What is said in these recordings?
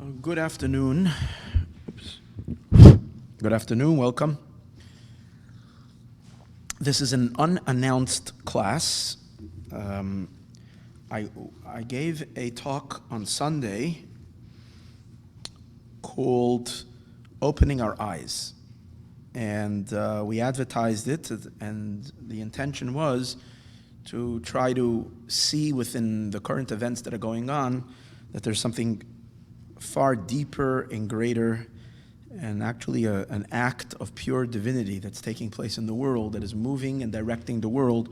Good afternoon. Good afternoon, welcome. This is an unannounced class. I gave a talk on Sunday called Opening Our Eyes. And we advertised it, and the intention was to try to see within the current events that are going on that there's something far deeper and greater, and actually an act of pure divinity that's taking place in the world that is moving and directing the world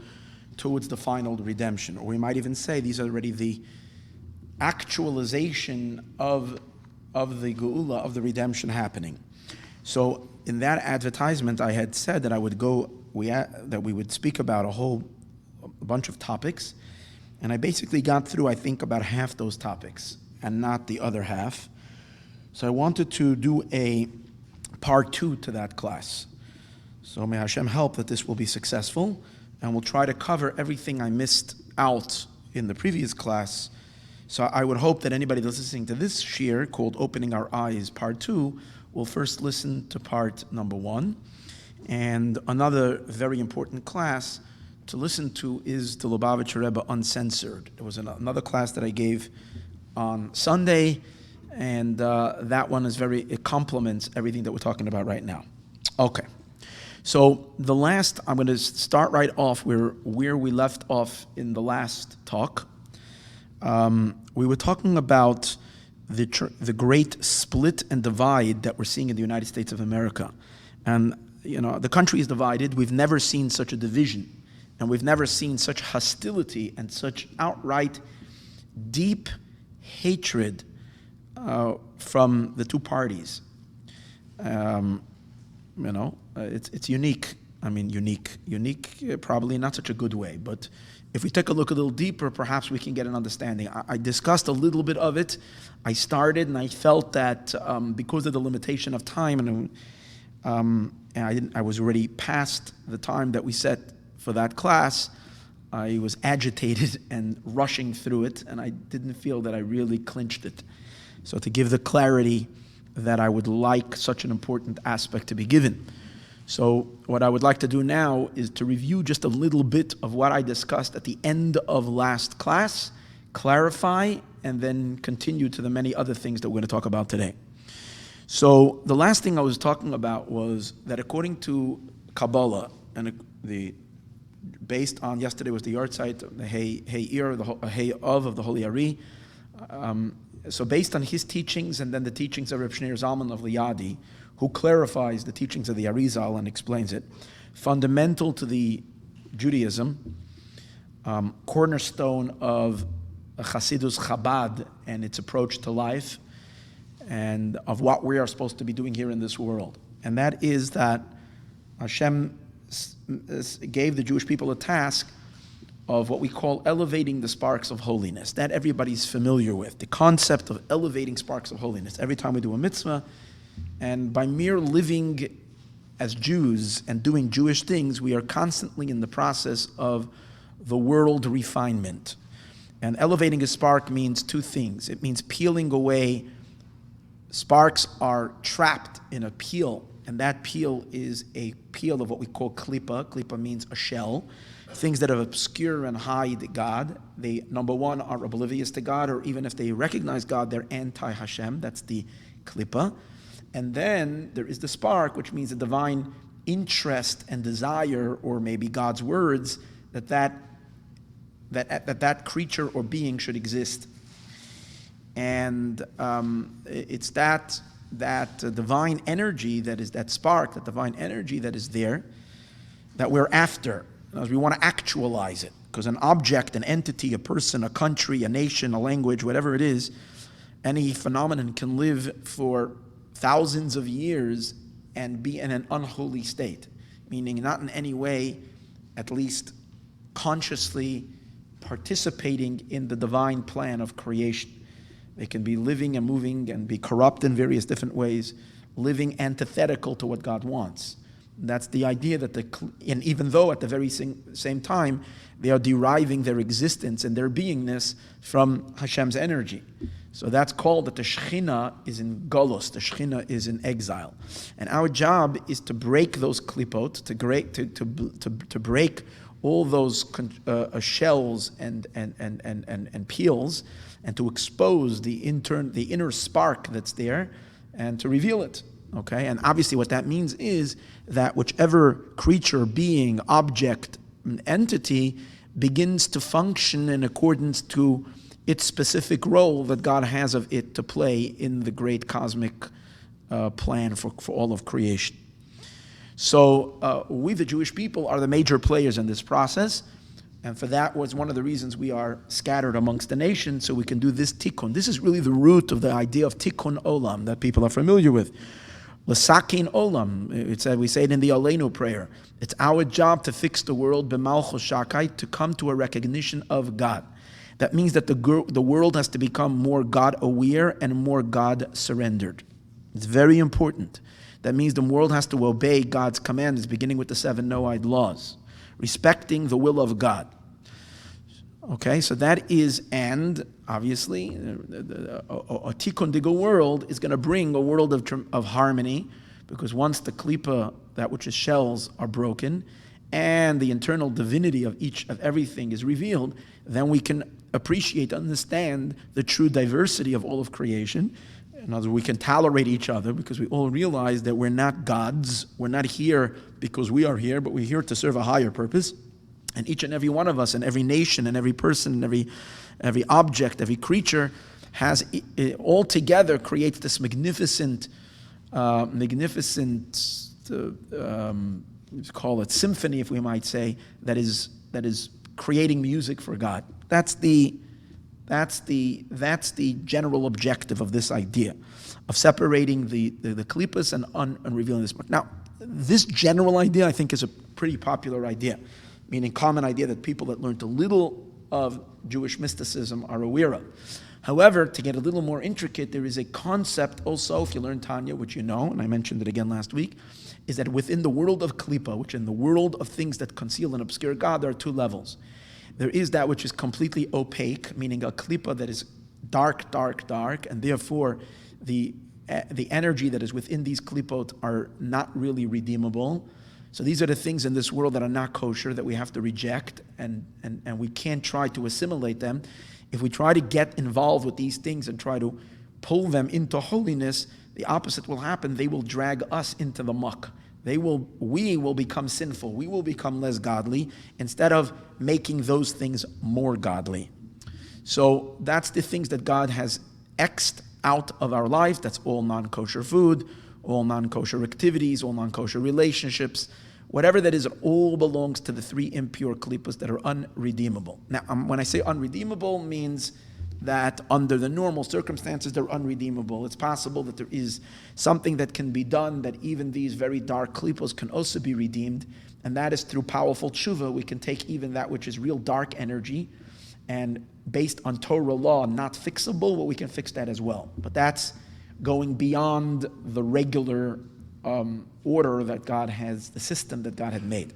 towards the final redemption. Or we might even say these are already the actualization of the geula, of the redemption happening. So in that advertisement, I had said that that we would speak about a bunch of topics, and I basically got through, I think, about half those topics, and not the other half. So I wanted to do a part 2 to that class. So may Hashem help that this will be successful, and we'll try to cover everything I missed out in the previous class. So I would hope that anybody that's listening to this shiur called Opening Our Eyes Part 2 will first listen to part number 1. And another very important class to listen to is the Lubavitcher Rebbe Uncensored. There was another class that I gave on Sunday, and that one it complements everything that we're talking about right now. Okay, so I'm going to start right off where we left off in the last talk. We were talking about the great split and divide that we're seeing in the United States of America. And, the country is divided. We've never seen such a division, and we've never seen such hostility and such outright deep hatred from the two parties. It's unique. I mean, unique, probably not such a good way, but if we take a look a little deeper, perhaps we can get an understanding. I discussed a little bit of it. I started, and I felt that because of the limitation of time, and I was already past the time that we set for that class, I was agitated and rushing through it, and I didn't feel that I really clinched it. So to give the clarity that I would like such an important aspect to be given. So what I would like to do now is to review just a little bit of what I discussed at the end of last class, clarify, and then continue to the many other things that we're going to talk about today. So the last thing I was talking about was that according to Kabbalah, and based on yesterday was the yard site, the Hey of the Holy Ari. So based on his teachings and then the teachings of Reb Shneur Zalman of Liadi, who clarifies the teachings of the Arizal and explains it, fundamental to the Judaism, cornerstone of Chassidus Chabad and its approach to life, and of what we are supposed to be doing here in this world. And that is that Hashem gave the Jewish people a task of what we call elevating the sparks of holiness. That everybody's familiar with, the concept of elevating sparks of holiness. Every time we do a mitzvah, and by mere living as Jews and doing Jewish things, we are constantly in the process of the world refinement. And elevating a spark means two things. It means peeling away. Sparks are trapped in a peel, and that peel is a peel of what we call klipa. Klipa means a shell. Things that are obscure and hide God. They, number one, are oblivious to God, or even if they recognize God, they're anti-Hashem. That's the klipa. And then there is the spark, which means a divine interest and desire, or maybe God's words, that creature or being should exist. And it's that divine energy that is that spark, that divine energy that is there, that we're after. We want to actualize it, because an object, an entity, a person, a country, a nation, a language, whatever it is, any phenomenon can live for thousands of years and be in an unholy state, meaning not in any way, at least consciously participating in the divine plan of creation. They can be living and moving and be corrupt in various different ways, living antithetical to what God wants. That's the idea that and even though at the very same time they are deriving their existence and their beingness from Hashem's energy. So that's called that the Shekhinah is in Golos, the Shekhinah is in exile. And our job is to break those klipot, to break all those shells and peels, and to expose the inner spark that's there, and to reveal it. Okay, and obviously what that means is that whichever creature, being, object, entity begins to function in accordance to its specific role that God has of it to play in the great cosmic plan for all of creation. So we, the Jewish people, are the major players in this process, and for that was one of the reasons we are scattered amongst the nations, so we can do this tikkun. This is really the root of the idea of tikkun olam that people are familiar with. L'sakin olam, we say it in the Aleinu prayer. It's our job to fix the world, b'malchus shakai, to come to a recognition of God. That means that the world has to become more God-aware and more God-surrendered. It's very important. That means the world has to obey God's commands, beginning with the 7 Noahide laws, respecting the will of God. Okay, so that is, and obviously, a tikkun digul world is going to bring a world of harmony, because once the klipa, that which is shells, are broken, and the internal divinity of everything is revealed, then we can appreciate, understand the true diversity of all of creation. In other words, we can tolerate each other because we all realize that we're not gods. We're not here because we are here, but we're here to serve a higher purpose. And each and every one of us, and every nation, and every person, and every object, every creature, has all together creates this magnificent, call it symphony, if we might say, that is creating music for God. That's the general objective of this idea of separating the klipas and revealing this. Now, this general idea, I think, is a pretty popular idea, meaning common idea that people that learned a little of Jewish mysticism are aware of. However, to get a little more intricate, there is a concept also, if you learn Tanya, which you know, and I mentioned it again last week, is that within the world of klipa, which in the world of things that conceal and obscure God, there are 2 levels. There is that which is completely opaque, meaning a klipa that is dark, dark, dark, and therefore the energy that is within these klipot are not really redeemable. So these are the things in this world that are not kosher, that we have to reject, and we can't try to assimilate them. If we try to get involved with these things and try to pull them into holiness, the opposite will happen. They will drag us into the muck. We will become sinful. We will become less godly instead of making those things more godly. So that's the things that God has X'd out of our life. That's all non-kosher food, all non-kosher activities, all non-kosher relationships. Whatever that is, it all belongs to the 3 impure klippas that are unredeemable. Now, when I say unredeemable, means that under the normal circumstances, they're unredeemable. It's possible that there is something that can be done, that even these very dark klippos can also be redeemed, and that is through powerful tshuva. We can take even that which is real dark energy, and based on Torah law, not fixable, well, we can fix that as well. But that's going beyond the regular order that God has, the system that God had made.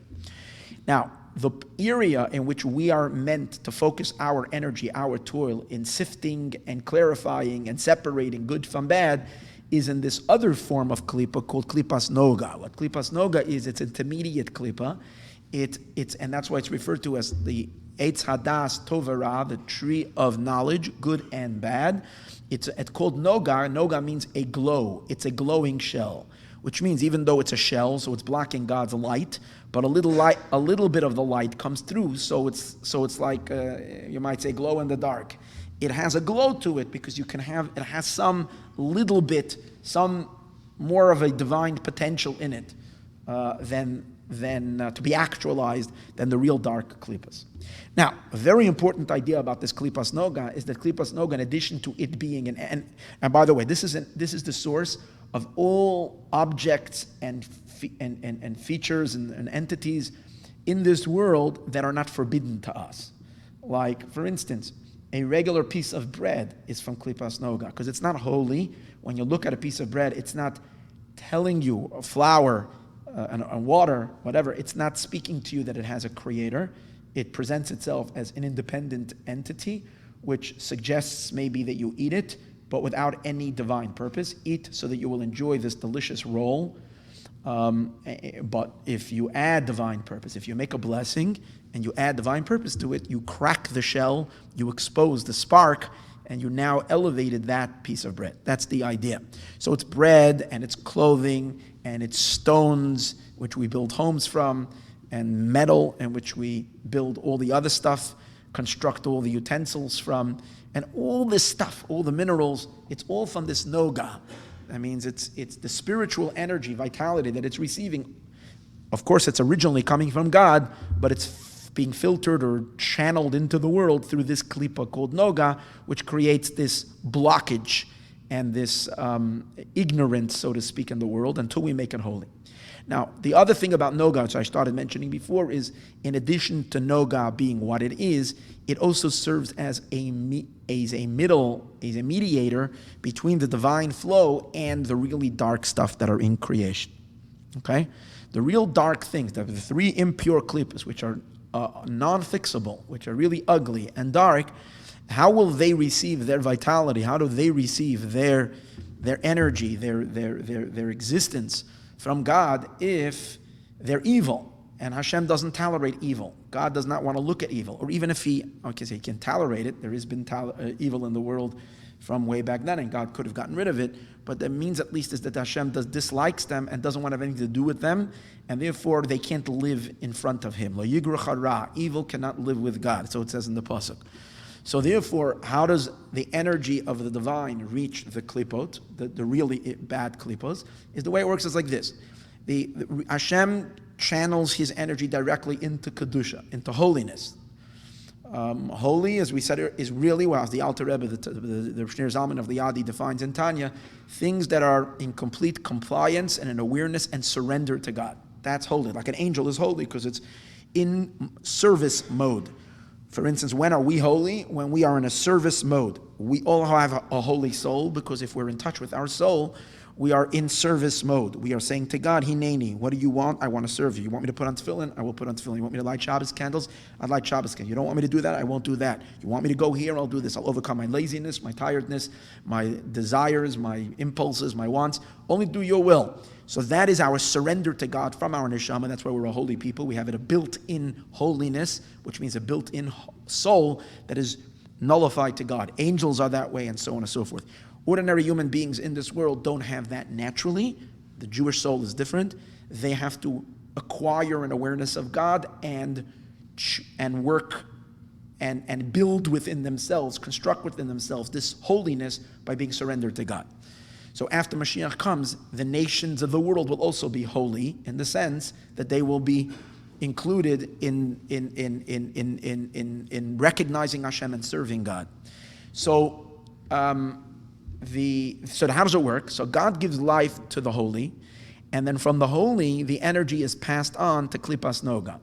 Now, the area in which we are meant to focus our energy, our toil, in sifting and clarifying and separating good from bad is in this other form of klipa called klipas noga. What klipas noga is, it's intermediate klipa. And that's why it's referred to as the Eitz Hadas Tovara, the tree of knowledge, good and bad. It's called noga. Noga means a glow. It's a glowing shell, which means even though it's a shell, so it's blocking God's light, but a little bit of the light comes through, so it's like you might say glow in the dark. It has a glow to it because it has some little bit, some more of a divine potential in it than to be actualized than the real dark klipas. Now, a very important idea about this klipas noga is that klipas noga, in addition to it being and by the way, this is the source of all objects and features and entities in this world that are not forbidden to us. Like, for instance, a regular piece of bread is from klipas noga because it's not holy. When you look at a piece of bread, it's not telling you, a flour, and water, whatever, it's not speaking to you that it has a creator. It presents itself as an independent entity, which suggests maybe that you eat it, but without any divine purpose. Eat so that you will enjoy this delicious roll. But if you add divine purpose, if you make a blessing and you add divine purpose to it, you crack the shell, you expose the spark, and you now elevated that piece of bread. That's the idea. So it's bread, and it's clothing, and it's stones, which we build homes from, and metal, in which we build all the other stuff, construct all the utensils from, and all this stuff, all the minerals, it's all from this noga. That means it's the spiritual energy, vitality that it's receiving. Of course, it's originally coming from God, but it's being filtered or channeled into the world through this klipa called noga, which creates this blockage and this ignorance, so to speak, in the world until we make it holy. Now, the other thing about noga, which I started mentioning before, is in addition to noga being what it is, it also serves as a mediator between the divine flow and the really dark stuff that are in creation. Okay? The real dark things, the three impure klippas, which are non-fixable, which are really ugly and dark, how will they receive their vitality? How do they receive their energy, their existence from God if they're evil? And Hashem doesn't tolerate evil. God does not want to look at evil. Or even if he can tolerate it, there has been evil in the world from way back then, and God could have gotten rid of it, but that means at least is that Hashem dislikes them and doesn't want to have anything to do with them, and therefore they can't live in front of him. Lo yigrach hara, evil cannot live with God, so it says in the pasuk. So therefore, how does the energy of the divine reach the klipot, the really bad klipos? Is the way it works is like this. The Hashem channels his energy directly into kedusha, into holiness. Holy, as we said, is really, well, as the Alter Rebbe, the Shneur Zalman of the Yadi defines in Tanya, things that are in complete compliance and in awareness and surrender to God. That's holy. Like an angel is holy because it's in service mode. For instance, when are we holy? When we are in a service mode. We all have a holy soul because if we're in touch with our soul, we are in service mode. We are saying to God, Hineni, what do you want? I want to serve you. You want me to put on tefillin? I will put on tefillin. You want me to light Shabbos candles? I'd light Shabbos candles. You don't want me to do that? I won't do that. You want me to go here? I'll do this. I'll overcome my laziness, my tiredness, my desires, my impulses, my wants. Only do your will. So that is our surrender to God from our neshama. That's why we're a holy people. We have a built-in holiness, which means a built-in soul that is nullified to God. Angels are that way, and so on and so forth. Ordinary human beings in this world don't have that naturally. The Jewish soul is different. They have to acquire an awareness of God and work and build within themselves, construct within themselves this holiness by being surrendered to God. So after Mashiach comes, the nations of the world will also be holy in the sense that they will be included in recognizing Hashem and serving God. So how does it work? So God gives life to the holy, and then from the holy, the energy is passed on to Klipas Noga.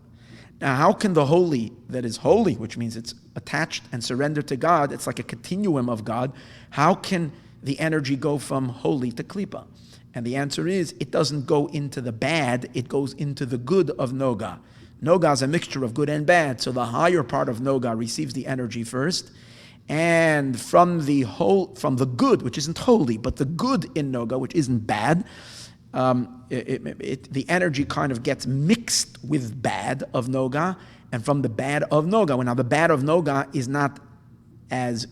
Now, how can the holy that is holy, which means it's attached and surrendered to God, it's like a continuum of God, how can the energy go from holy to Klipa? And the answer is, it doesn't go into the bad, it goes into the good of Noga. Noga is a mixture of good and bad, so the higher part of Noga receives the energy first, and from the good, which isn't holy, but the good in Noga, which isn't bad, the energy kind of gets mixed with bad of Noga, and from the bad of Noga. Well, now the bad of Noga is not as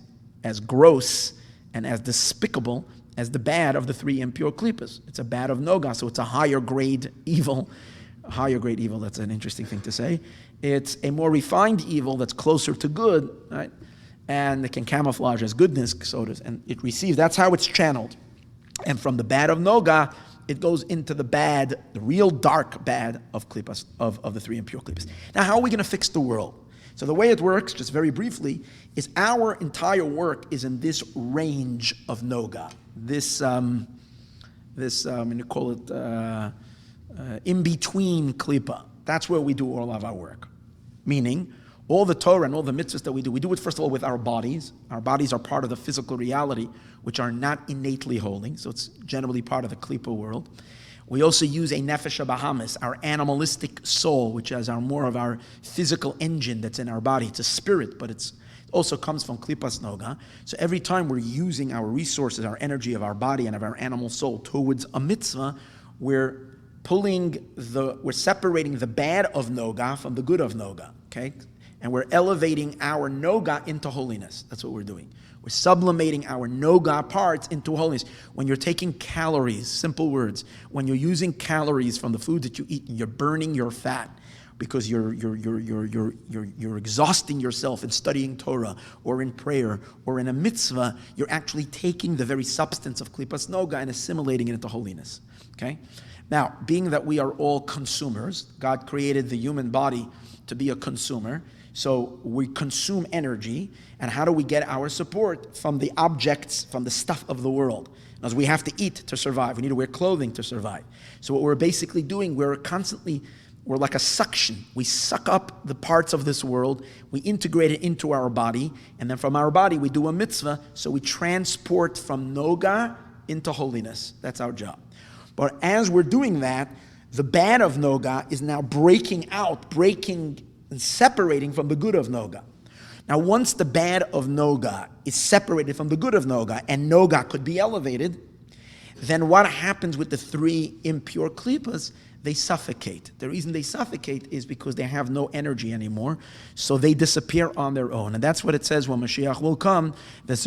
gross and as despicable as the bad of the three impure klipas. It's a bad of Noga, so it's a higher grade evil. A higher grade evil, that's an interesting thing to say. It's a more refined evil that's closer to good, right? And it can camouflage as goodness, and it receives, that's how it's channeled. And from the bad of Noga, it goes into the bad, the real dark bad of klipas, of the three impure klipas. Now, how are we going to fix the world? So the way it works, just very briefly, is our entire work is in this range of Noga. This I'm going to call it in-between klipa. That's where we do all of our work. Meaning, all the Torah and all the mitzvahs that we do it first of all with our bodies. Our bodies are part of the physical reality, which are not innately holy, so it's generally part of the klipa world. We also use a nefesh bahamis, our animalistic soul, which is more of our physical engine that's in our body. It's a spirit, but it also comes from klipas noga. So every time we're using our resources, our energy of our body and of our animal soul towards a mitzvah, we're separating the bad of noga from the good of noga, okay? And we're elevating our noga into holiness. That's what we're doing. We're sublimating our noga parts into holiness. When you're taking calories, simple words, when you're using calories from the food that you eat, and you're burning your fat because you're exhausting yourself in studying Torah or in prayer or in a mitzvah, you're actually taking the very substance of klipas noga and assimilating it into holiness. Okay? Now, being that we are all consumers, God created the human body to be a consumer. So we consume energy, and how do we get our support? From the objects, from the stuff of the world. Because we have to eat to survive. We need to wear clothing to survive. So what we're basically doing, we're like a suction. We suck up the parts of this world, we integrate it into our body, and then from our body we do a mitzvah, so we transport from noga into holiness. That's our job. But as we're doing that, the bad of noga is now breaking and separating from the good of noga. Now, once the bad of noga is separated from the good of noga, and noga could be elevated, then what happens with the three impure klipas? They suffocate. The reason they suffocate is because they have no energy anymore, so they disappear on their own. And that's what it says when Mashiach will come. The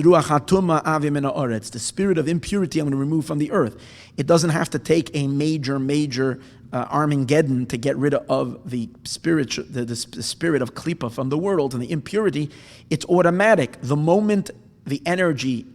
spirit of impurity I'm going to remove from the earth. It doesn't have to take a major Armageddon to get rid of the spirit of klipa from the world and the impurity. It's automatic. The moment the energy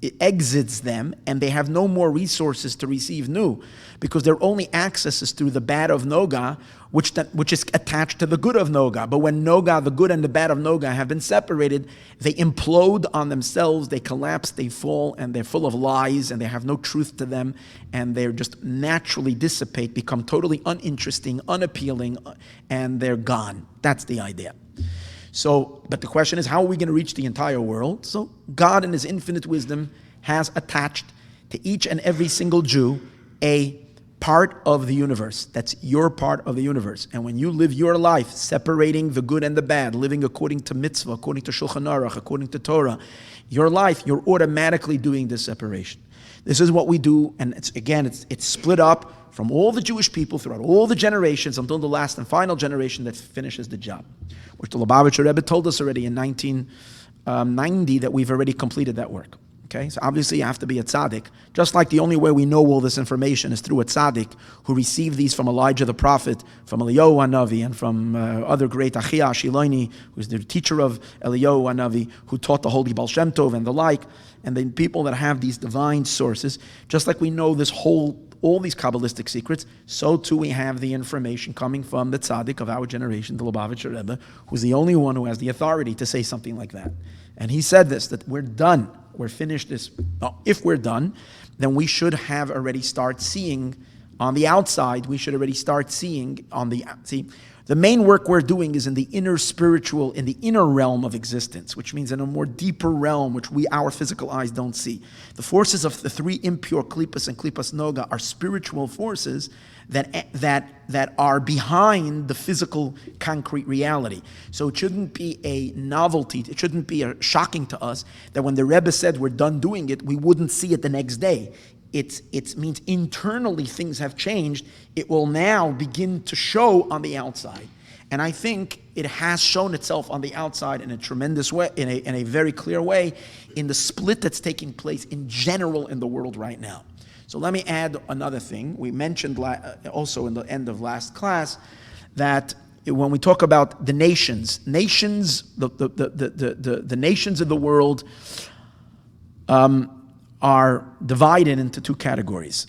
it exits them, and they have no more resources to receive new, because their only access is through the bad of noga, which is attached to the good of noga. But when noga, the good and the bad of noga, have been separated, they implode on themselves, they collapse, they fall, and they're full of lies, and they have no truth to them, and they're just naturally dissipate, become totally uninteresting, unappealing, and they're gone. That's the idea. So, but the question is, how are we going to reach the entire world? So God in His infinite wisdom has attached to each and every single Jew a part of the universe. That's your part of the universe. And when you live your life separating the good and the bad, living according to mitzvah, according to Shulchan Aruch, according to Torah, your life, you're automatically doing this separation. This is what we do, and it's split up from all the Jewish people throughout all the generations until the last and final generation that finishes the job. Which the Lubavitcher Rebbe told us already in 1990 that we've already completed that work. Okay, so obviously you have to be a tzaddik. Just like the only way we know all this information is through a tzaddik who received these from Elijah the prophet, from Eliyahu Hanavi, and from other great Achia Shiloni, who's the teacher of Eliyahu Hanavi, who taught the holy Baal Shem Tov and the like, and then people that have these divine sources. Just like we know all these Kabbalistic secrets, so too we have the information coming from the tzaddik of our generation, the Lubavitcher Rebbe, who's the only one who has the authority to say something like that. And he said this, that we're done, we're finished this. Now, if we're done, then we should have already start seeing on the outside, the main work we're doing is in the inner spiritual, in the inner realm of existence, which means in a more deeper realm, which our physical eyes don't see. The forces of the three impure klipas and klipas noga are spiritual forces that are behind the physical concrete reality. So it shouldn't be a novelty, it shouldn't be shocking to us that when the Rebbe said we're done doing it, we wouldn't see it the next day. It means internally things have changed. It will now begin to show on the outside. And I think it has shown itself on the outside in a tremendous way, in a very clear way, in the split that's taking place in general in the world right now. So let me add another thing. We mentioned also in the end of last class that when we talk about the nations, the nations of the world are divided into two categories.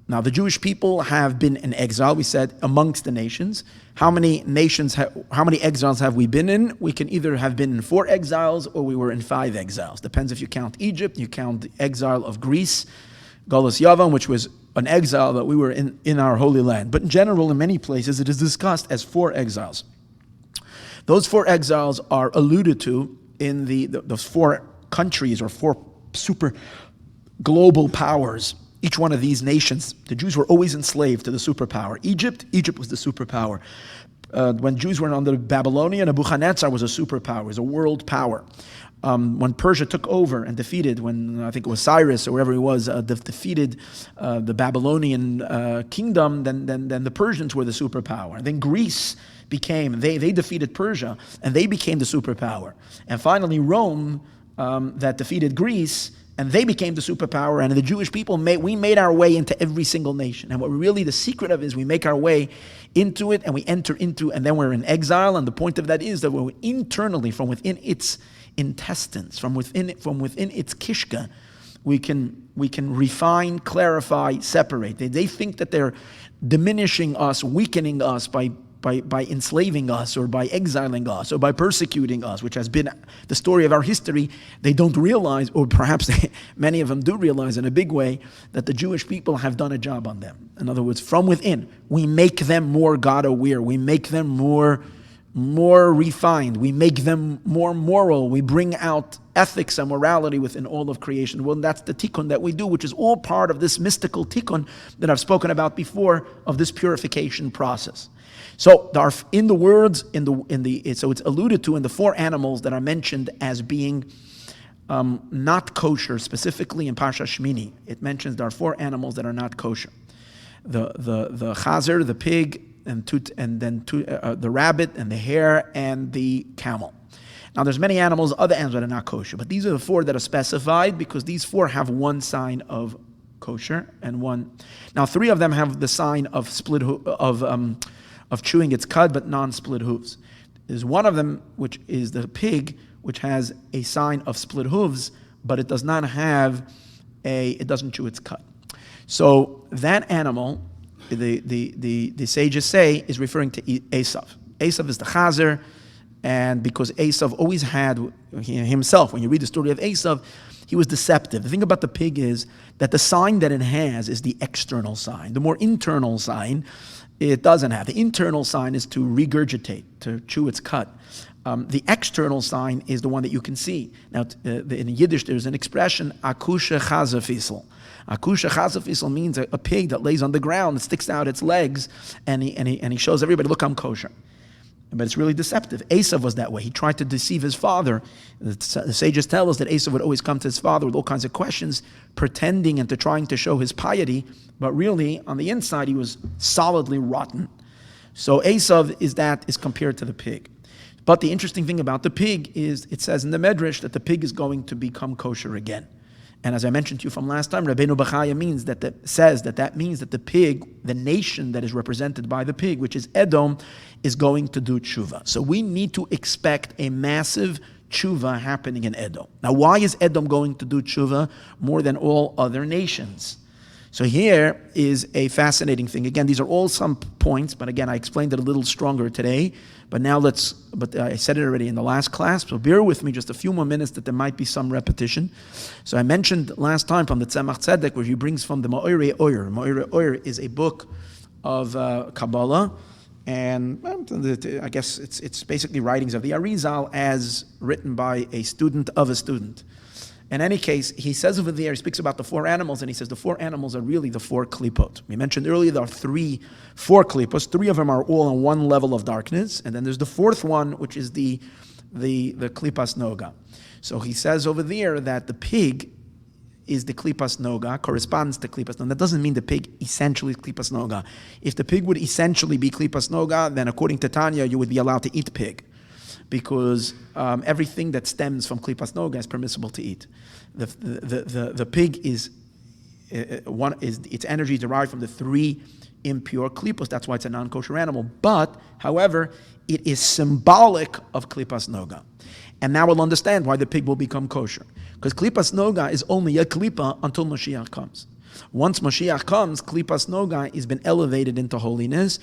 Now, the Jewish people have been in exile, we said, amongst the nations. How many exiles have we been in? We can either have been in 4 exiles or we were in 5 exiles. Depends if you count Egypt, you count the exile of Greece, Galus Yavam, which was an exile that we were in our Holy Land. But in general, in many places, it is discussed as 4 exiles. Those 4 exiles are alluded to in those 4 countries or 4 super global powers each one of these nations, the Jews were always enslaved to the superpower. Egypt was the superpower. When Jews were under Babylonia, Nebuchadnezzar was a superpower, was a world power. When Persia took over and defeated, when I think it was Cyrus or wherever he was, defeated the Babylonian kingdom, then the Persians were the superpower. And then Greece became, they defeated Persia, and they became the superpower. And finally Rome, that defeated Greece, and they became the superpower, and the Jewish people, we made our way into every single nation. And what really the secret of is we make our way into it, and we enter into, and then we're in exile, and the point of that is that we're internally, from within its intestines, from within its kishka, we can refine, clarify, separate. They think that they're diminishing us, weakening us by enslaving us or by exiling us or by persecuting us, which has been the story of our history. They don't realize, or perhaps many of them do realize in a big way, that the Jewish people have done a job on them. In other words, from within, we make them more God-aware. We make them more refined. We make them more moral. We bring out ethics and morality within all of creation. Well, that's the tikkun that we do, which is all part of this mystical tikkun that I've spoken about before, of this purification process. So so it's alluded to in the four animals that are mentioned as being not kosher, specifically in Parsha Shmini. It mentions there are four animals that are not kosher: the chazer, the pig, and the rabbit, and the hare, and the camel. Now, there's many animals, other animals that are not kosher, but these are the four that are specified because these four have one sign of kosher and one. Now, three of them have the sign of of chewing its cud, but non-split hooves. There's one of them, which is the pig, which has a sign of split hooves, but it does not have it doesn't chew its cud. So that animal, the sages say, is referring to Esav. Esav is the chazer, and because Esav always had himself, when you read the story of Esav, he was deceptive. The thing about the pig is that the sign that it has is the external sign. The more internal sign, it doesn't have. The internal sign is to regurgitate, to chew its cud. The external sign is the one that you can see. Now, in Yiddish, there's an expression, akusha chazafisel. Akusha chazafisel means a pig that lays on the ground, sticks out its legs, and he shows everybody, look, I'm kosher. But it's really deceptive. Esav was that way. He tried to deceive his father. The sages tell us that Esav would always come to his father with all kinds of questions, pretending and trying to show his piety, but really, on the inside, he was solidly rotten. So Esav is compared to the pig. But the interesting thing about the pig is, it says in the Medrash that the pig is going to become kosher again. And as I mentioned to you from last time, Rabbeinu Bachaya means that that means that the pig, the nation that is represented by the pig, which is Edom, is going to do tshuva. So we need to expect a massive tshuva happening in Edom. Now, why is Edom going to do tshuva more than all other nations? So here is a fascinating thing. Again, these are all some points, but again, I explained it a little stronger today. But I said it already in the last class, so bear with me just a few more minutes that there might be some repetition. So I mentioned last time from the Tzemach Tzedek, where he brings from the Ma'orei Oyer. Ma'orei Oyer is a book of Kabbalah, and I guess it's basically writings of the Arizal as written by a student of a student. In any case, he says over there, he speaks about the four animals, and he says the four animals are really the four klipot. We mentioned earlier there are four klipos. Three of them are all on one level of darkness, and then there's the fourth one, which is the klipas noga. So he says over there that the pig is the klipas noga, corresponds to klipas noga. That doesn't mean the pig essentially is klipas noga. If the pig would essentially be klipas noga, then according to Tanya, you would be allowed to eat pig, because everything that stems from klipas noga is permissible to eat. The pig is its energy is derived from the three impure klipos. That's why it's a non-kosher animal. But, however, it is symbolic of klipas noga. And now we'll understand why the pig will become kosher. Because klipas noga is only a klipa until Mashiach comes. Once Mashiach comes, klipas noga has been elevated into holiness.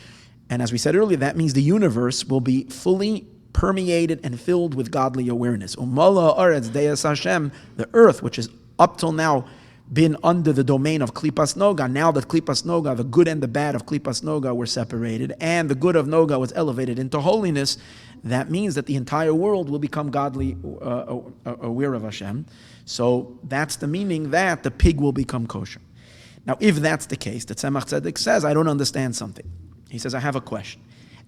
And as we said earlier, that means the universe will be fully permeated and filled with godly awareness. Umala Aretz Deus Hashem, the earth, which is up till now been under the domain of Klipas Noga, now that Klipas Noga, the good and the bad of Klipas Noga were separated, and the good of Noga was elevated into holiness, that means that the entire world will become godly, aware of Hashem. So that's the meaning that the pig will become kosher. Now, if that's the case, the Tzemach Tzedek says, I don't understand something. He says, I have a question.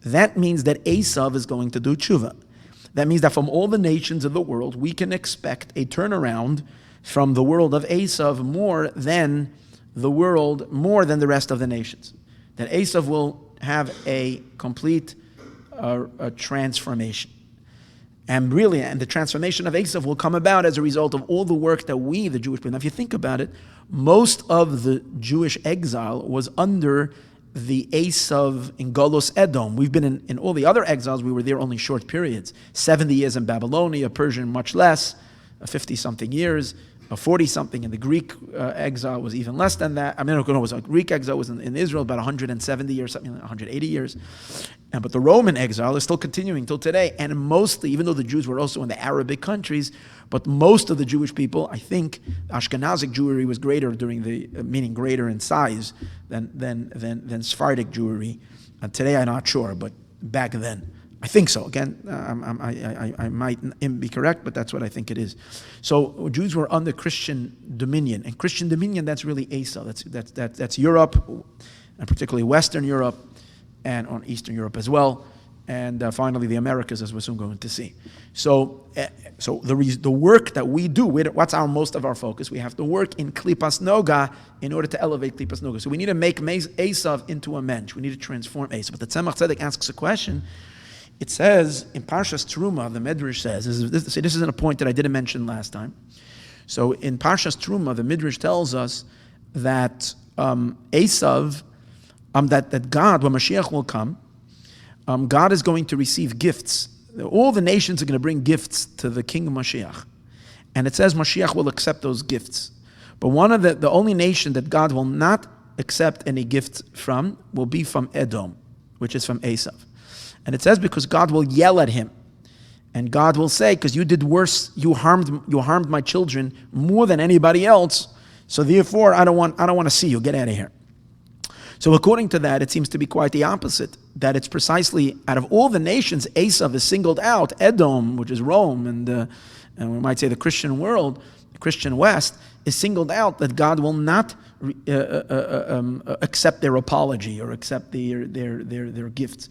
That means that Esav is going to do tshuva. That means that from all the nations of the world, we can expect a turnaround from the world of Esav more than the rest of the nations. That Esav will have a complete transformation. And the transformation of Esav will come about as a result of all the work that we, the Jewish people, now if you think about it, most of the Jewish exile was under the Esav in Golos Edom. We've been in all the other exiles, we were there only short periods. 70 years in Babylonia, Persian much less, 50-something years, 40-something, and the Greek exile was even less than that. I mean, it was a Greek exile was in Israel about 170 years, something like 180 years. But the Roman exile is still continuing till today. And mostly, even though the Jews were also in the Arabic countries, but most of the Jewish people, I think, Ashkenazic Jewry was greater meaning greater in size than Sephardic Jewry. Today, I'm not sure, but back then. I think so. Again, I might be correct, but that's what I think it is. So Jews were under Christian dominion, and Christian dominion, that's really Asa. That's Europe, and particularly Western Europe, and on Eastern Europe as well, and finally the Americas, as we're soon going to see. So the work that we do, what's most of our focus? We have to work in Klipas Noga in order to elevate Klipas Noga. So we need to make Esav into a mensch. We need to transform Esav. But the Tzemach Tzedek asks a question. It says in Parshas Truma, the Midrash says, this isn't a point that I didn't mention last time. So in Parshas Truma, the Midrash tells us that Esav, that God, when Mashiach will come, God is going to receive gifts. All the nations are going to bring gifts to the King of Mashiach. And it says Mashiach will accept those gifts. But one of the only nation that God will not accept any gifts from will be from Edom, which is from Esav. And it says because God will yell at him. And God will say, because you did worse, you harmed my children more than anybody else, so therefore I don't want to see you. Get out of here. So according to that, it seems to be quite the opposite. That it's precisely out of all the nations, Esav is singled out. Edom, which is Rome, and we might say the Christian world, the Christian West, is singled out. That God will not accept their apology or accept their gifts.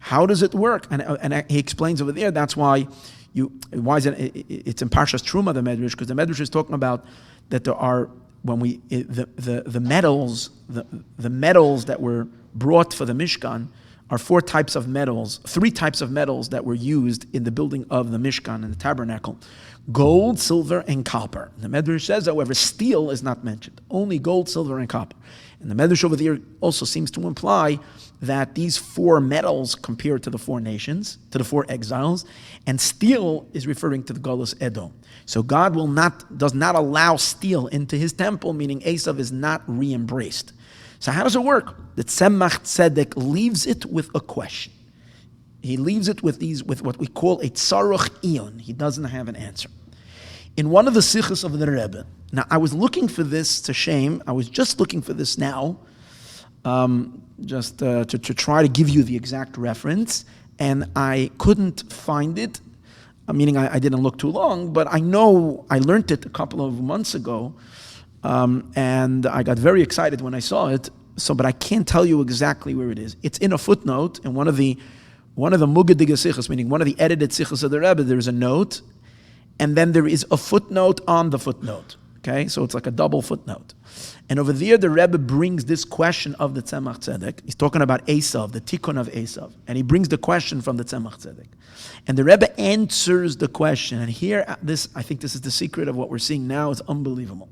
How does it work? And he explains over there. That's why it's in Parshas Truma, the Medrash, because the Medrash is talking about that there are the metals that were brought for the Mishkan are three types of metals that were used in the building of the Mishkan and the tabernacle: gold, silver, and copper. The Medrash says, however, steel is not mentioned. Only gold, silver, and copper. And the Medrash over there also seems to imply that these four metals compare to the four nations, to the four exiles, and steel is referring to the Golos Edom. So God does not allow steel into his temple, meaning Esav is not re-embraced. So how does it work? The Tzemach Tzedek leaves it with a question. He leaves it with what we call a tzaruch ion. He doesn't have an answer. In one of the sichos of the Rebbe, now I was looking for this, it's a shame, I was just looking for this now, to try to give you the exact reference, and I couldn't find it, meaning I didn't look too long, but I know I learned it a couple of months ago, and I got very excited when I saw it, but I can't tell you exactly where it is. It's in a footnote, in one of the Mugadiga sichos, meaning one of the edited sichos of the Rebbe, there's a note, and then there is a footnote on the footnote. Okay, so it's like a double footnote. And over there, the Rebbe brings this question of the Tzemach Tzedek. He's talking about Esav, the tikkun of Esav. And he brings the question from the Tzemach Tzedek. And the Rebbe answers the question. And here, I think this is the secret of what we're seeing now. It's unbelievable.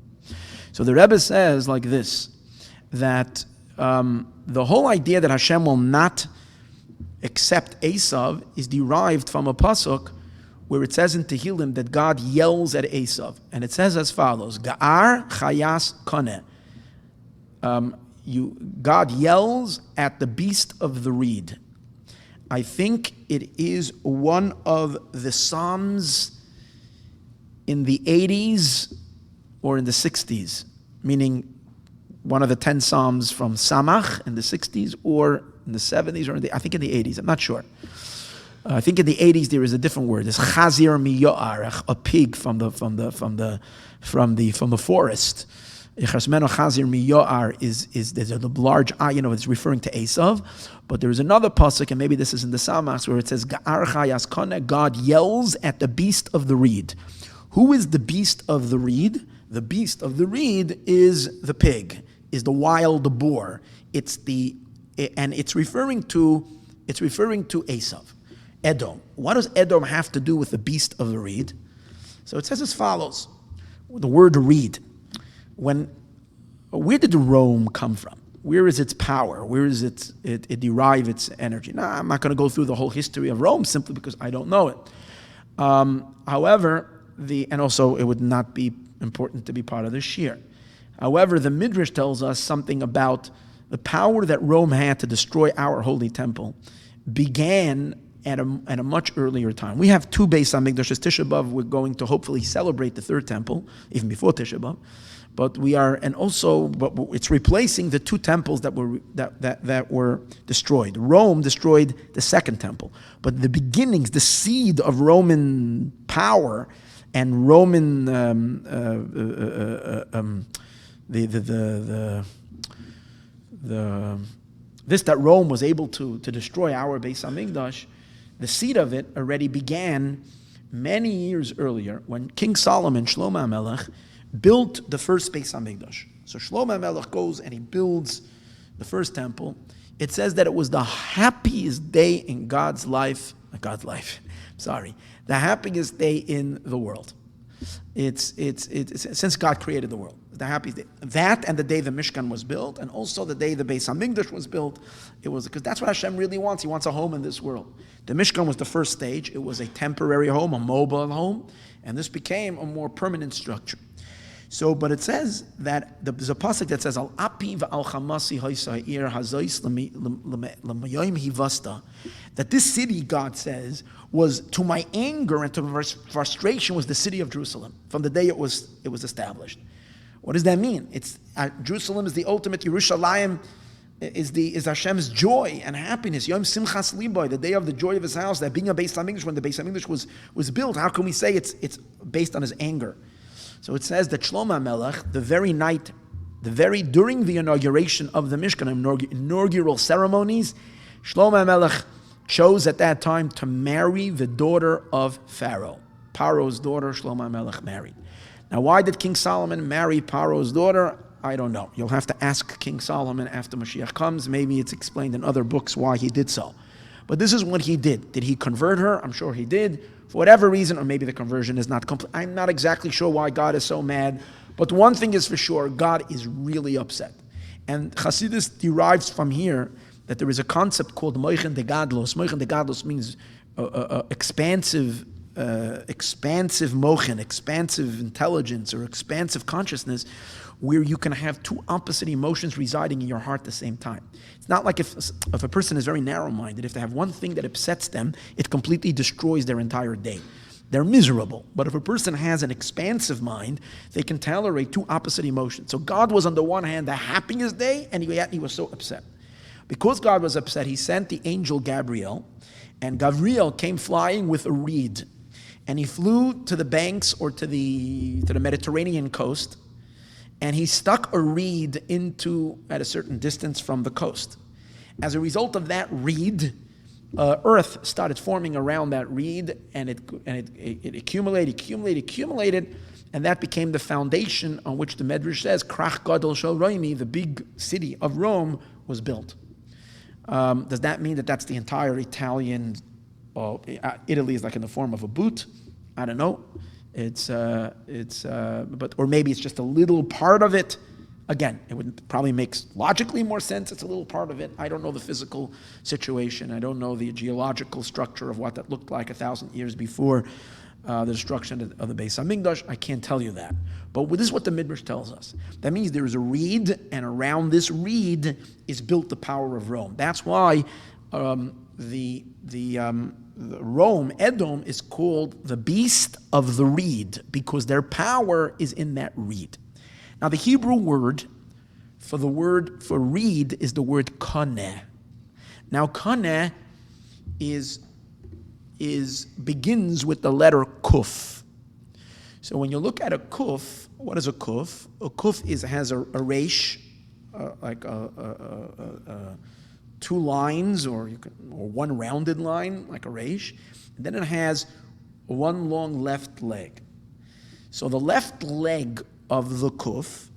So the Rebbe says like this, that the whole idea that Hashem will not accept Esav is derived from a pasuk where it says in Tehillim that God yells at Esav. And it says as follows, Ga'ar chayas koneh. God yells at the beast of the reed. I think it is one of the Psalms in the 80s or in the 60s, meaning one of the 10 Psalms from Samach in the 60s or in the 70s or I think in the 80s, I'm not sure. I think in the 80s there is a different word. It's chazir miyo'ar, a pig from the forest. Chasmeno Chazir Miyoar is there's a large ayin, it's referring to Esav. But there is another pasuk, and maybe this is in the Samachs, where it says, Ga'ar Chayas Kone, God yells at the beast of the reed. Who is the beast of the reed? The beast of the reed is the pig, is the wild boar. It's referring to Esav, Edom. What does Edom have to do with the beast of the reed? So it says as follows: the word reed. Where did Rome come from? Where is its power? Where is it derive its energy? Now, I'm not going to go through the whole history of Rome simply because I don't know it. However, and also it would not be important to be part of the shir. However, the Midrash tells us something about the power that Rome had to destroy our holy temple began at a much earlier time. We have two Beis HaMikdash. Tisha B'Av, we're going to hopefully celebrate the third temple, even before Tisha B'Av. But it's replacing the two temples that were destroyed. Rome destroyed the second temple, but the beginnings, the seed of Roman power and Roman this that Rome was able to destroy our Beis HaMikdash, the seed of it already began many years earlier when King Solomon, Shlomo HaMelech, built the first Beis HaMikdash. So Shlomo HaMelech goes and he builds the first temple. It says that it was the happiest day in the happiest day in the world. It's since God created the world, the happiest day. That and the day the Mishkan was built, and also the day the Beis HaMikdash was built. It was because that's what Hashem really wants. He wants a home in this world. The Mishkan was the first stage. It was a temporary home, a mobile home, and this became a more permanent structure. So, but it says that there's a pasuk that says, "Al api v'al chamasi ha'ir hazois l'mayim hivasta," that this city, God says, was to my anger and to my frustration was the city of Jerusalem from the day it was established. What does that mean? It's Jerusalem is the ultimate. Yerushalayim is Hashem's joy and happiness. Yom Simchas Liboy, the day of the joy of His house. That being a Beis HaMikdash, when the Beis HaMikdash was built, how can we say it's based on His anger? So it says that Shlomo HaMelech, during the inauguration of the Mishkan, inaugural ceremonies, Shlomo HaMelech chose at that time to marry the daughter of Pharaoh. Paro's daughter, Shlomo HaMelech married. Now, why did King Solomon marry Paro's daughter? I don't know. You'll have to ask King Solomon after Mashiach comes. Maybe it's explained in other books why he did so. But this is what he did. Did he convert her? I'm sure he did. For whatever reason, or maybe the conversion is not complete. I'm not exactly sure why God is so mad. But one thing is for sure, God is really upset. And Chassidus derives from here that there is a concept called Moichen de Gadlos. Moichen de Gadlos means expansive mochen, expansive intelligence, or expansive consciousness, where you can have two opposite emotions residing in your heart at the same time. It's not like if a person is very narrow-minded, if they have one thing that upsets them, it completely destroys their entire day. They're miserable. But if a person has an expansive mind, they can tolerate two opposite emotions. So God was on the one hand the happiest day, and yet he was so upset. Because God was upset, he sent the angel Gabriel, and Gabriel came flying with a reed, and he flew to the banks or to the Mediterranean coast, and he stuck a reed at a certain distance from the coast. As a result of that reed, earth started forming around that reed, and it accumulated, and that became the foundation on which the Medrash says, Krach Gadol Shel Roimi, the big city of Rome, was built. Does that mean that that's the entire Italian? Italy is like in the form of a boot. I don't know. But or maybe it's just a little part of it. Again, it would probably make logically more sense. It's a little part of it. I don't know the physical situation. I don't know the geological structure of what that looked like 1,000 years before the destruction of the Beis HaMikdash. I can't tell you that. But this is what the Midrash tells us. That means there is a reed, and around this reed is built the power of Rome. That's why the Rome, Edom, is called the beast of the reed, because their power is in that reed. Now, the Hebrew word for reed is the word koneh. Now, koneh begins with the letter kuf. So when you look at a kuf, what is a kuf? A kuf has a resh, like two lines, or one rounded line, like a resh. And then it has one long left leg. So the left leg of the kuf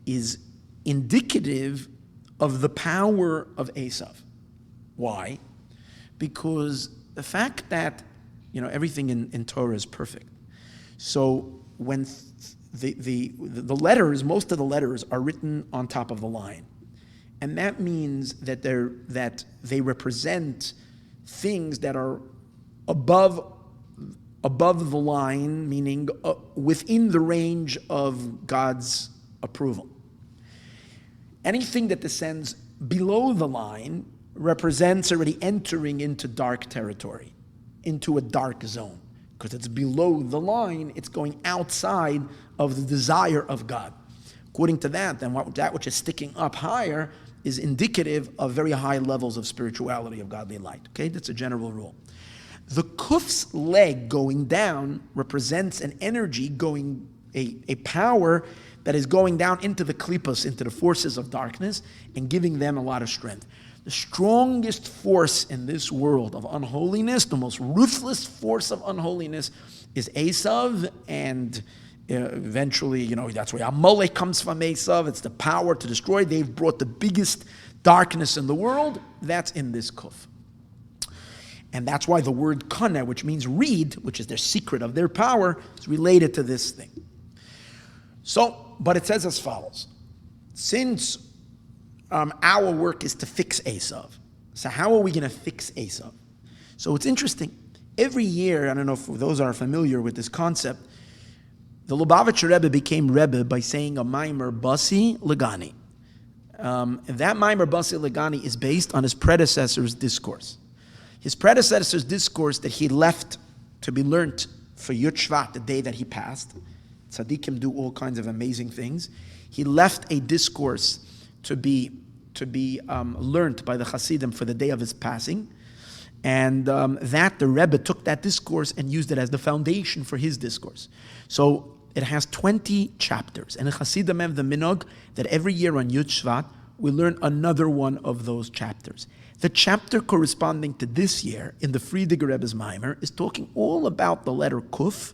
is indicative of the power of Esav. Why? Because the fact that everything in Torah is perfect. So when the letters, most of the letters are written on top of the line, and that means that they represent things that are above the line, meaning within the range of God's approval. Anything that descends below the line represents already entering into dark territory, into a dark zone. Because it's below the line, it's going outside of the desire of God. According to that, then that which is sticking up higher is indicative of very high levels of spirituality, of godly light. Okay, that's a general rule. The kuf's leg going down represents an energy going, a power that is going down into the klippos, into the forces of darkness, and giving them a lot of strength. The strongest force in this world of unholiness, the most ruthless force of unholiness, is Esav, and eventually, that's where Amalek comes from. Esav, it's the power to destroy. They've brought the biggest darkness in the world. That's in this kuf. And that's why the word kana, which means reed, which is their secret of their power, is related to this thing. So, but it says as follows. Since our work is to fix Esav, so how are we going to fix Esav? So it's interesting. Every year, I don't know if those are familiar with this concept, the Lubavitcher Rebbe became Rebbe by saying a Maimer Basi Legani. That Maimer Basi Legani is based on his predecessor's discourse. His predecessor's discourse that he left to be learnt for Yud Shvat, the day that he passed. Tzaddikim do all kinds of amazing things. He left a discourse to be learnt by the Chassidim for the day of his passing. And the Rebbe took that discourse and used it as the foundation for his discourse. So it has 20 chapters. And the Chassidim have the minog that every year on Yud Shvat, we learn another one of those chapters. The chapter corresponding to this year in the Friediger Rebbe's Maimer is talking all about the letter Kuf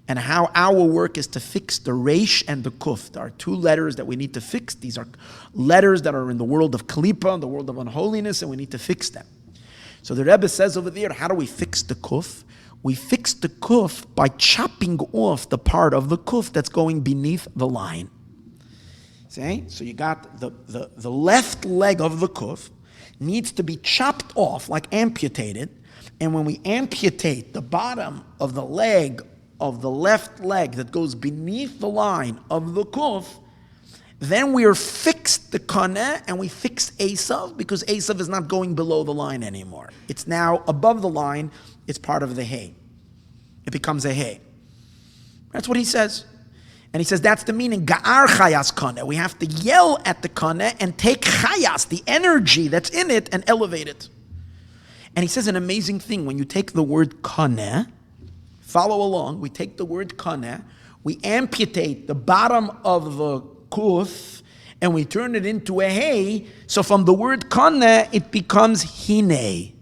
and how our work is to fix the Reish and the Kuf. There are two letters that we need to fix. These are letters that are in the world of Kalipa, in the world of unholiness, and we need to fix them. So the Rebbe says over there, how do we fix the Kuf? We fix the Kuf by chopping off the part of the Kuf that's going beneath the line. See? So you got the left leg of the Kuf needs to be chopped off, like amputated. And when we amputate the bottom of the leg, of the left leg that goes beneath the line of the kuf, then we are fixed the kaneh and we fix Esav, because Esav is not going below the line anymore. It's now above the line. It's part of the hay. It becomes a hay. That's what he says. And he says that's the meaning, Ga'ar chayas kaneh. We have to yell at the kaneh and take chayas, the energy that's in it, and elevate it. And he says an amazing thing. When you take the word kaneh, follow along, we take the word kaneh, we amputate the bottom of the kuf, and we turn it into a hay. So from the word kaneh, it becomes hine.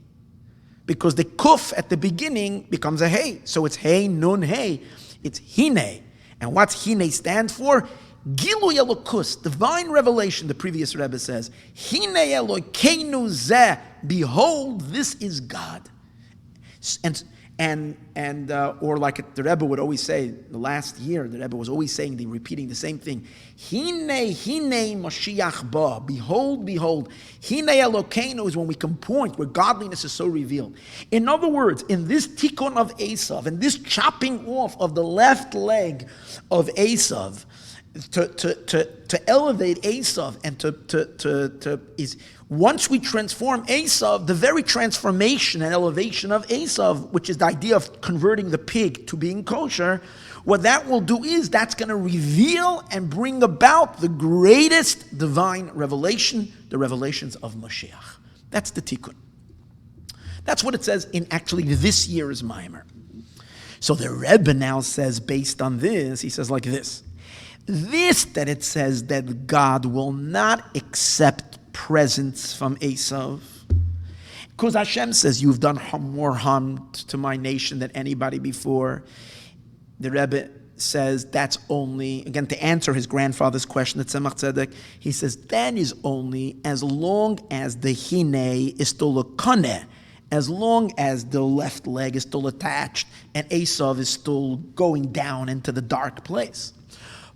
Because the kuf at the beginning becomes a hay. So it's hey, nun, hey. It's hine. And what's hine stand for? Gilu Elokus, divine revelation, the previous Rebbe says. Hine Elokeinu zeh, behold, this is God. And or like the Rebbe would always say, the last year, the Rebbe was always saying, repeating the same thing. Hine Mashiach ba, behold, behold. Hine Elokeinu is when we can point where godliness is so revealed. In other words, in this tikkun of Esav, and this chopping off of the left leg of Esav, to elevate Esav and is once we transform Esav, the very transformation and elevation of Esav, which is the idea of converting the pig to being kosher, what that will do is that's going to reveal and bring about the greatest divine revelation, the revelations of Mashiach. That's the tikkun. That's what it says in actually this year's Maimer. So the Rebbe now says, based on this, he says like this. This that it says that God will not accept presents from Esav, because Hashem says, you've done more harm to my nation than anybody before. The Rebbe says that's only, again, to answer his grandfather's question at Tzemach Tzedek, he says that is only as long as the hine is still a koneh, as long as the left leg is still attached and Esav is still going down into the dark place.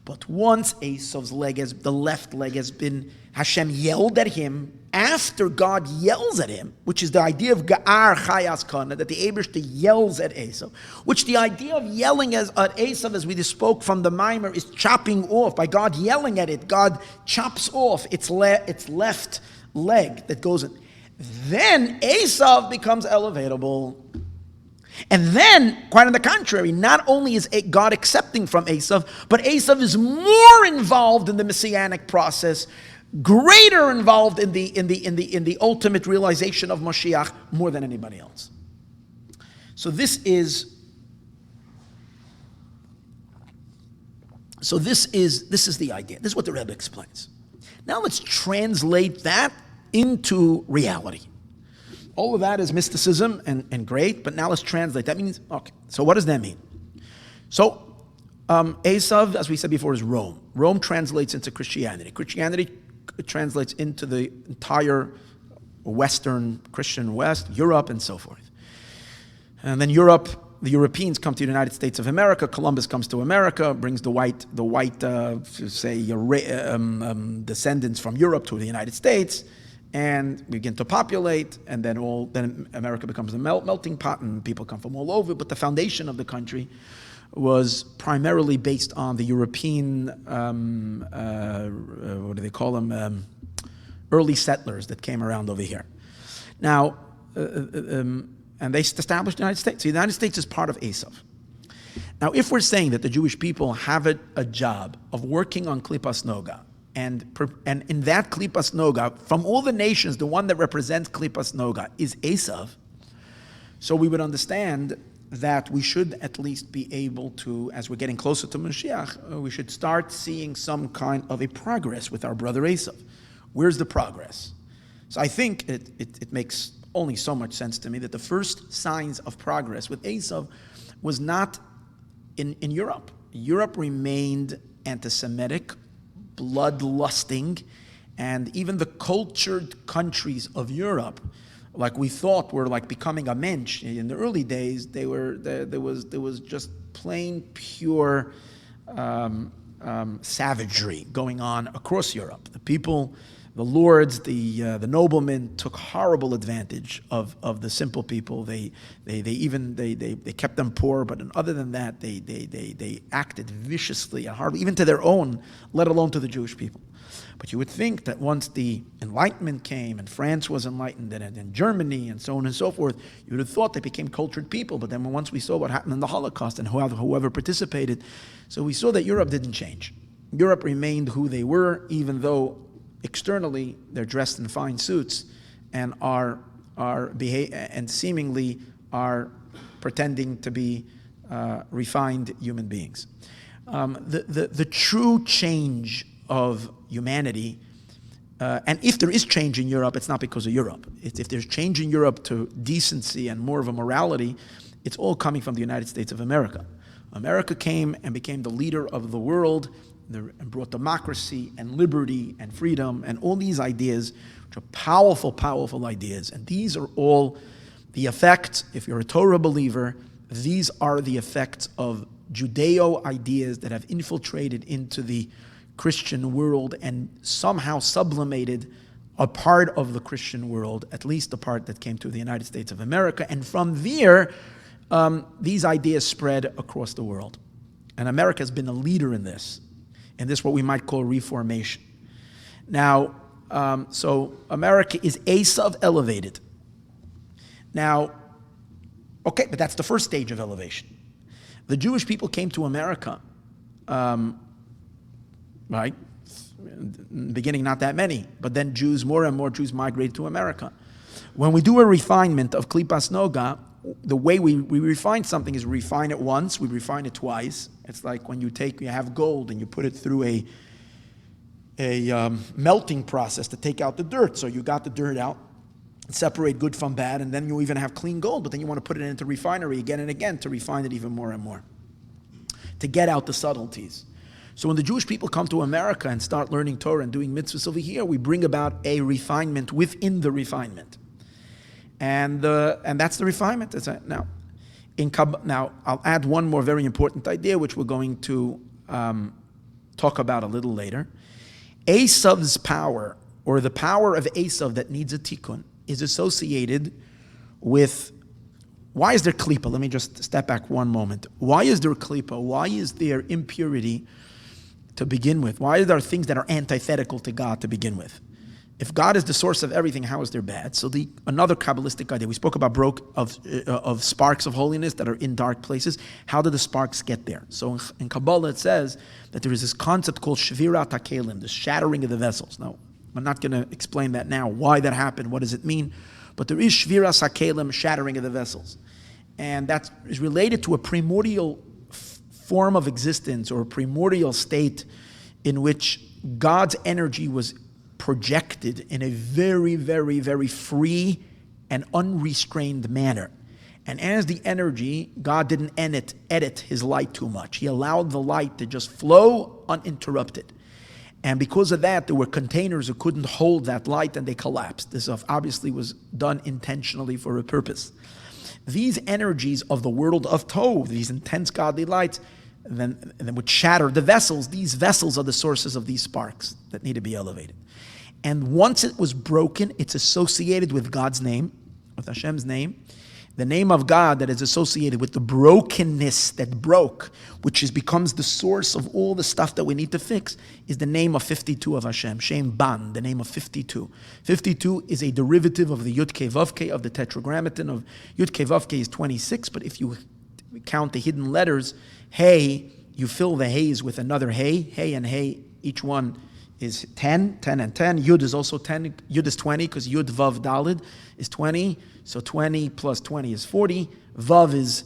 But once Esav's the left leg has been, Hashem yelled at him, after God yells at him, which is the idea of Ga'ar Chayas Kana, that the Eibishter yells at Esav, which the idea of yelling at Esav, as we spoke from the Mimer, is chopping off. By God yelling at it, God chops off its left leg that goes in. Then Esav becomes elevatable. And then, quite on the contrary, not only is God accepting from Esav, but Esav is more involved in the messianic process, greater involved in the ultimate realization of Mashiach more than anybody else. So this is the idea. This is what the Rebbe explains. Now let's translate that into reality. All of that is mysticism and great, but now let's translate. That means, okay, so what does that mean? So Esav, as we said before, is Rome. Rome translates into Christianity. Christianity translates into the entire Western Christian West, Europe, and so forth. And then Europe, the Europeans come to the United States of America. Columbus comes to America, brings the white descendants from Europe to the United States, and we begin to populate. And then America becomes a melting pot, and people come from all over. But the foundation of the country was primarily based on the European, what do they call them, early settlers that came around over here. Now, and they established the United States. So the United States is part of Esav. Now, if we're saying that the Jewish people have a job of working on Klippas Noga, and in that Klippas Noga, from all the nations, the one that represents Klippas Noga is Esav, so we would understand that we should at least be able to, as we're getting closer to Mashiach, we should start seeing some kind of a progress with our brother Esav. Where's the progress? So I think it makes only so much sense to me that the first signs of progress with Esav was not in Europe. Europe remained anti-Semitic, bloodlusting, and even the cultured countries of Europe, like we thought were like becoming a mensch in the early days, there was just plain pure savagery going on across Europe. The people, the lords, the noblemen took horrible advantage of the simple people. They kept them poor, but other than that, they acted viciously and hardly, even to their own, let alone to the Jewish people. But you would think that once the Enlightenment came and France was enlightened and Germany and so on and so forth, you would have thought they became cultured people. But then once we saw what happened in the Holocaust and whoever participated, so we saw that Europe didn't change. Europe remained who they were, even though externally they're dressed in fine suits and and seemingly are pretending to be refined human beings. The true change of humanity, and if there is change in Europe, it's not because of Europe. If there's change in Europe to decency and more of a morality, it's all coming from the United States of America. America came and became the leader of the world and brought democracy and liberty and freedom and all these ideas, which are powerful, powerful ideas. And these are all the effects, if you're a Torah believer, these are the effects of Judeo ideas that have infiltrated into the Christian world and somehow sublimated a part of the Christian world, at least the part that came to the United States of America. And from there, these ideas spread across the world. And America has been a leader in this what we might call reformation. Now, so America is Esav elevated. Now, okay, but that's the first stage of elevation. The Jewish people came to America, right? In the beginning, not that many, but then more and more Jews migrated to America. When we do a refinement of Klippas Noga, the way we refine something is we refine it once, we refine it twice. It's like when you have gold and you put it through a melting process to take out the dirt. So you got the dirt out, separate good from bad, and then you even have clean gold, but then you want to put it into refinery again and again to refine it even more and more, to get out the subtleties. So when the Jewish people come to America and start learning Torah and doing mitzvahs over here, we bring about a refinement within the refinement. And that's the refinement. Now, now, I'll add one more very important idea, which we're going to talk about a little later. Esav's power, or the power of Esav that needs a tikkun, is associated with, why is there klipa? Let me just step back one moment. Why is there klipa? Why is there impurity to begin with? Why are there things that are antithetical to God to begin with? If God is the source of everything, how is there bad? So another Kabbalistic idea, we spoke about of sparks of holiness that are in dark places. How do the sparks get there? So in Kabbalah it says that there is this concept called shvirat hakelim, the shattering of the vessels. Now, I'm not going to explain that now, why that happened, what does it mean? But there is shviras hakelim, shattering of the vessels. And that is related to a primordial form of existence, or a primordial state in which God's energy was projected in a very, very, very free and unrestrained manner. And as the energy, God didn't edit his light too much. He allowed the light to just flow uninterrupted. And because of that, there were containers that couldn't hold that light and they collapsed. This obviously was done intentionally for a purpose. These energies of the world of Tohu, these intense godly lights, and then would shatter the vessels. These vessels are the sources of these sparks that need to be elevated. And once it was broken, it's associated with God's name, with Hashem's name. The name of God that is associated with the brokenness that broke, which becomes the source of all the stuff that we need to fix, is the name of 52 of Hashem, Shem Ban, the name of 52. 52 is a derivative of the Yud Kei Vav Kei, of the Tetragrammaton of Yud Kei Vav Kei is 26, but if you count the hidden letters, Hey, you fill the Heys with another Hey, Hey and Hey, each one is 10, 10 and 10. Yud is also 10. Yud is 20 because Yud Vav Dalid is 20. So 20 plus 20 is 40. Vav is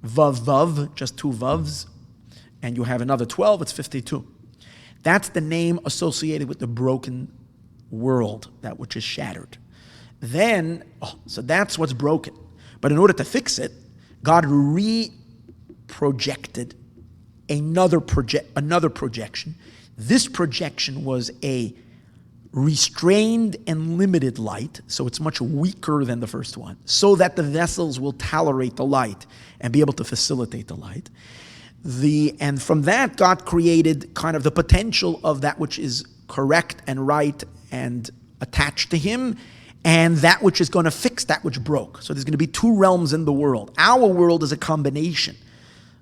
Vav Vav, just two Vavs. And you have another 12, it's 52. That's the name associated with the broken world, that which is shattered. Then, so that's what's broken. But in order to fix it, God projected another projection. This projection was a restrained and limited light, so it's much weaker than the first one, so that the vessels will tolerate the light and be able to facilitate the light. And from that, God created kind of the potential of that which is correct and right and attached to Him, and that which is going to fix that which broke. So there's going to be two realms in the world. Our world is a combination.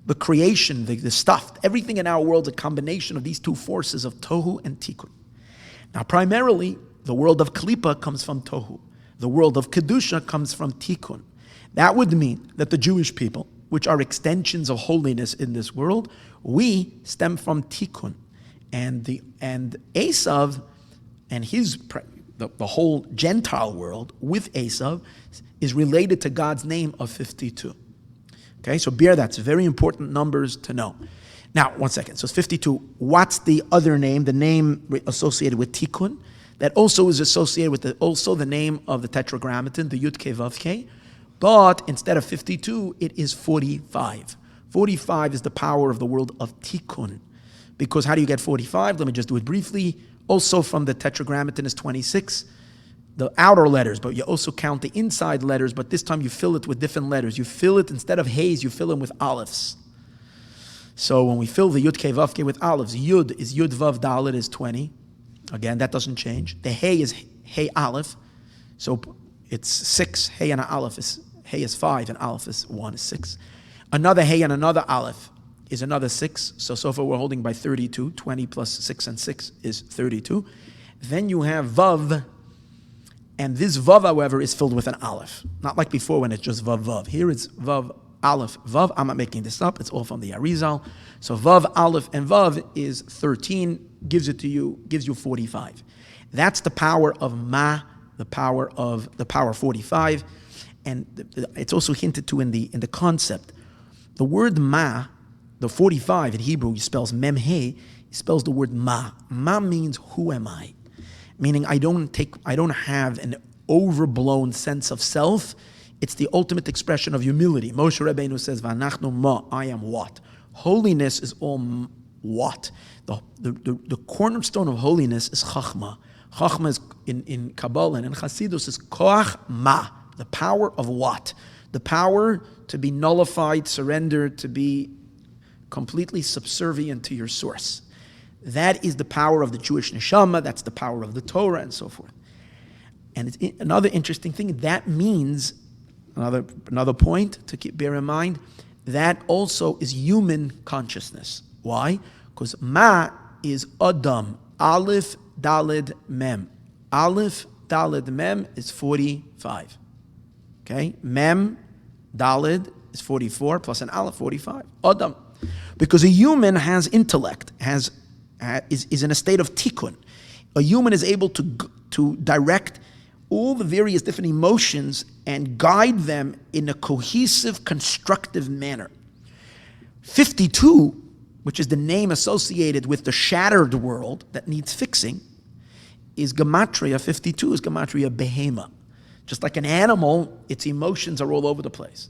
The creation, the stuff, everything in our world is a combination of these two forces of Tohu and Tikkun. Now, primarily, the world of Klipa comes from Tohu. The world of Kedusha comes from Tikkun. That would mean that the Jewish people, which are extensions of holiness in this world, we stem from Tikkun. And Esav and the whole Gentile world with Esav is related to God's name of 52. Okay, so bear that's very important numbers to know. Now, one second. So it's 52. What's the other name? The name associated with Tikkun, that also is associated with the name of the Tetragrammaton, the Yud Kei Vav Kei. But instead of 52, it is 45. 45 is the power of the world of Tikkun. Because how do you get 45? Let me just do it briefly. Also from the Tetragrammaton is 26. The outer letters, but you also count the inside letters, but this time you fill it with different letters. You fill it, instead of Heys, you fill them with Alephes. So when we fill the Yud Kei Vav Kei with Alephes, Yud is Yud Vav Dalet is 20. Again, that doesn't change. The Hey is Hey Aleph. So it's 6. Hey and an Aleph is, Hey is 5 and Aleph is 1 is 6. Another Hey and another Aleph is another 6. So far we're holding by 32. 20 plus 6 and 6 is 32. Then you have Vav. And this Vav, however, is filled with an Aleph. Not like before when it's just Vav, Vav. Here it's Vav, Aleph, Vav. I'm not making this up. It's all from the Arizal. So Vav, Aleph, and Vav is 13, gives you 45. That's the power of Ma, the power 45. and it's also hinted to in the concept. The word ma, the 45 in Hebrew, spells mem-he, spells the word ma. Ma means who am I? Meaning I don't have an overblown sense of self. It's the ultimate expression of humility. Moshe Rabbeinu says, "V'anachnu ma," I am what? Holiness is all what? The cornerstone of holiness is chachma. Chachma is in Kabbalah and in Chassidus is koach ma, the power of what? The power to be nullified, surrendered, to be completely subservient to your source. That is the power of the Jewish neshama, that's the power of the Torah, and so forth. And it's another interesting thing, that means, another point to bear in mind, that also is human consciousness. Why? Because ma is Adam, Aleph, Daled, Mem. Aleph, Daled, Mem is 45. Okay? Mem, Daled is 44, plus an Aleph, 45. Adam. Because a human has intellect, is in a state of tikkun. A human is able to direct all the various different emotions and guide them in a cohesive, constructive manner. 52, which is the name associated with the shattered world that needs fixing, is gematria. 52 is gematria behema. Just like an animal, its emotions are all over the place.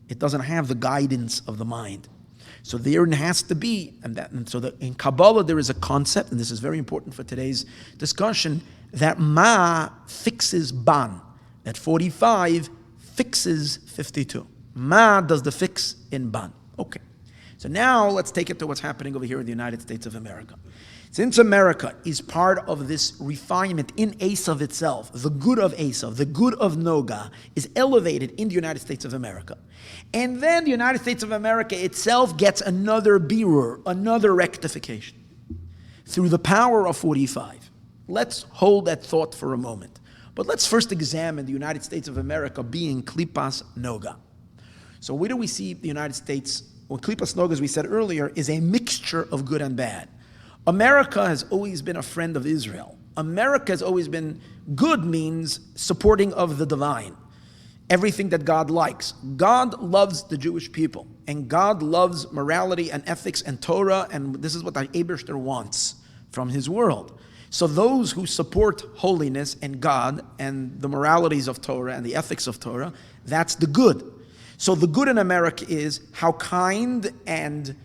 It doesn't have the guidance of the mind. So there has to be, in Kabbalah there is a concept, and this is very important for today's discussion, that ma fixes ban, that 45 fixes 52. Ma does the fix in ban. Okay. So now let's take it to what's happening over here in the United States of America. Since America is part of this refinement in Esav itself, the good of Esav, the good of Noga, is elevated in the United States of America. And then the United States of America itself gets another birur, another rectification, through the power of 45. Let's hold that thought for a moment. But let's first examine the United States of America being Klipas Noga. So where do we see the United States? Well, Klipas Noga, as we said earlier, is a mixture of good and bad. America has always been a friend of Israel. America has always been, good means supporting of the divine. Everything that God likes. God loves the Jewish people, and God loves morality and ethics and Torah, and this is what the Eberster wants from his world. So those who support holiness and God and the moralities of Torah and the ethics of Torah, that's the good. So the good in America is how kind and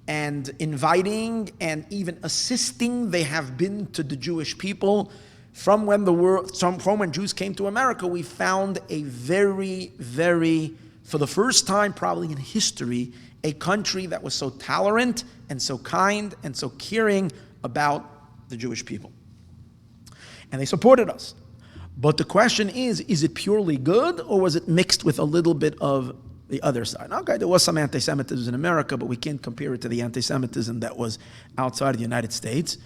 inviting and even assisting they have been to the Jewish people. From when Jews came to America, we found a very, very, for the first time probably in history, a country that was so tolerant and so kind and so caring about the Jewish people. And they supported us. But the question is it purely good, or was it mixed with a little bit of the other side? Okay, there was some anti-Semitism in America, but we can't compare it to the anti-Semitism that was outside of the United States.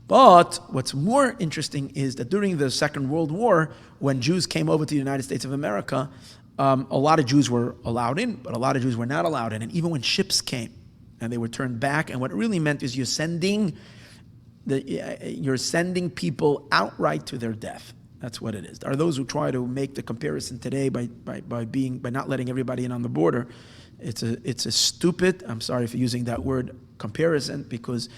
But what's more interesting is that during the Second World War, when Jews came over to the United States of America, a lot of Jews were allowed in, but a lot of Jews were not allowed in. And even when ships came and they were turned back, and what it really meant is you're sending people outright to their death. That's what it is. There are those who try to make the comparison today by not letting everybody in on the border. It's a stupid, I'm sorry for using that word, comparison, because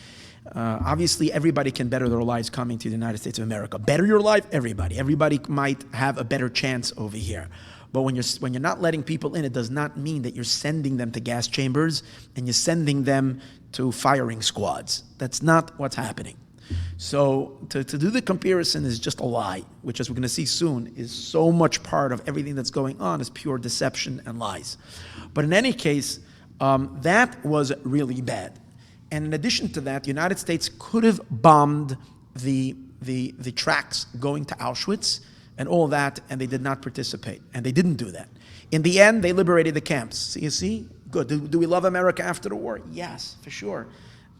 obviously everybody can better their lives coming to the United States of America. Better your life, everybody. Everybody might have a better chance over here. But when you're not letting people in, it does not mean that you're sending them to gas chambers and you're sending them to firing squads. That's not what's happening. So to do the comparison is just a lie, which, as we're going to see soon, is so much part of everything that's going on is pure deception and lies. But in any case, that was really bad. And in addition to that, the United States could have bombed the tracks going to Auschwitz and all that, and they did not participate. And they didn't do that. In the end, they liberated the camps. So you see? Good. Do we love America after the war? Yes, for sure.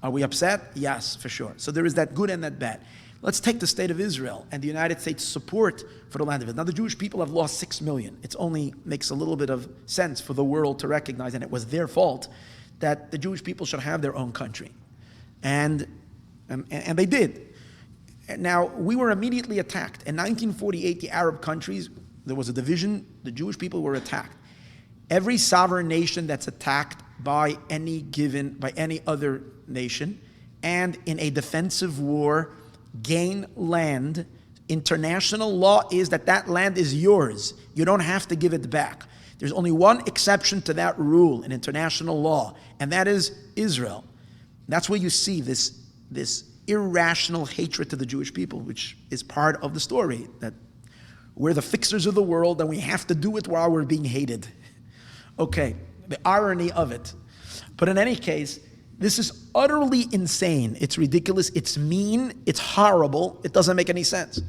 Are we upset? Yes, for sure. So there is that good and that bad. Let's take the state of Israel and the United States' support for the land of Israel. Now, the Jewish people have lost 6 million. It only makes a little bit of sense for the world to recognize, and it was their fault, that the Jewish people should have their own country. And they did. Now, we were immediately attacked. In 1948, the Arab countries there was a division, the Jewish people were attacked. Every sovereign nation that's attacked by any other nation, and in a defensive war, gain land. International law is that land is yours. You don't have to give it back. There's only one exception to that rule in international law, and that is Israel. That's where you see this irrational hatred to the Jewish people, which is part of the story, that we're the fixers of the world and we have to do it while we're being hated. Okay, the irony of it. But in any case, this is utterly insane. It's ridiculous. It's mean. It's horrible. It doesn't make any sense.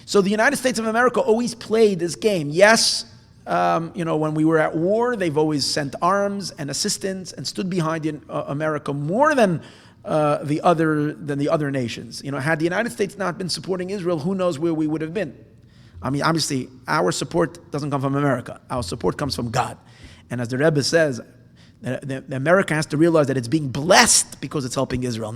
So the United States of America always played this game. Yes, when we were at war, they've always sent arms and assistance and stood behind America more than the other nations. Had the United States not been supporting Israel, who knows where we would have been? I mean, obviously, our support doesn't come from America. Our support comes from God. And as the Rebbe says, America has to realize that it's being blessed because it's helping Israel.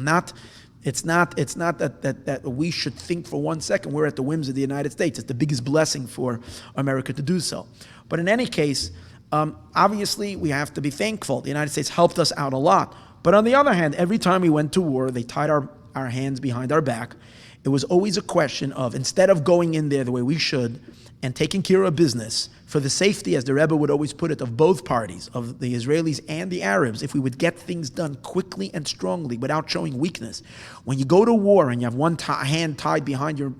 It's not that we should think for 1 second we're at the whims of the United States. It's the biggest blessing for America to do so. But in any case, obviously we have to be thankful. The United States helped us out a lot. But on the other hand, every time we went to war, they tied our hands behind our back. It was always a question of, instead of going in there the way we should and taking care of business for the safety, as the Rebbe would always put it, of both parties, of the Israelis and the Arabs, if we would get things done quickly and strongly without showing weakness. When you go to war and you have one hand tied behind your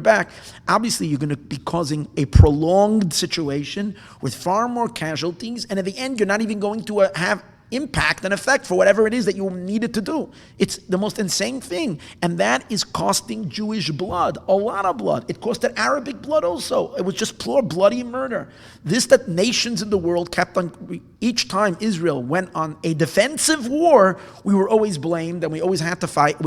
back, obviously you're going to be causing a prolonged situation with far more casualties, and at the end you're not even going to have impact and effect for whatever it is that you needed to do. It's the most insane thing. And that is costing Jewish blood, a lot of blood. It costed Arabic blood also. It was just pure bloody murder. That nations in the world kept on, each time Israel went on a defensive war, we were always blamed and we always had to fight. And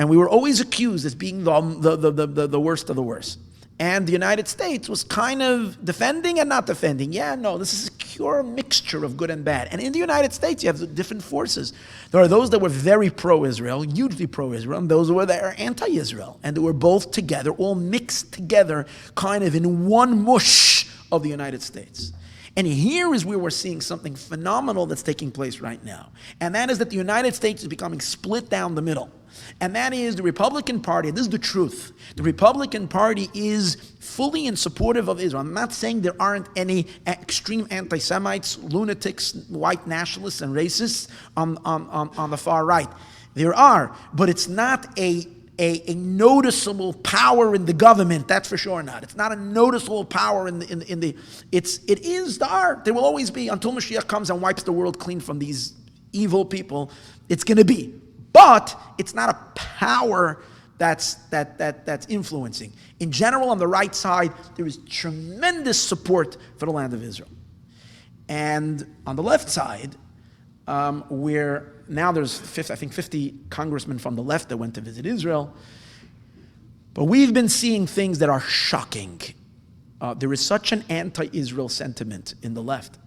we were always accused as being the worst of the worst. And the United States was kind of defending and not defending. This is a pure mixture of good and bad. And in the United States, you have the different forces. There are those that were very pro-Israel, hugely pro-Israel, and those that are anti-Israel. And they were both together, all mixed together, kind of in one mush of the United States. And here is where we're seeing something phenomenal that's taking place right now. And that is that the United States is becoming split down the middle. And that is the Republican Party. This is the truth. The Republican Party is fully in supportive of Israel. I'm not saying there aren't any extreme anti-Semites, lunatics, white nationalists, and racists on the far right. There are, but it's not a noticeable power in the government. That's for sure not. It's not a noticeable power in the. It is there. There will always be until Mashiach comes and wipes the world clean from these evil people. It's going to be. But it's not a power that's influencing. In general, on the right side, there is tremendous support for the land of Israel. And on the left side, where now there's 50 congressmen from the left that went to visit Israel. But we've been seeing things that are shocking. There is such an anti-Israel sentiment in the left.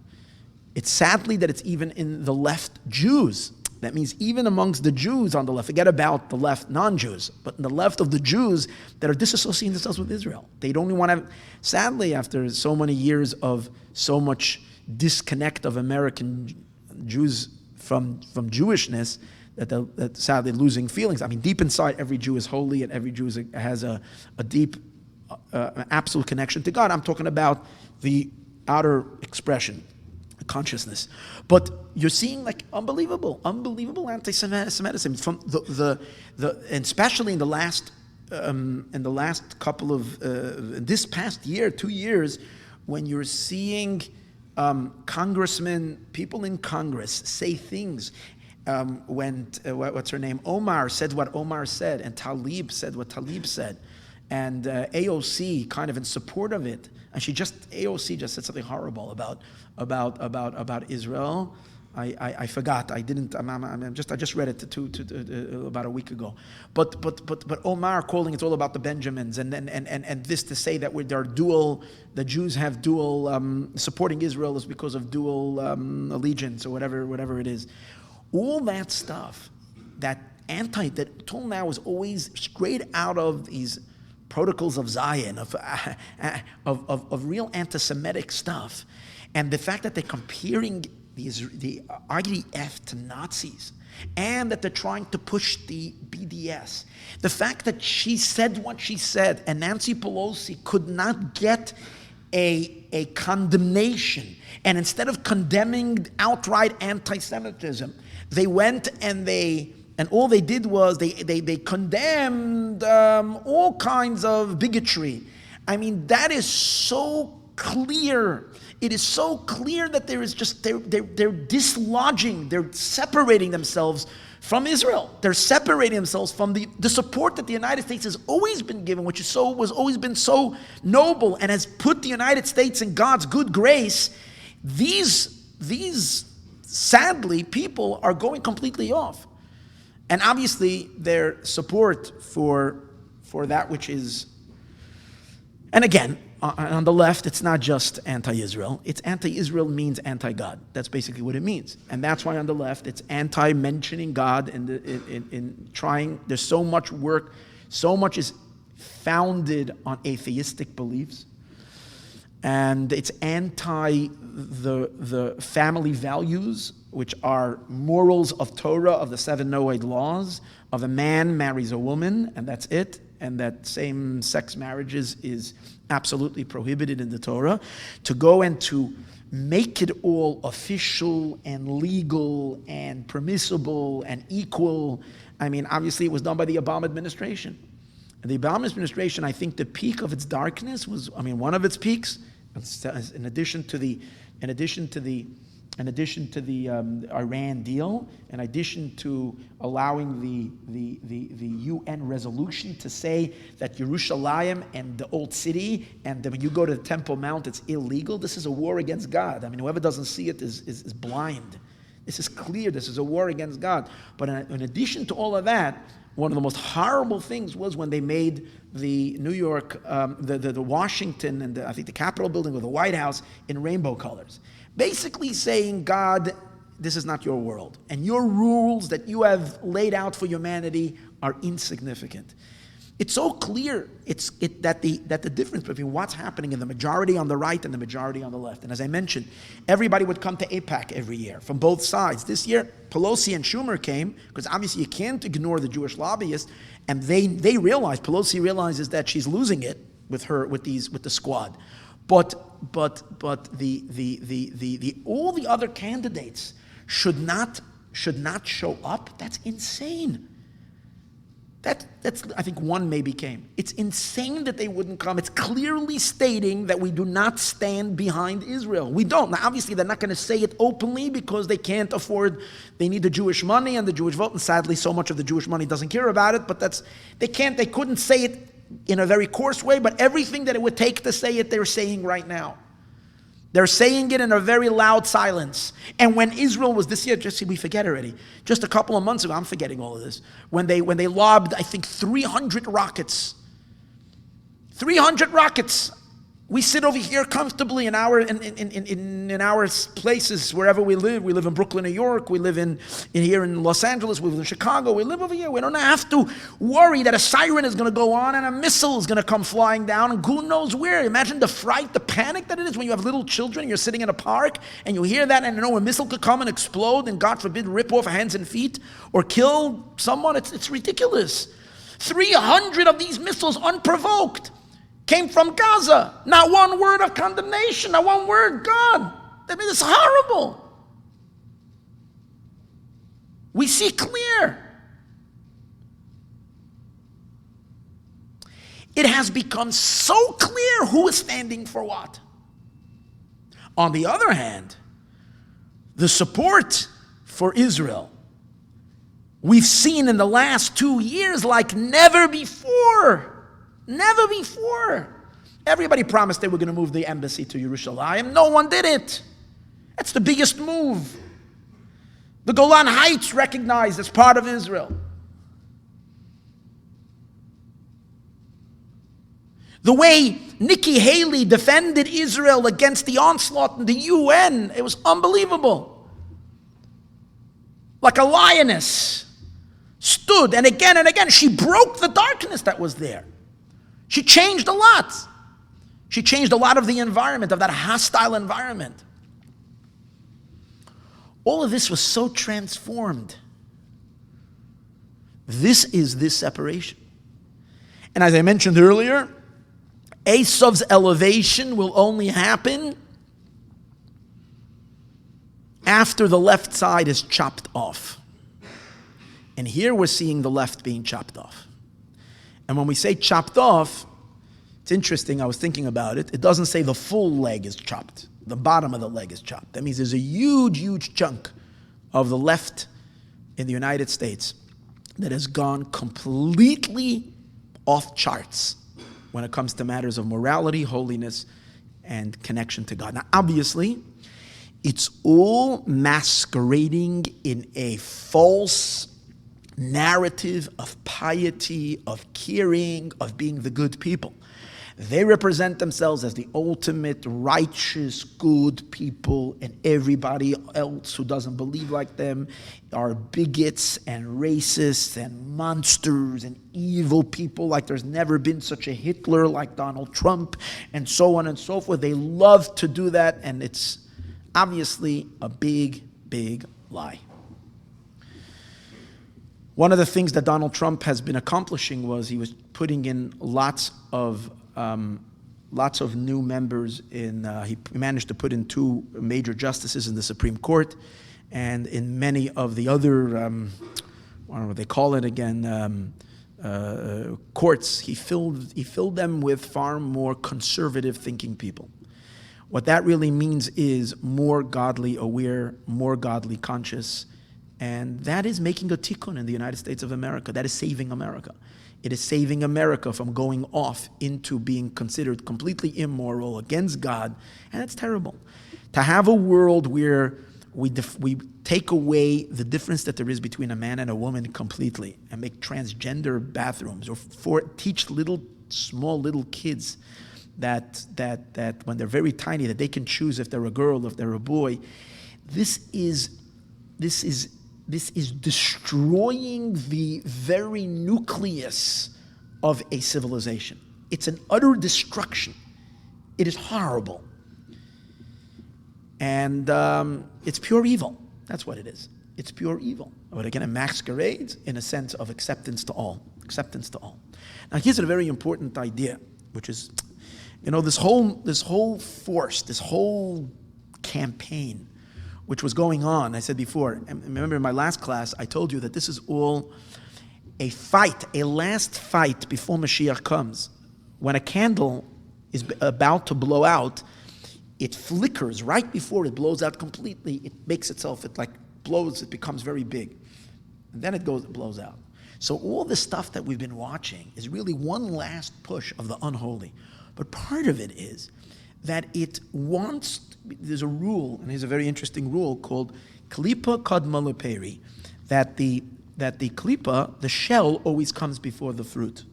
It's sadly that it's even in the left Jews. That means even amongst the Jews on the left, forget about the left non-Jews, but in the left of the Jews that are disassociating themselves with Israel. They don't even want to, sadly, after so many years of so much disconnect of American Jews from Jewishness, that sadly losing feelings. I mean, deep inside, every Jew is holy and every Jew has a deep, absolute connection to God. I'm talking about the outer expression, consciousness. But you're seeing like unbelievable anti-Semitism from the and especially in the last couple of this past year, 2 years, when you're seeing congressmen, people in Congress say things. When what's her name? Omar said what Omar said, and Talib said what Talib said, and AOC kind of in support of it. And AOC just said something horrible about Israel. I forgot. I didn't. I just read it about a week ago. But Omar calling it's all about the Benjamins and this to say that the Jews have dual supporting Israel is because of dual allegiance or whatever it is. All that stuff that till now was always straight out of these protocols of Zion, of real anti-Semitic stuff. And the fact that they're comparing the IDF to Nazis, and that they're trying to push the BDS. The fact that she said what she said, and Nancy Pelosi could not get a condemnation, and instead of condemning outright anti-Semitism, they went and all they did was they condemned all kinds of bigotry. I mean, that is so clear. It is so clear that there is just they're dislodging, they're separating themselves from Israel. They're separating themselves from the support that the United States has always been given, which was always been so noble and has put the United States in God's good grace. These sadly people are going completely off, and obviously their support for that which is, and again. On the left, it's not just anti-Israel. It's anti-Israel means anti-God. That's basically what it means. And that's why on the left, it's anti-mentioning God in trying. There's so much work, so much is founded on atheistic beliefs. And it's anti the family values, which are morals of Torah, of the 7 Noahide laws, of a man marries a woman, and that's it. And that same-sex marriages is absolutely prohibited in the Torah. To go and to make it all official and legal and permissible and equal. I mean, obviously it was done by the Obama administration. And the Obama administration, I think the peak of its darkness was, one of its peaks, in addition to the Iran deal, in addition to allowing the UN resolution to say that Yerushalayim and the old city, and when you go to the Temple Mount, it's illegal. This is a war against God. Whoever doesn't see it is blind. This is clear. This is a war against God. But in addition to all of that, one of the most horrible things was when they made the New York, the Washington, and I think the Capitol building or the White House in rainbow colors. Basically saying, God, this is not your world. And your rules that you have laid out for humanity are insignificant. It's so clear that the difference between what's happening in the majority on the right and the majority on the left. And as I mentioned, everybody would come to AIPAC every year from both sides. This year, Pelosi and Schumer came, because obviously you can't ignore the Jewish lobbyists, and they realize, Pelosi realizes that she's losing it with the squad. But the all the other candidates should not show up. That's insane. That's I think one maybe came. It's insane that they wouldn't come. It's clearly stating that we do not stand behind Israel. We don't. Now obviously they're not going to say it openly because they can't afford. They need the Jewish money and the Jewish vote, and sadly so much of the Jewish money doesn't care about it. But they couldn't say it in a very coarse way, but everything that it would take to say it, they're saying right now. They're saying it in a very loud silence. And when Israel was this year, we forget already, just a couple of months ago, I'm forgetting all of this, when they lobbed, I think, 300 rockets. 300 rockets. We sit over here comfortably in our places, wherever we live. We live in Brooklyn, New York. We live here in Los Angeles. We live in Chicago. We live over here. We don't have to worry that a siren is going to go on and a missile is going to come flying down and who knows where. Imagine the fright, the panic that it is when you have little children, you're sitting in a park and you hear that and you know a missile could come and explode and God forbid rip off hands and feet or kill someone. It's ridiculous. 300 of these missiles unprovoked came from Gaza. Not one word of condemnation, not one word, God. It's horrible. We see clear. It has become so clear who is standing for what. On the other hand, the support for Israel we've seen in the last 2 years like never before. Never before. Everybody promised they were going to move the embassy to Yerushalayim. No one did it. That's the biggest move. The Golan Heights recognized as part of Israel. The way Nikki Haley defended Israel against the onslaught in the UN, it was unbelievable. Like a lioness, stood and again she broke the darkness that was there. She changed a lot. She changed a lot of the environment, of that hostile environment. All of this was so transformed. This is this separation. And as I mentioned earlier, Esav's elevation will only happen after the left side is chopped off. And here we're seeing the left being chopped off. And when we say chopped off, it's interesting, I was thinking about it. It doesn't say the full leg is chopped. The bottom of the leg is chopped. That means there's a huge, huge chunk of the left in the United States that has gone completely off charts when it comes to matters of morality, holiness, and connection to God. Now, obviously, it's all masquerading in a false narrative of piety, of caring, of being the good people. They represent themselves as the ultimate righteous, good people, and everybody else who doesn't believe like them are bigots and racists and monsters and evil people, like there's never been such a Hitler like Donald Trump, and so on and so forth. They love to do that, and it's obviously a big, big lie. One of the things that Donald Trump has been accomplishing was he was putting in lots of new members in. He managed to put in 2 major justices in the Supreme Court, and in many of the other, I don't know what they call it again, courts. He filled them with far more conservative thinking people. What that really means is more godly aware, more godly conscious, and that is making a tikkun in the United States of America. That is saving America. It is saving America from going off into being considered completely immoral against God, and that's terrible. To have a world where we take away the difference that there is between a man and a woman completely and make transgender bathrooms, or teach small little kids that when they're very tiny that they can choose if they're a girl, if they're a boy. This is destroying the very nucleus of a civilization. It's an utter destruction. It is horrible. And it's pure evil. That's what it is. It's pure evil. But again, it masquerades in a sense of acceptance to all. Acceptance to all. Now here's a very important idea, which is, this whole force, this whole campaign which was going on, I said before, and remember in my last class, I told you that this is all a fight, a last fight before Mashiach comes. When a candle is about to blow out, it flickers right before it blows out completely. It makes itself, it becomes very big. And then it blows out. So all the stuff that we've been watching is really one last push of the unholy. But part of it is that there's a rule, and here's a very interesting rule called klipa kadma leperi, that the klipa, the shell, always comes before the fruit.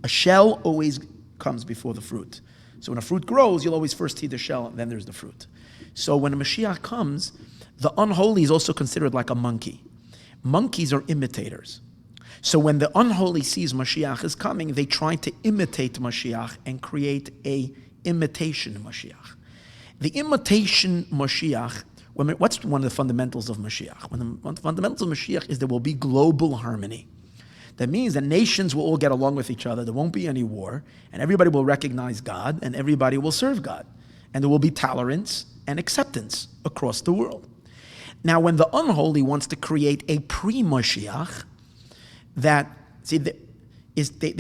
A shell always comes before the fruit. So when a fruit grows, you'll always first see the shell, and then there's the fruit. So when a Mashiach comes, the unholy is also considered like a monkey. Monkeys are imitators. So when the unholy sees Mashiach is coming, they try to imitate Mashiach and create a imitation Mashiach. The imitation Mashiach, what's one of the fundamentals of Mashiach? One of the fundamentals of Mashiach is there will be global harmony. That means that nations will all get along with each other, there won't be any war, and everybody will recognize God, and everybody will serve God. And there will be tolerance and acceptance across the world. Now, when the unholy wants to create a pre-Mashiach, they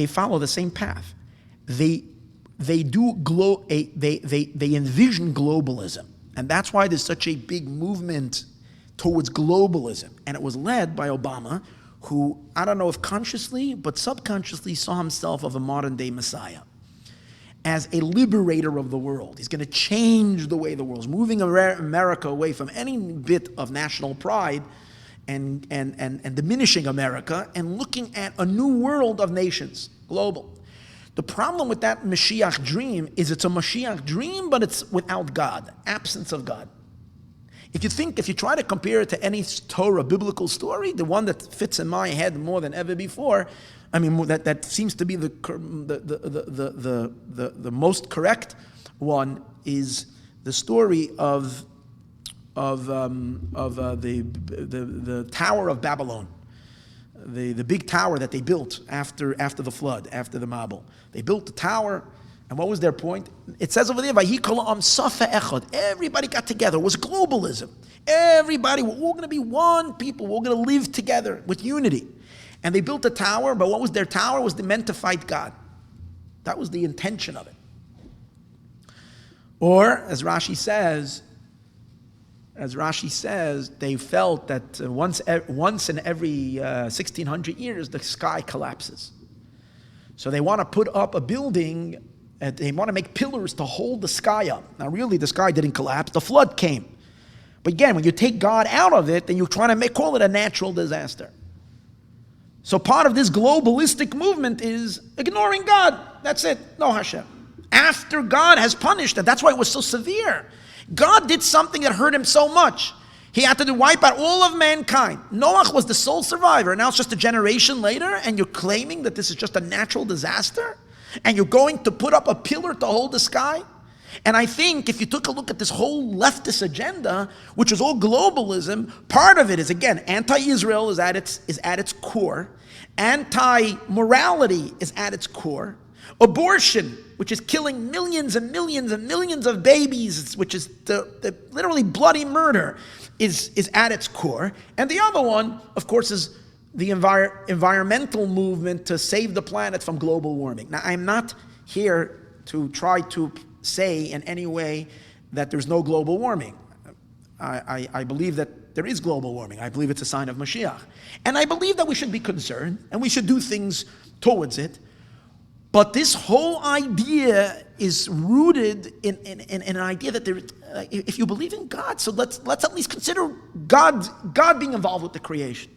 follow the same path. They envision globalism, and that's why there's such a big movement towards globalism. And it was led by Obama, who, I don't know if consciously, but subconsciously saw himself as a modern-day Messiah, as a liberator of the world. He's going to change the way the world is, moving America away from any bit of national pride and diminishing America and looking at a new world of nations, global. The problem with that Mashiach dream is it's a Mashiach dream, but it's without God, absence of God. If you try to compare it to any Torah biblical story, the one that fits in my head more than ever before, that seems to be the most correct one, is the story of the Tower of Babylon, the big tower that they built after the flood, after the Mabel. They built the tower, and what was their point? It says over there, everybody got together. It was globalism. Everybody, we're all going to be one people. We're all going to live together with unity. And they built a tower, but what was their tower? It was meant to fight God. That was the intention of it. Or, as Rashi says, they felt that once in every 1,600 years, the sky collapses. So they want to put up a building, they want to make pillars to hold the sky up. Now really, the sky didn't collapse, the flood came. But again, when you take God out of it, then you're trying to call it a natural disaster. So part of this globalistic movement is ignoring God. That's it, no Hashem. After God has punished, and that's why it was so severe. God did something that hurt him so much. He had to wipe out all of mankind. Noah was the sole survivor. Now it's just a generation later, and you're claiming that this is just a natural disaster? And you're going to put up a pillar to hold the sky? And I think if you took a look at this whole leftist agenda, which is all globalism, part of it is, again, anti-Israel is at its core. Anti-morality is at its core. Abortion, which is killing millions and millions and millions of babies, which is the literally bloody murder, is at its core. And the other one, of course, is the environmental movement to save the planet from global warming. Now, I'm not here to try to say in any way that there's no global warming. I believe that there is global warming. I believe it's a sign of Mashiach. And I believe that we should be concerned and we should do things towards it. But this whole idea is rooted in an idea that if you believe in God, so let's at least consider God being involved with the creation.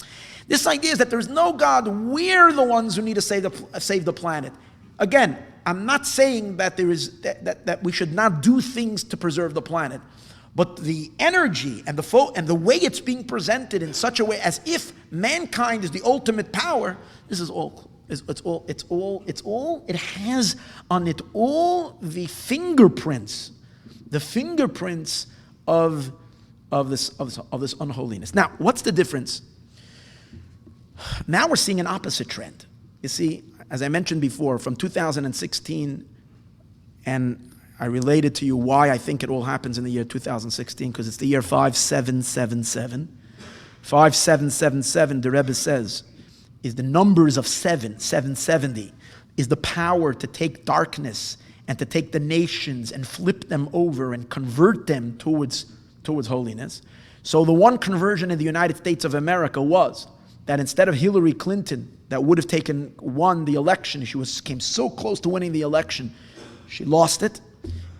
This idea is that there's no God. We're the ones who need to save the planet. Again, I'm not saying that that we should not do things to preserve the planet, but the energy and the way it's being presented in such a way as if mankind is the ultimate power. This is all. It has on it all the fingerprints of this unholiness. Now, what's the difference? Now we're seeing an opposite trend. You see, as I mentioned before, from 2016, and I related to you why I think it all happens in the year 2016, because it's the year 5777. 5777, the Rebbe says, is the numbers of 770, is the power to take darkness and to take the nations and flip them over and convert them towards holiness. So the one conversion in the United States of America was that instead of Hillary Clinton, that would have won the election, came so close to winning the election, she lost it.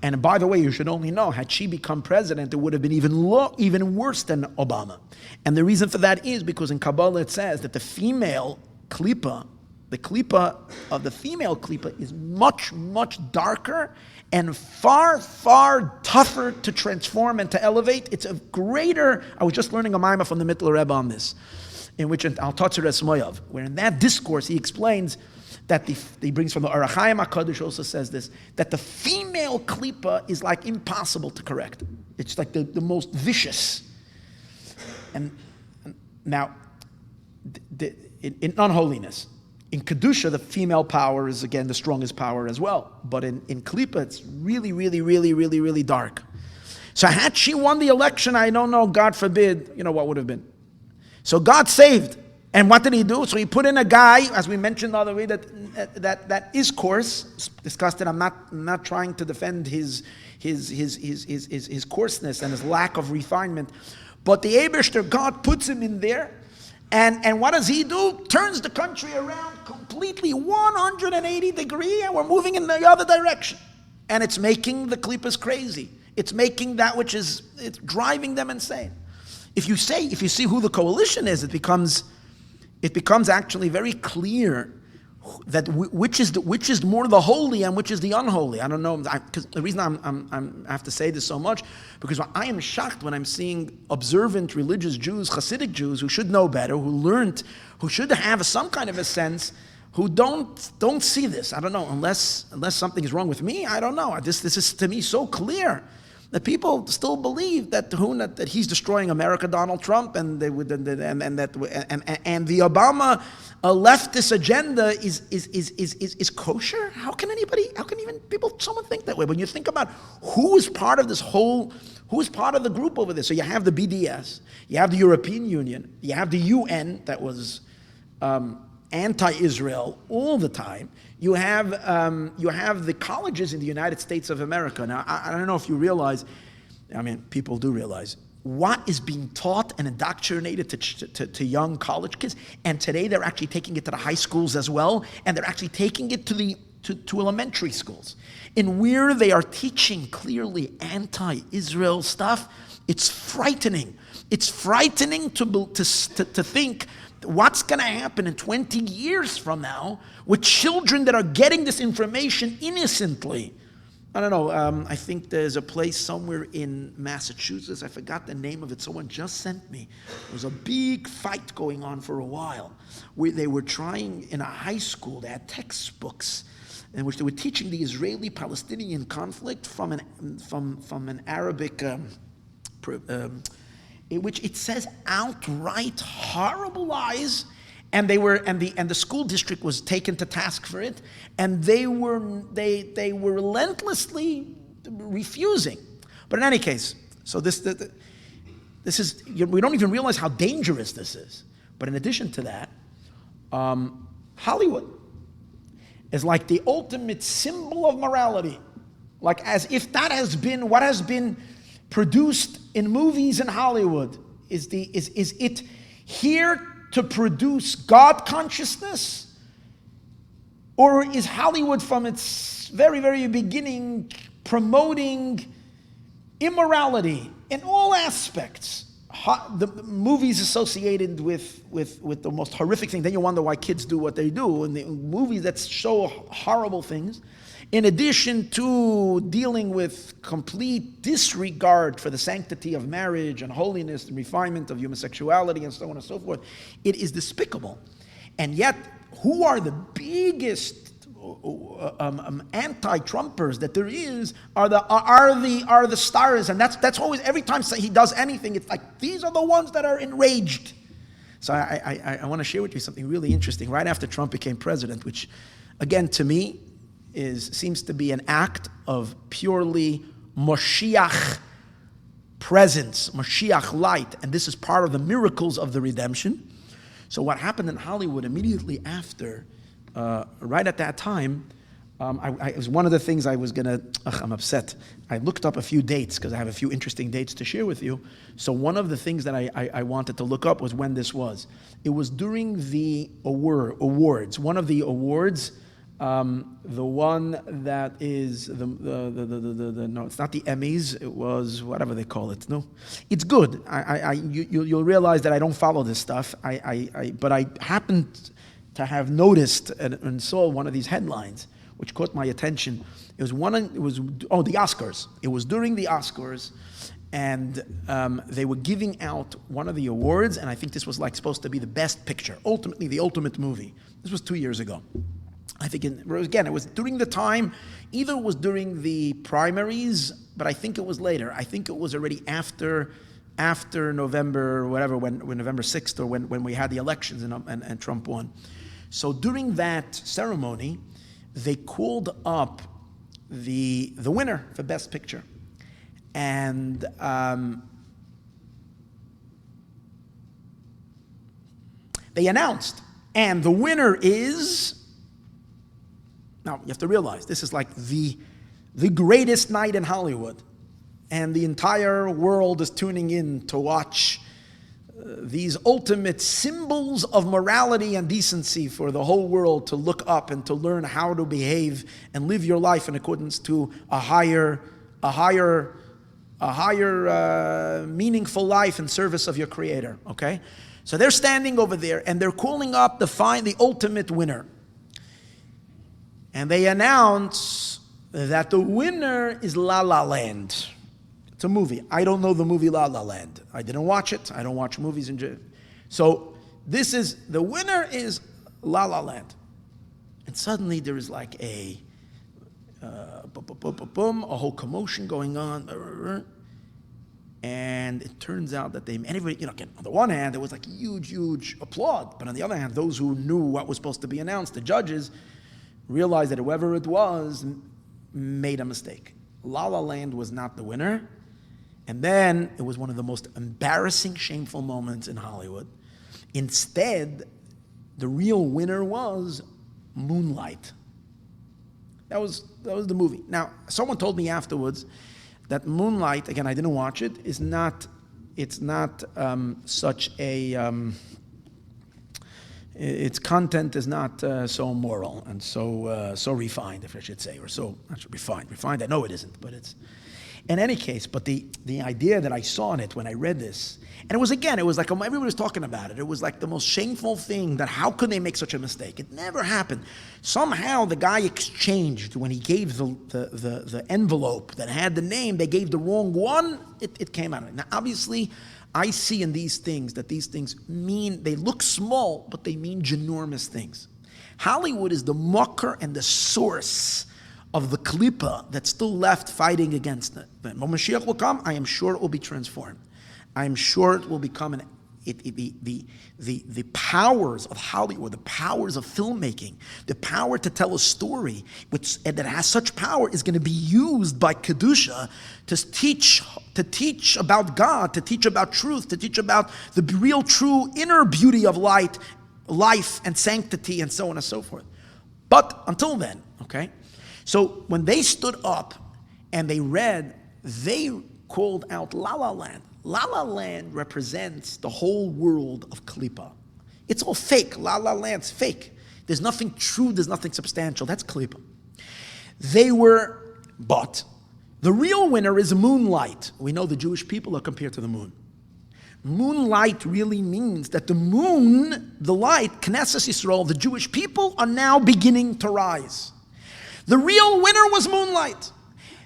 And by the way, you should only know, had she become president, it would have been even worse than Obama. And the reason for that is because in Kabbalah it says that the female klipa, the klipa of the female klipa is much, much darker and far, far tougher to transform and to elevate. It's a greater, I was just learning a maimah from the Mittler Rebbe on this, in which Al-Tatzer Esmoyav, where in that discourse he explains that he brings from the Arachayim HaKadosh also says this, that the female klipa is like impossible to correct. It's like the most vicious. And now, in unholiness, in Kedusha, the female power is again the strongest power as well. But in klipa, it's really, really, really, really, really dark. So had she won the election, I don't know, God forbid, what would have been. So God saved. And what did he do? So he put in a guy, as we mentioned the other way, that is coarse. Discussed it. I'm not trying to defend his coarseness and his lack of refinement. But the Eibishter, God puts him in there. And what does he do? Turns the country around completely 180 degrees, and we're moving in the other direction. And it's making the klipas crazy. It's making it's driving them insane. If you see who the coalition is, it becomes actually very clear which is more the holy and which is the unholy. I don't know, because the reason I have to say this so much, because I am shocked when I'm seeing observant religious Jews, Chassidic Jews, who should know better, who should have some kind of a sense, who don't see this. I don't know, unless something is wrong with me. I don't know. This is to me so clear that people still believe that he's destroying America, Donald Trump, and the Obama leftist agenda is kosher. How can someone think that way? When you think about who is part of the group over there. So you have the BDS, you have the European Union, you have the UN that was anti-Israel all the time. You have the colleges in the United States of America. Now, I don't know if you realize, people do realize, what is being taught and indoctrinated to young college kids. And today they're actually taking it to the high schools as well, and they're actually taking it to elementary schools. And where they are teaching clearly anti-Israel stuff, it's frightening. It's frightening to think what's going to happen in 20 years from now with children that are getting this information innocently. I don't know, I think there's a place somewhere in Massachusetts, I forgot the name of it, someone just sent me. There was a big fight going on for a while where they were trying, in a high school, they had textbooks in which they were teaching the Israeli-Palestinian conflict from an Arabic, in which it says outright horrible lies, and the school district was taken to task for it, and they were relentlessly refusing. But in any case, so this is, we don't even realize how dangerous this is. But in addition to that, Hollywood is like the ultimate symbol of morality, like as if that has been what has been produced in movies in Hollywood. Is it here to produce God consciousness? Or is Hollywood from its very, very beginning promoting immorality in all aspects? The movies associated with the most horrific thing, then you wonder why kids do what they do, and the movies that show horrible things, in addition to dealing with complete disregard for the sanctity of marriage and holiness and refinement of homosexuality and so on and so forth. It is despicable. And yet, who are the biggest anti-Trumpers that there is are the stars, and that's always, every time he does anything, it's like these are the ones that are enraged. So I want to share with you something really interesting. Right after Trump became president, which again to me seems to be an act of purely Moshiach presence, Moshiach light, and this is part of the miracles of the redemption. So what happened in Hollywood immediately after, right at that time, it was one of the things I was gonna, I'm upset. I looked up a few dates because I have a few interesting dates to share with you. So one of the things that I wanted to look up was when this was. It was during the awards. One of the awards, the one that is no, it's not the Emmys. It was whatever they call it. No, it's good. You'll realize that I don't follow this stuff. But I happened to have noticed and saw one of these headlines, which caught my attention. The Oscars. It was during the Oscars, and they were giving out one of the awards, and I think this was like supposed to be the best picture, ultimately the ultimate movie. This was 2 years ago. I think, it was during the time, either it was during the primaries, but I think it was later. I think it was already after November, whatever, when November 6th, or when we had the elections and Trump won. So during that ceremony, they called up the winner for Best Picture. And they announced, and the winner is... Now, you have to realize, this is like the greatest night in Hollywood. And the entire world is tuning in to watch these ultimate symbols of morality and decency for the whole world to look up and to learn how to behave and live your life in accordance to a higher meaningful life in service of your Creator, okay? So they're standing over there and they're calling up the ultimate winner. and they announce that the winner is La La Land. It's a movie. I don't know the movie La La Land. I didn't watch it. I don't watch movies in Jew. So the winner is La La Land. And suddenly there is like a whole commotion going on. And it turns out that everybody, again, on the one hand, there was like huge applaud. But on the other hand, those who knew what was supposed to be announced, the judges, realized that whoever it was made a mistake. La La Land was not the winner. And then it was one of the most embarrassing, shameful moments in Hollywood. Instead, the real winner was Moonlight. That was the movie. Now, someone told me afterwards that Moonlight, again, I didn't watch it, it's not such a, its content is not so moral and so refined, if I should say, or so, not refined. Refined, I know it isn't, but it's, in any case, but the idea that I saw in it when I read this, and it was like everyone was talking about it. It was like the most shameful thing, that how could they make such a mistake? It never happened. Somehow the guy exchanged, when he gave the envelope that had the name, they gave the wrong one, it came out of it. Now obviously, I see in these things that these things mean, they look small, but they mean ginormous things. Hollywood is the mucker and the source of the klipa that's still left fighting against it. When Mashiach will come, I am sure it will be transformed. I am sure it will become the powers of Hollywood, the powers of filmmaking, the power to tell a story, that has such power, is going to be used by Kedusha to teach about God, to teach about truth, to teach about the real, true, inner beauty of life and sanctity, and so on and so forth. But until then, okay? So when they stood up and they read, they called out La La Land. La La Land represents the whole world of Klippa. It's all fake. La La Land's fake. There's nothing true, there's nothing substantial. That's Klippa. But the real winner is Moonlight. We know the Jewish people are compared to the moon. Moonlight really means that the moon, the light, Knesset Yisroel, the Jewish people are now beginning to rise. The real winner was Moonlight.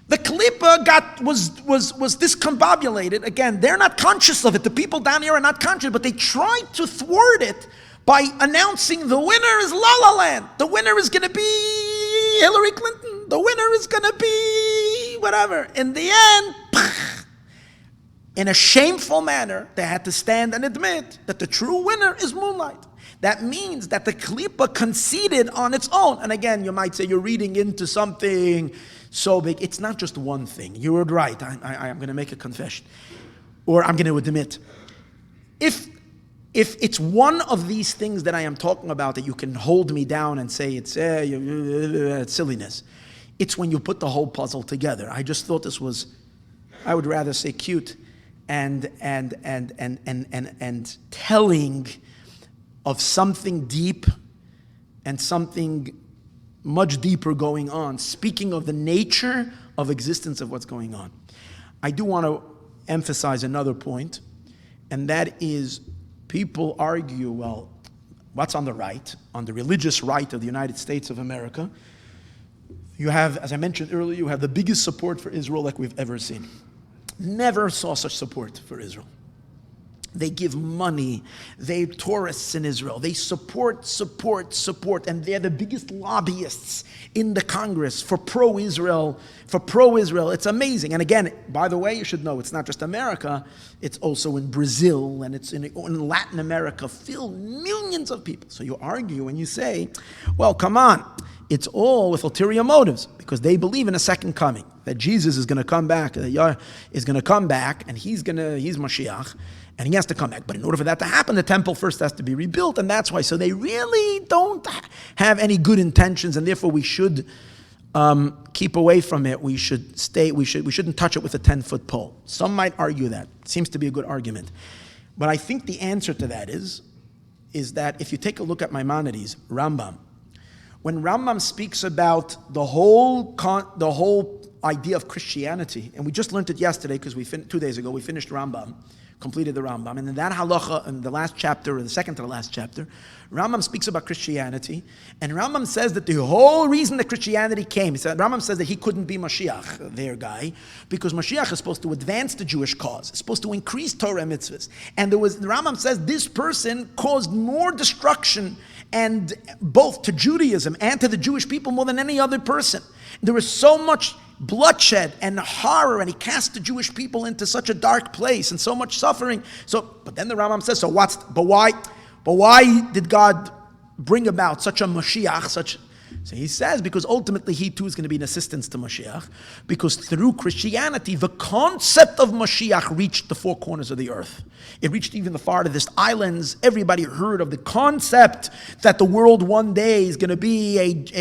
The Klippa was discombobulated. Again, they're not conscious of it. The people down here are not conscious, but they tried to thwart it by announcing the winner is La La Land. The winner is going to be Hillary Clinton. The winner is going to be whatever. In the end, in a shameful manner, they had to stand and admit that the true winner is Moonlight. That means that the Klippa conceded on its own. And again, you might say you're reading into something so big. It's not just one thing. You were right. I'm going to make a confession. Or I'm going to admit. If it's one of these things that I am talking about that you can hold me down and say it's silliness, it's when you put the whole puzzle together. I just thought this was, I would rather say cute and telling of something deep and something much deeper going on, speaking of the nature of existence of what's going on. I do want to emphasize another point, and that is people argue, well, what's on the right, on the religious right of the United States of America? You have, as I mentioned earlier, you have the biggest support for Israel like we've ever seen. Never saw such support for Israel. They give money. They're tourists in Israel. They support, and they're the biggest lobbyists in the Congress for pro-Israel. It's amazing. And again, by the way, you should know, it's not just America. It's also in Brazil, and it's in Latin America, filled millions of people. So you argue and you say, well, come on. It's all with ulterior motives, because they believe in a second coming, that Jesus is going to come back, that Yah is going to come back, and he's Mashiach, and he has to come back. But in order for that to happen, the temple first has to be rebuilt, and that's why. So they really don't have any good intentions, and therefore we should keep away from it. We should stay. We shouldn't touch it with a 10-foot pole. Some might argue that. It seems to be a good argument, but I think the answer to that is that if you take a look at Maimonides, Rambam, when Rambam speaks about the whole idea of Christianity, and we just learned it yesterday because 2 days ago we finished Rambam. completed the Rambam. And in that halacha, in the last chapter, or the second to the last chapter, Rambam speaks about Christianity, and Rambam says that the whole reason that Christianity came, Rambam says that he couldn't be Mashiach, their guy, because Mashiach is supposed to advance the Jewish cause, it's supposed to increase Torah and mitzvahs. And the Rambam says this person caused more destruction, and both to Judaism and to the Jewish people more than any other person. There was so much bloodshed and horror, and he cast the Jewish people into such a dark place and so much suffering. But then the Rambam says, but why did God bring about such a Mashiach, So he says, because ultimately he too is going to be an assistance to Mashiach, because through Christianity, the concept of Mashiach reached the four corners of the earth. It reached even the farthest islands. Everybody heard of the concept that the world one day is going to be is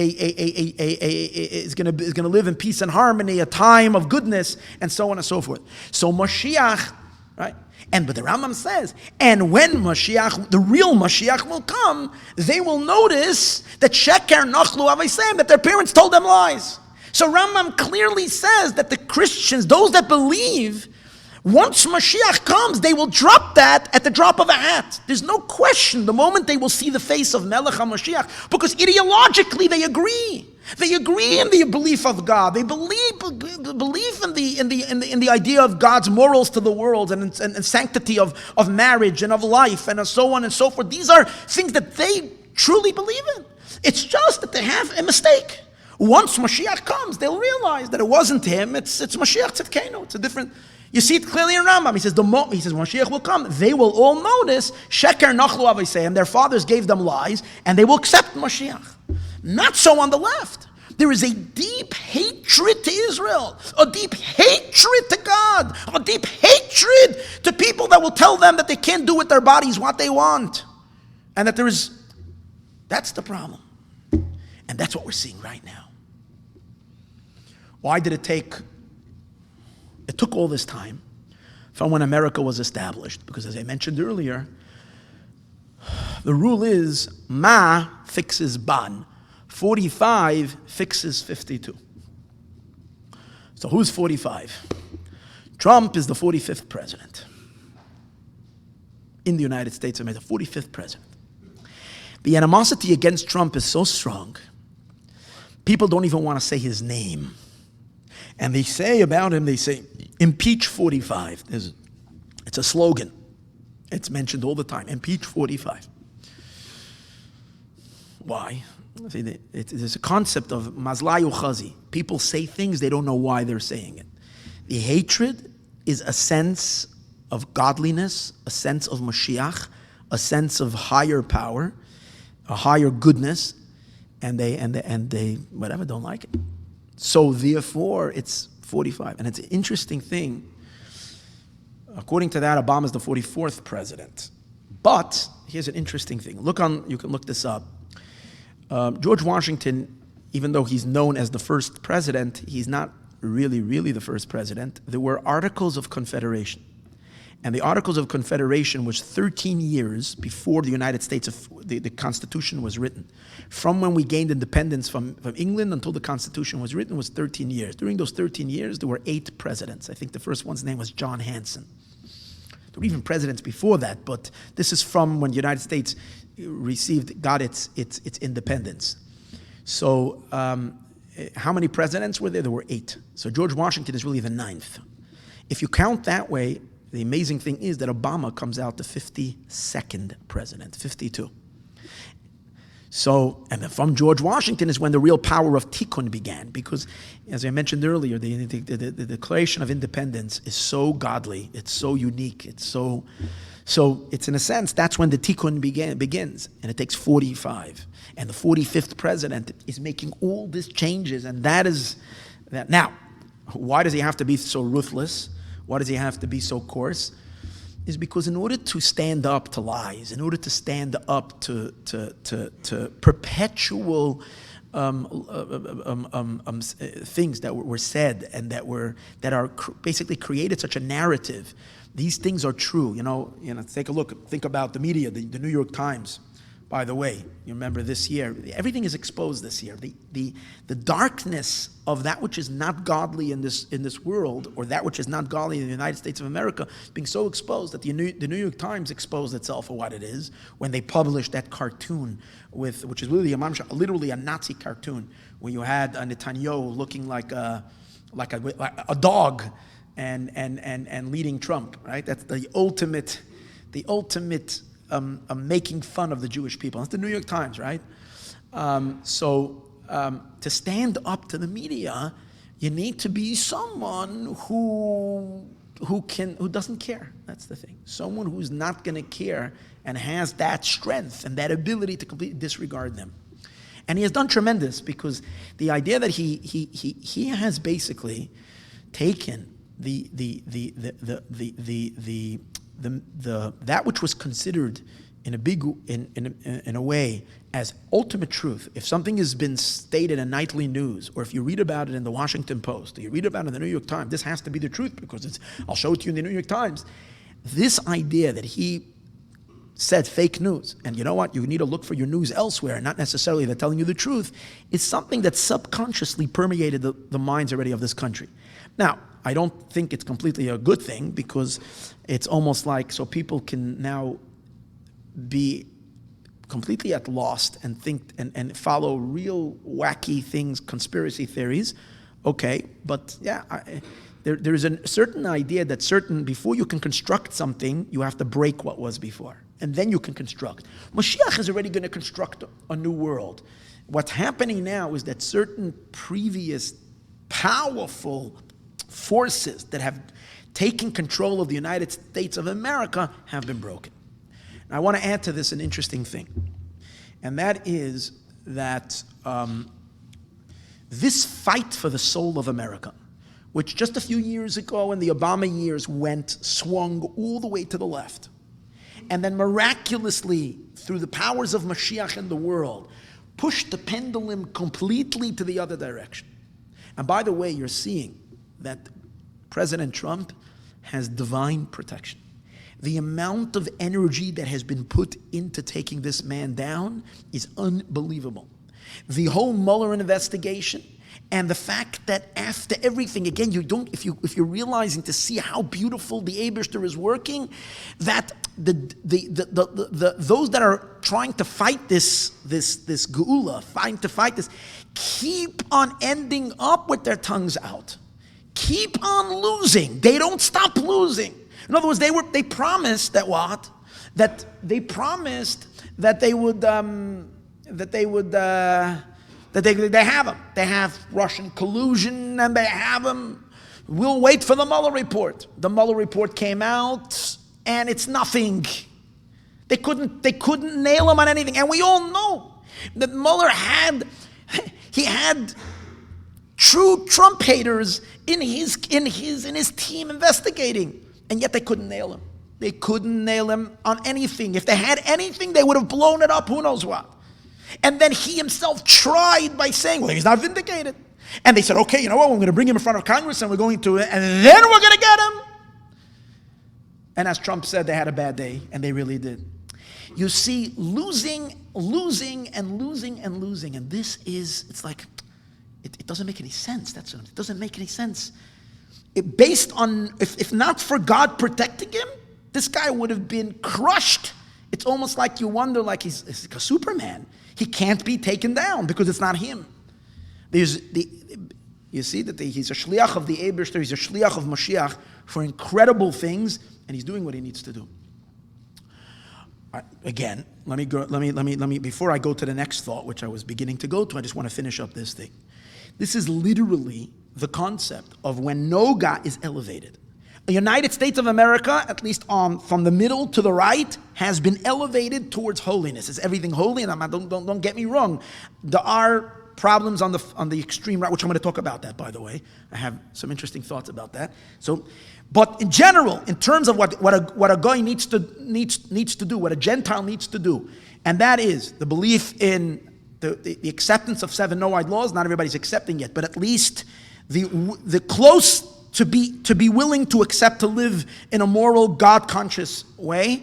going to live in peace and harmony, a time of goodness, and so on and so forth. So Mashiach, right? But the Rambam says, and when Mashiach, the real Mashiach will come, they will notice that Sheker Nachlu Avaisem, that their parents told them lies. So Rambam clearly says that the Christians, those that believe, once Mashiach comes, they will drop that at the drop of a hat. There's no question the moment they will see the face of Melech HaMashiach, because ideologically they agree. They agree in the belief of God. They believe in the idea of God's morals to the world and sanctity of marriage and of life and so on and so forth. These are things that they truly believe in. It's just that they have a mistake. Once Mashiach comes, they'll realize that it wasn't him. It's Mashiach Tzidkenu. It's a different. You see it clearly in Rambam. He says when Mashiach will come, they will all notice Sheker Nachlu Avaisem. Their fathers gave them lies, and they will accept Mashiach. Not so on the left. There is a deep hatred to Israel, a deep hatred to God, a deep hatred to people that will tell them that they can't do with their bodies what they want. And that that's the problem. And that's what we're seeing right now. Why did it took all this time from when America was established? Because as I mentioned earlier, the rule is Ma fixes Ban. 45 fixes 52. So who's 45? Trump is the 45th president in the United States of America, 45th president. The animosity against Trump is so strong, people don't even want to say his name. And they say about him, they say, impeach 45. It's a slogan. It's mentioned all the time, impeach 45. Why? See, there's a concept of mazlayu chazi. People say things, they don't know why they're saying it. The hatred is a sense of godliness, a sense of Mashiach, a sense of higher power, a higher goodness, and they whatever don't like it. So therefore, it's 45. And it's an interesting thing. According to that, Obama's the 44th president. But here's an interesting thing. You can look this up. George Washington, even though he's known as the first president, he's not really the first president. There were Articles of Confederation. And the Articles of Confederation was 13 years before the United States, the Constitution was written. From when we gained independence from England until the Constitution was written was 13 years. During those 13 years, there were 8 presidents. I think the first one's name was John Hanson. There were even presidents before that, but this is from when the United States got its independence. So how many presidents were there? There were 8. So George Washington is really the 9th. If you count that way, the amazing thing is that Obama comes out the 52nd president, 52. So, and then from George Washington is when the real power of tikkun began, because, as I mentioned earlier, the Declaration of Independence is so godly, it's so unique, so it's in a sense, that's when the tikkun begins, and it takes 45. And the 45th president is making all these changes, and that is that. Now, why does he have to be so ruthless? Why does he have to be so coarse? Is because in order to stand up to lies, in order to stand up to perpetual things that were said and that are basically created such a narrative. These things are true. Take a look. Think about the media, the New York Times. by the way, you remember this year, everything is exposed this year. The darkness of that which is not godly in this world, or that which is not godly in the United States of America, being so exposed that the New York Times exposed itself for what it is when they published that cartoon which is literally a Nazi cartoon, where you had Netanyahu looking like a dog and leading Trump, right? That's the ultimate making fun of the Jewish people. It's the New York Times, right? To stand up to the media, you need to be someone who doesn't care. That's the thing. Someone who's not going to care and has that strength and that ability to completely disregard them. And he has done tremendous, because the idea that he has basically taken that which was considered in a way as ultimate truth. If something has been stated in nightly news, or if you read about it in the Washington Post, or you read about it in the New York Times, this has to be the truth, because I'll show it to you in the New York Times. This idea that he said fake news, and you know what, you need to look for your news elsewhere, not necessarily they're telling you the truth, is something that subconsciously permeated the minds already of this country. Now, I don't think it's completely a good thing, because it's almost like so people can now be completely at lost and think and follow real wacky things, conspiracy theories. Okay, but yeah, there is a certain idea that before you can construct something, you have to break what was before, and then you can construct. Mashiach is already going to construct a new world. What's happening now is that certain previous powerful forces that have taken control of the United States of America have been broken. And I want to add to this an interesting thing, and that is that this fight for the soul of America, which just a few years ago in the Obama years swung all the way to the left, and then miraculously, through the powers of Mashiach in the world, pushed the pendulum completely to the other direction. And by the way, you're seeing that President Trump has divine protection. The amount of energy that has been put into taking this man down is unbelievable. The whole Mueller investigation, and the fact that after everything, again, if you're realizing to see how beautiful the Eibishter is working, that those that are trying to fight this geula, keep on ending up with their tongues out. Keep on losing. They don't stop losing. In other words, they promised that what? That they promised that they would they have them. They have Russian collusion, and they have them. We'll wait for the Mueller report. The Mueller report came out, and it's nothing. They couldn't nail him on anything, and we all know that Mueller had true Trump haters in his team investigating, and yet they couldn't nail him. They couldn't nail him on anything. If they had anything, they would have blown it up. Who knows what? And then he himself tried by saying, well, he's not vindicated. And they said, okay, you know what? We're going to bring him in front of Congress, and then we're going to get him. And as Trump said, they had a bad day, and they really did. You see, losing, and this is, it's like, it doesn't make any sense. It doesn't make any sense. Based on, if not for God protecting him, this guy would have been crushed. It's almost like you wonder, like he's like a Superman. He can't be taken down because it's not him. You see that he's a shliach of the Eibishter, he's a shliach of Mashiach for incredible things, and he's doing what he needs to do. Again, let me. Before I go to the next thought, which I was beginning to go to, I just want to finish up this thing. This is literally the concept of when Noga is elevated. The United States of America, at least from the middle to the right, has been elevated towards holiness. Is everything holy? And don't get me wrong. There are problems on the extreme right, which I'm going to talk about that, by the way. I have some interesting thoughts about that. But in general, in terms of what a guy needs to do, what a Gentile needs to do, and that is the belief in the acceptance of 7 Noahide laws. Not everybody's accepting yet, but at least the close to be willing to accept to live in a moral, God-conscious way,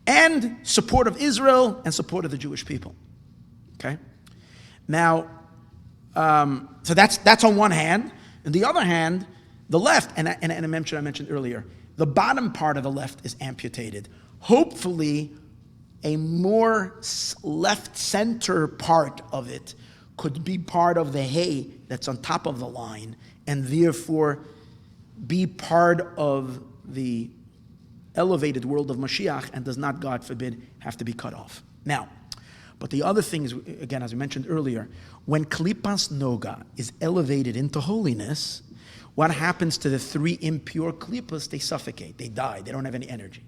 and support of Israel and support of the Jewish people. Okay? Now, so that's on one hand. On the other hand, the left, and I mentioned earlier, the bottom part of the left is amputated. Hopefully, a more left-center part of it could be part of the hay that's on top of the line, and therefore be part of the elevated world of Mashiach, and does not, God forbid, have to be cut off. Now, but the other thing is, again, as we mentioned earlier, when Klipas Noga is elevated into holiness, what happens to the three impure Klipas? They suffocate, they die, they don't have any energy.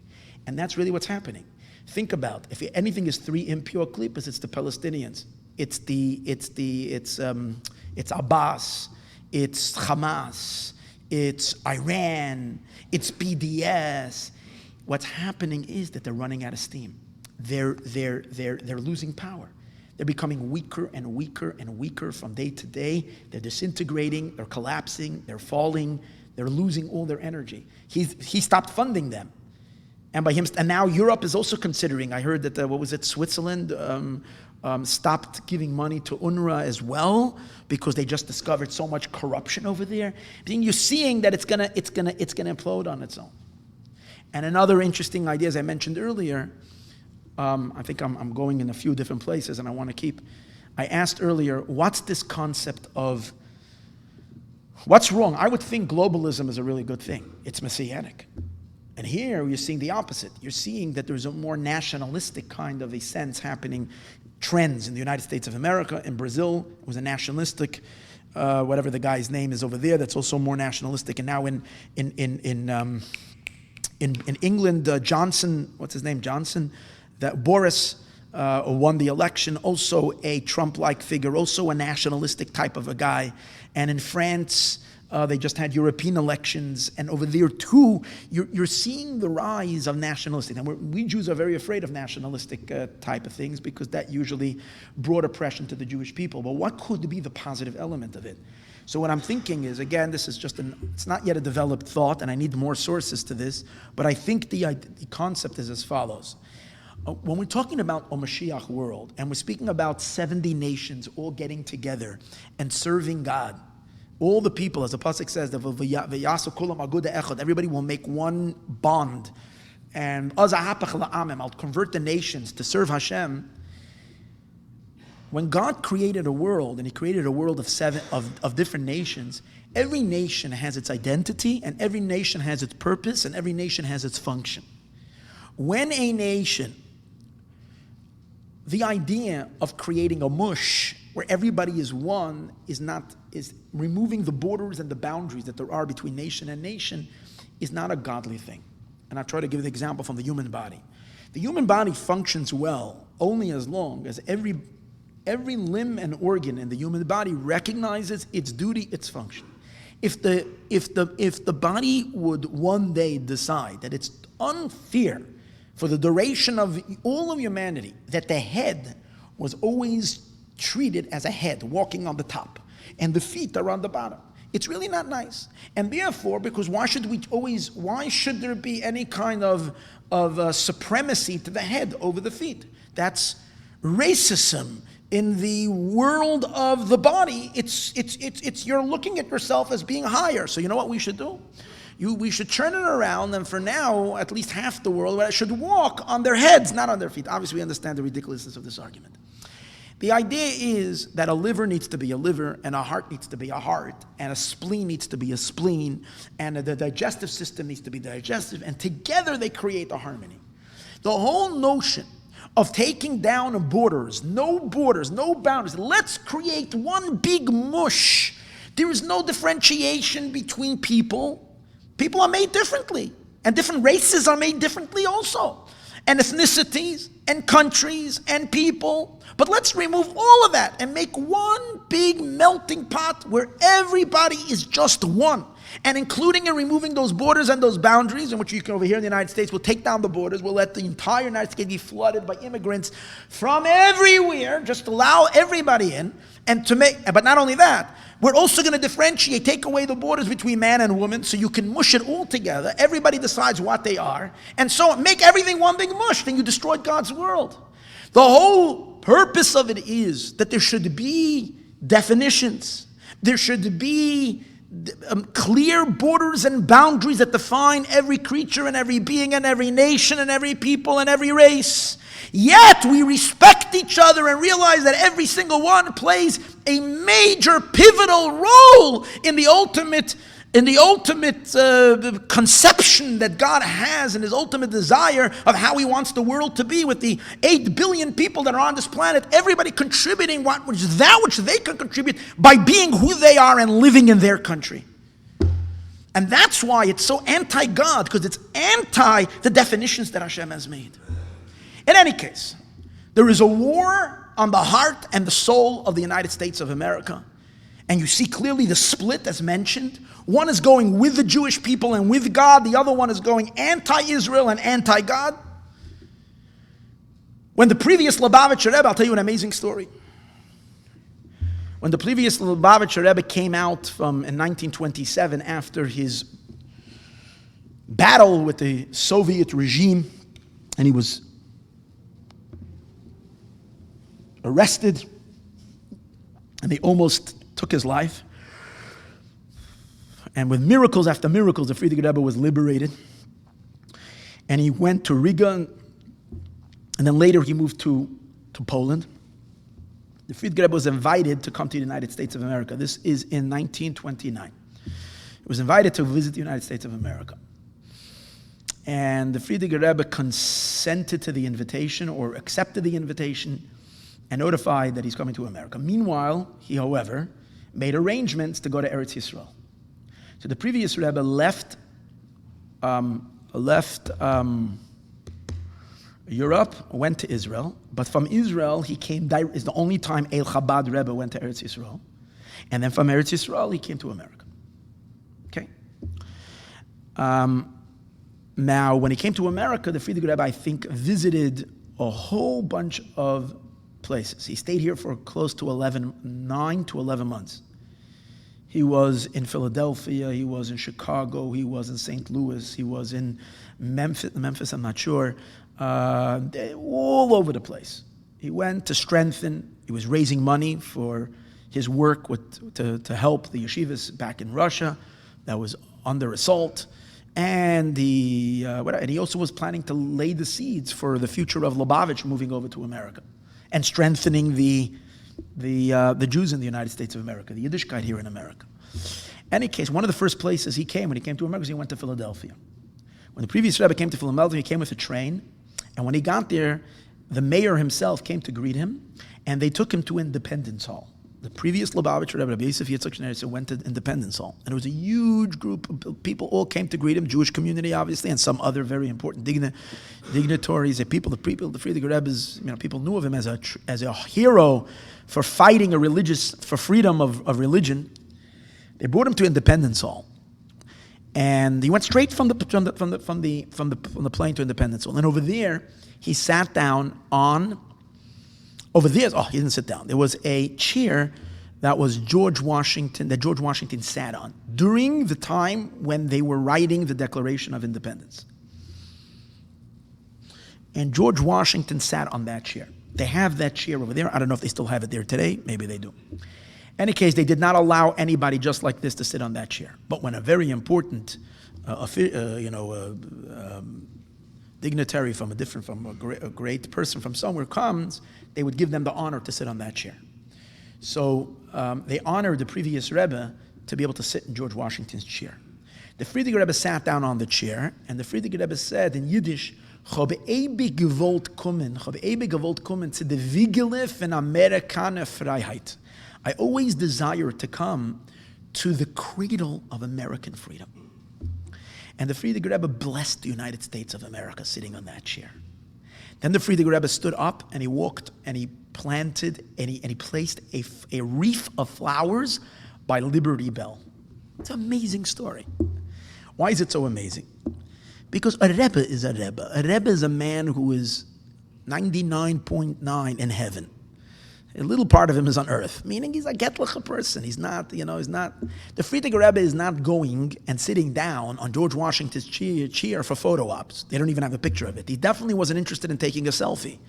And that's really what's happening. Think about, if anything is three impure Klipas, it's the Palestinians. It's Abbas, it's Hamas, it's Iran, it's BDS. What's happening is that they're running out of steam. They're losing power. They're becoming weaker and weaker and weaker from day to day. They're disintegrating, they're collapsing, they're falling, they're losing all their energy. He stopped funding them. And now Europe is also considering, I heard that, Switzerland stopped giving money to UNRWA as well, because they just discovered so much corruption over there. You're seeing that it's gonna implode on its own. And another interesting idea, as I mentioned earlier, I think I'm going in a few different places, and I asked earlier, what's this concept of, what's wrong? I would think globalism is a really good thing. It's messianic. And here you're seeing the opposite. You're seeing that there's a more nationalistic kind of a sense happening, trends in the United States of America. In Brazil, it was a nationalistic, whatever the guy's name is over there, that's also more nationalistic. And now in England, Johnson, what's his name, Johnson, that Boris won the election, also a Trump-like figure, also a nationalistic type of a guy. And in France, they just had European elections, and over there too, you're seeing the rise of nationalistic. And we Jews are very afraid of nationalistic type of things, because that usually brought oppression to the Jewish people. But what could be the positive element of it? So what I'm thinking is, again, this is just it's not yet a developed thought, and I need more sources to this, but I think the concept is as follows. When we're talking about a Mashiach world, and we're speaking about 70 nations all getting together and serving God, all the people, as the pasuk says, everybody will make one bond, and I'll convert the nations to serve Hashem. When God created a world, and He created a world of different nations, every nation has its identity, and every nation has its purpose, and every nation has its function. When a nation, the idea of creating a mush where everybody is one is removing the borders and the boundaries that there are between nation and nation is not a godly thing. And I'll try to give an example from the human body. The human body functions well only as long as every limb and organ in the human body recognizes its duty, its function. If the body would one day decide that it's unfair for the duration of all of humanity that the head was always treated as a head walking on the top, and the feet are on the bottom, it's really not nice. And therefore, because why should there be any kind of supremacy to the head over the feet? That's racism. In the world of the body, it's you're looking at yourself as being higher. So you know what we should do? We should turn it around, and for now, at least half the world should walk on their heads, not on their feet. Obviously, we understand the ridiculousness of this argument. The idea is that a liver needs to be a liver, and a heart needs to be a heart, and a spleen needs to be a spleen, and the digestive system needs to be digestive, and together they create a harmony. The whole notion of taking down borders, no boundaries, let's create one big mush. There is no differentiation between people. People are made differently, and different races are made differently also, and ethnicities, and countries, and people. But let's remove all of that and make one big melting pot where everybody is just one. and including and removing those borders and those boundaries, in which you can over here in the United States, we'll take down the borders, we'll let the entire United States be flooded by immigrants from everywhere, just allow everybody in, but not only that, we're also going to differentiate, take away the borders between man and woman, so you can mush it all together. Everybody decides what they are, and so make everything one big mush. Then you destroyed God's world. The whole purpose of it is that there should be definitions. There should be clear borders and boundaries that define every creature and every being and every nation and every people and every race. Yet we respect each other and realize that every single one plays a major pivotal role in the ultimate conception that God has and his ultimate desire of how he wants the world to be, with the 8 billion people that are on this planet, everybody contributing that which they can contribute by being who they are and living in their country. And that's why it's so anti-God, because it's anti the definitions that Hashem has made. In any case, there is a war on the heart and the soul of the United States of America. And you see clearly the split as mentioned. One is going with the Jewish people and with God. The other one is going anti-Israel and anti-God. When the previous Lubavitcher Rebbe, I'll tell you an amazing story. When the previous Lubavitcher Rebbe came out in 1927 after his battle with the Soviet regime, and he was arrested, and they almost took his life. And with miracles after miracles, the Frierdiker Rebbe was liberated. And he went to Riga, and then later he moved to Poland. The Frierdiker Rebbe was invited to come to the United States of America. This is in 1929. He was invited to visit the United States of America. And the Frierdiker Rebbe consented to the invitation, or accepted the invitation, and notified that he's coming to America. Meanwhile, he, however, made arrangements to go to Eretz Yisrael. So the previous Rebbe left Europe, went to Israel, but from Israel he came. Is the only time El Chabad Rebbe went to Eretz Yisrael, and then from Eretz Yisrael he came to America. Okay. Now, when he came to America, the Frierdiker Rebbe, I think, visited a whole bunch of places. He stayed here for close to 9 to 11 months. He was in Philadelphia, he was in Chicago, he was in St. Louis, he was in Memphis, I'm not sure, all over the place. He went to strengthen, he was raising money for his work to help the yeshivas back in Russia that was under assault. And he also was planning to lay the seeds for the future of Lubavitcher moving over to America and strengthening the Jews in the United States of America, the Yiddishkeit here in America. Any case, one of the first places when he came to America, he went to Philadelphia. When the previous Rebbe came to Philadelphia, he came with a train, and when he got there, the mayor himself came to greet him, and they took him to Independence Hall. The previous Lubavitcher Rebbe, Rabbi Yosef Yitzchak Shneirson, went to Independence Hall, and it was a huge group of people all came to greet him, Jewish community obviously, and some other very important dignitaries. The Frierdiker Rebbe's, people knew of him as a hero for fighting for freedom of religion. They brought him to Independence Hall, and he went straight from the plane to Independence Hall. And over there, he sat down on. Over there, he didn't sit down. There was a chair that George Washington sat on during the time when they were writing the Declaration of Independence. And George Washington sat on that chair. They have that chair over there. I don't know if they still have it there today. Maybe they do. In any case, they did not allow anybody just like this to sit on that chair. But when a very important dignitary from a great person from somewhere comes, they would give them the honor to sit on that chair. So they honored the previous Rebbe to be able to sit in George Washington's chair. The Frierdiker Rebbe sat down on the chair, and the Frierdiker Rebbe said in Yiddish, "Chob ebe gewollt kommen zu der Vigile von Amerikaner Freiheit." I always desire to come to the cradle of American freedom. And the Frierdiker Rebbe blessed the United States of America sitting on that chair. Then the Frierdiker Rebbe stood up and he walked and he planted and he placed a wreath of flowers by Liberty Bell. It's an amazing story. Why is it so amazing? Because a Rebbe is a Rebbe. A Rebbe is a man who is 99.9 in heaven. A little part of him is on earth, meaning he's a getliche person. He's not. The Frierdiker Rebbe is not going and sitting down on George Washington's chair for photo ops. They don't even have a picture of it. He definitely wasn't interested in taking a selfie.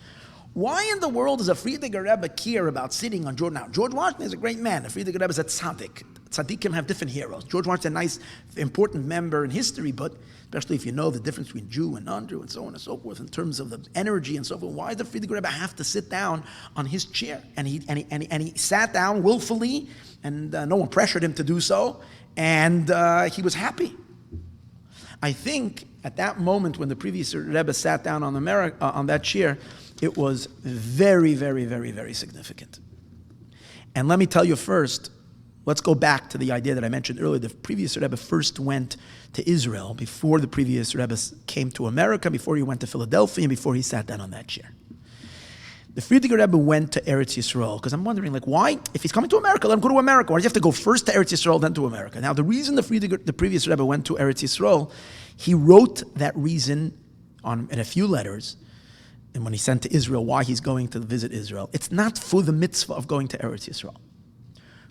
Why in the world does a Frierdiker Rebbe care about sitting on George? Now, George Washington is a great man. The Frierdiker Rebbe is a tzaddik. Tzaddikim have different heroes. George Washington is a nice, important member in history, but especially if you know the difference between Jew and non-Jew and so on and so forth in terms of the energy and so forth. Why does the Frierdiker Rebbe have to sit down on his chair? And he sat down willfully, and no one pressured him to do so, and he was happy. I think at that moment when the previous Rebbe sat down on that chair, it was very, very, very, very significant. And let me tell you first, let's go back to the idea that I mentioned earlier. The previous Rebbe first went to Israel before the previous Rebbe came to America, before he went to Philadelphia, and before he sat down on that chair. The Frierdiker Rebbe went to Eretz Yisroel, because I'm wondering, why? If he's coming to America, let him go to America. Why does he have to go first to Eretz Yisroel, then to America? Now, the reason the previous Rebbe went to Eretz Yisroel, he wrote that reason in a few letters, and when he sent to Israel, why he's going to visit Israel. It's not for the mitzvah of going to Eretz Yisroel.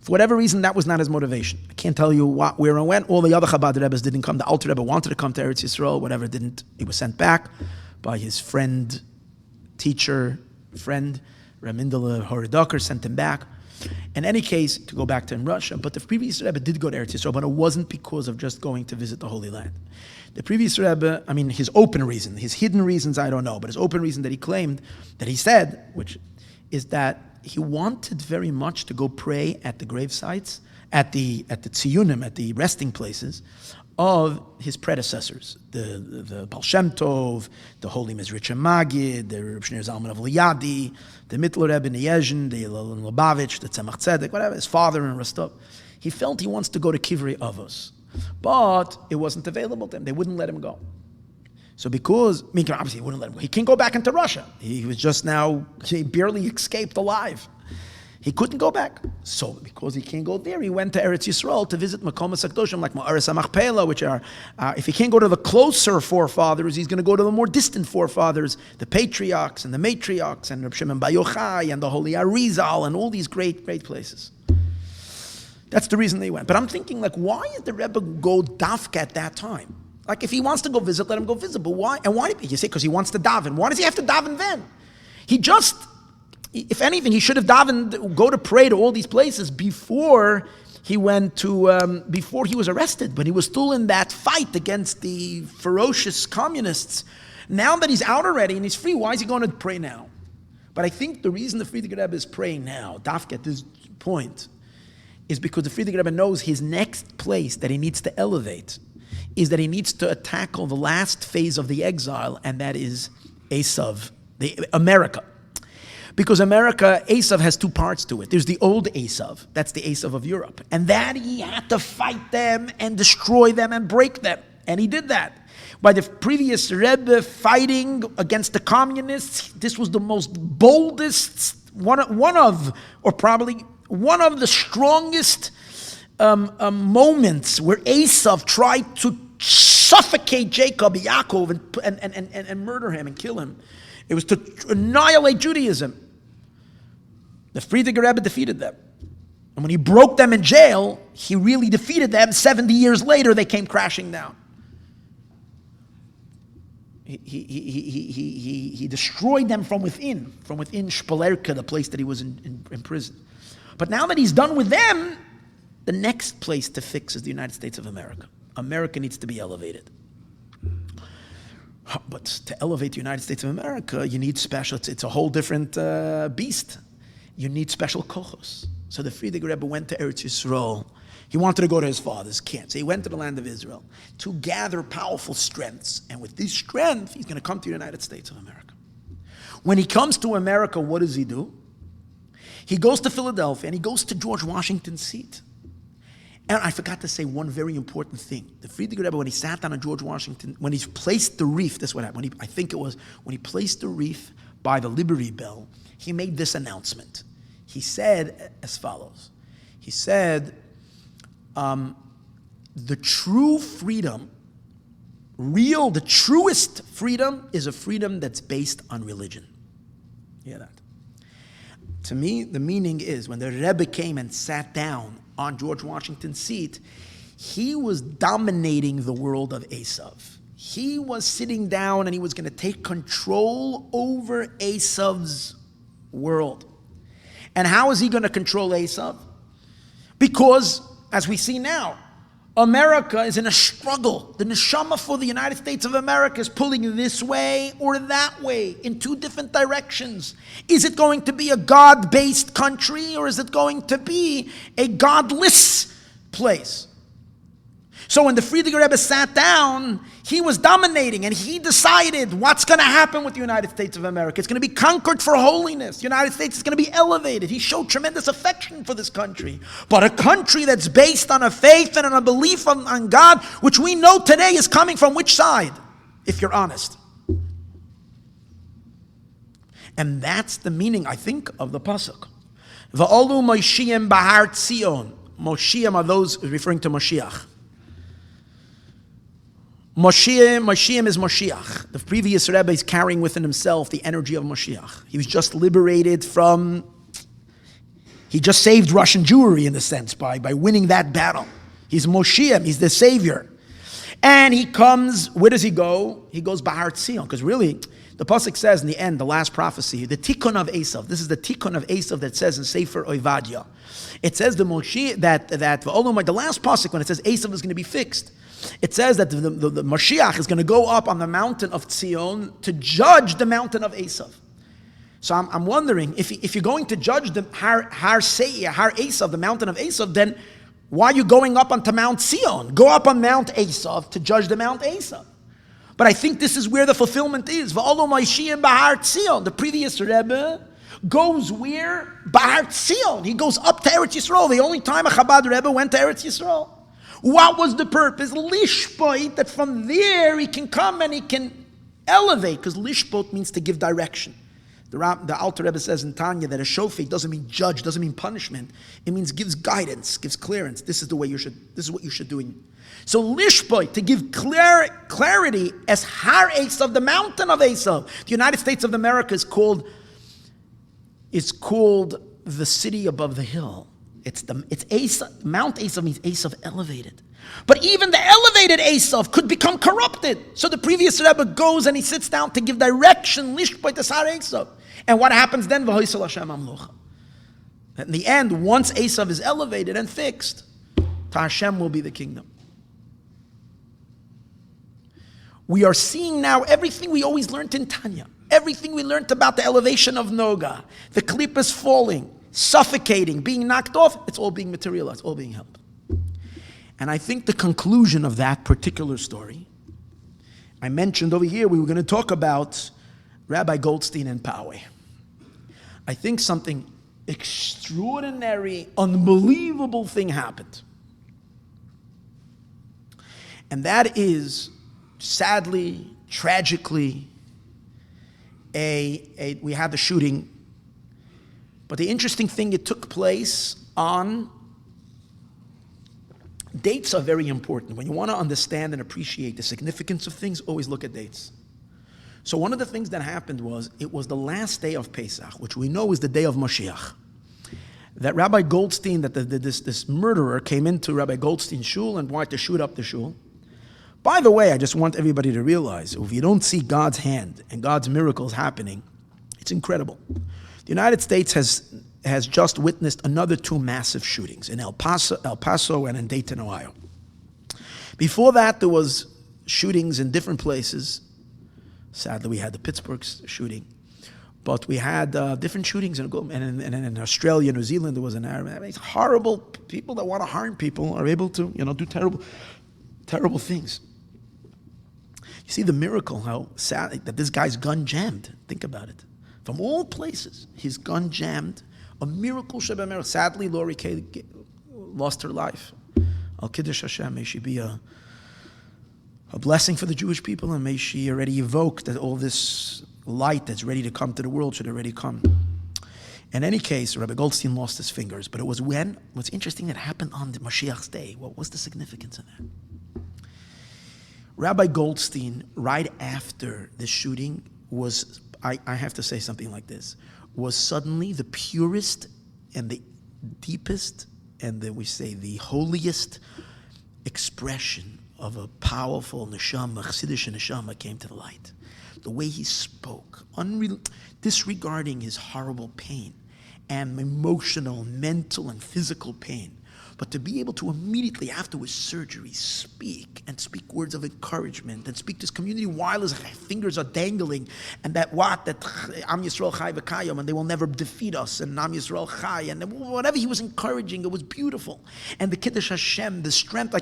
For whatever reason, that was not his motivation. I can't tell you where and when. All the other Chabad Rebbes didn't come. The Alter Rebbe wanted to come to Eretz Yisrael, whatever didn't. He was sent back by his friend, Ramindala Horidoker, sent him back. In any case, to go back to in Russia, but the previous Rebbe did go to Eretz Yisrael, but it wasn't because of just going to visit the Holy Land. The previous Rebbe, his open reason, his hidden reasons, I don't know, but his open reason that he claimed, that he said, which is that he wanted very much to go pray at the grave sites, at the tziyunim, at the resting places of his predecessors, the Baal Shem Tov, the Holy Mizritcha Magid, the Reb Shneur Zalman of Liadi, the Mittler Rebbe Niezhin, the Lubavitcher, the Tzemach Tzedek, whatever, his father in Rostov. He felt he wants to go to Kivrei Avos, but it wasn't available to him. They wouldn't let him go. So obviously he wouldn't let him go. He can't go back into Russia. He barely escaped alive. He couldn't go back. So because he can't go there, he went to Eretz Yisrael to visit Makomas HaKadoshim like Ma'aretz HaMachpelah, which are, if he can't go to the closer forefathers, he's going to go to the more distant forefathers, the patriarchs and the matriarchs and Reb Shimon Bar Yochai and the Holy Arizal and all these great, great places. That's the reason they went. But I'm thinking, why did the Rebbe go dafka at that time? If he wants to go visit, let him go visit. But why? And why? You say because he wants to daven. Why does he have to daven then? If anything, he should have davened, go to pray to all these places before he went to, before he was arrested, when he was still in that fight against the ferocious communists. Now that he's out already and he's free, why is he going to pray now? But I think the reason the Frierdiker Rebbe is praying now, dafka at this point, is because the Frierdiker Rebbe knows his next place that he needs to elevate is that he needs to tackle the last phase of the exile, and that is Esav, America. Because Esav has two parts to it. There's the old Esav, that's the Esav of Europe, and that he had to fight them and destroy them and break them, and he did that. By the previous Rebbe fighting against the communists, this was the most boldest, one of the strongest moments where Esav tried to suffocate Yaakov, and murder him and kill him. It was to annihilate Judaism. The Frierdiker Rebbe defeated them. And when he broke them in jail, he really defeated them. 70 years later, they came crashing down. He destroyed them from within Shpolerka, the place that he was in prison. But now that he's done with them, the next place to fix is the United States of America. America needs to be elevated. But to elevate the United States of America, you need special, it's a whole different beast. You need special kochos. So the Frierdiker Rebbe went to Eretz Yisrael. He wanted to go to his father's camp. So he went to the land of Israel to gather powerful strengths. And with this strength, he's going to come to the United States of America. When he comes to America, what does he do? He goes to Philadelphia and he goes to George Washington's seat. And I forgot to say one very important thing. The Frierdiker Rebbe, when he sat down on George Washington, when he placed the wreath, this is what happened. When he placed the wreath by the Liberty Bell, he made this announcement. He said as follows. He said, the true freedom, the truest freedom is a freedom that's based on religion. Hear that? To me, the meaning is when the Rebbe came and sat down on George Washington's seat, he was dominating the world of Esav. He was sitting down and he was going to take control over Esav's world. And how is he going to control Esav? Because, as we see now, America is in a struggle. The neshama for the United States of America is pulling this way or that way in two different directions. Is it going to be a God-based country or is it going to be a godless place? So when the Friedrich Rebbe sat down, he was dominating and he decided what's going to happen with the United States of America. It's going to be conquered for holiness. The United States is going to be elevated. He showed tremendous affection for this country. But a country that's based on a faith and on a belief on God, which we know today is coming from which side, if you're honest. And that's the meaning, I think, of the pasuk. Va'olu Moshiim Bahar Tzion. Moshiim are those referring to Moshiach. Moshiach is Moshiach. The previous Rebbe is carrying within himself the energy of Moshiach. He was just liberated he just saved Russian Jewry in a sense by winning that battle. He's Moshiach, he's the savior. And he comes, where does he go? He goes Bahar Tzion, because really, the pasuk says in the end, the last prophecy, the tikkun of Esav. This is the tikkun of Esav that says in Sefer Ovadia. It says the Moshiach, that the last pasuk when it says Esav is going to be fixed. It says that the Mashiach is going to go up on the mountain of Tzion to judge the mountain of Esav. So I'm wondering, if you're going to judge the Har Esav, the mountain of Esav, then why are you going up onto Mount Tzion? Go up on Mount Esav to judge the Mount Esav. But I think this is where the fulfillment is. V'olu Moshiach Bahar Tzion. The previous Rebbe goes where? Bahar Tzion. He goes up to Eretz Yisrael. The only time a Chabad Rebbe went to Eretz Yisrael. What was the purpose? Lishpot, that from there he can come and he can elevate, because lishpot means to give direction. The Alter Rebbe says in Tanya that a shofet doesn't mean judge, doesn't mean punishment. It means gives guidance, gives clearance. This is what you should do. So lishpot, to give clarity as Har Esav, the mountain of Esav. The United States of America is called the city above the hill. It's Esav. Mount Esav means Esav elevated. But even the elevated Esav could become corrupted. So the previous Rebbe goes and he sits down to give direction, lishpot to Har Esav. And what happens then? V'hoisel Hashem Amlucha. In the end, once Esav is elevated and fixed, to Hashem will be the kingdom. We are seeing now everything we always learned in Tanya. Everything we learned about the elevation of Noga, the klippas falling, suffocating, being knocked off, it's all being materialized, all being held. And I think the conclusion of that particular story, I mentioned over here, we were going to talk about Rabbi Goldstein and Poway. I think something extraordinary, unbelievable thing happened. And that is, sadly, tragically, we had the shooting. But the interesting thing, it took place on, dates are very important. When you want to understand and appreciate the significance of things, always look at dates. So one of the things that happened was, it was the last day of Pesach, which we know is the day of Mashiach. That Rabbi Goldstein, this murderer came into Rabbi Goldstein's shul and wanted to shoot up the shul. By the way, I just want everybody to realize, if you don't see God's hand and God's miracles happening, it's incredible. The United States has just witnessed another two massive shootings in El Paso and in Dayton, Ohio. Before that, there was shootings in different places. Sadly, we had the Pittsburgh shooting. But we had different shootings in Australia, New Zealand, there was an Arab. I mean, it's horrible. People that want to harm people are able to, do terrible things. You see the miracle, how sad that this guy's gun jammed. Think about it. From all places, his gun jammed. A miracle, sadly, Lori Kay lost her life. Al Kiddush Hashem, may she be a blessing for the Jewish people, and may she already evoke that all this light that's ready to come to the world should already come. In any case, Rabbi Goldstein lost his fingers, but it was what's interesting, it happened on the Mashiach's day. What was the significance of that? Rabbi Goldstein, right after the shooting, was, I have to say something like this, was suddenly the purest and the deepest and the holiest expression of a powerful neshama, Chassidish neshama came to the light. The way he spoke, disregarding his horrible pain and emotional, mental, and physical pain, but to be able to immediately after his surgery speak words of encouragement and speak to his community while his fingers are dangling, and that Am Yisroel Chai v'Kayom, and they will never defeat us, and Am Yisroel Chai, and whatever he was encouraging, it was beautiful. And the Kiddush Hashem, the strength,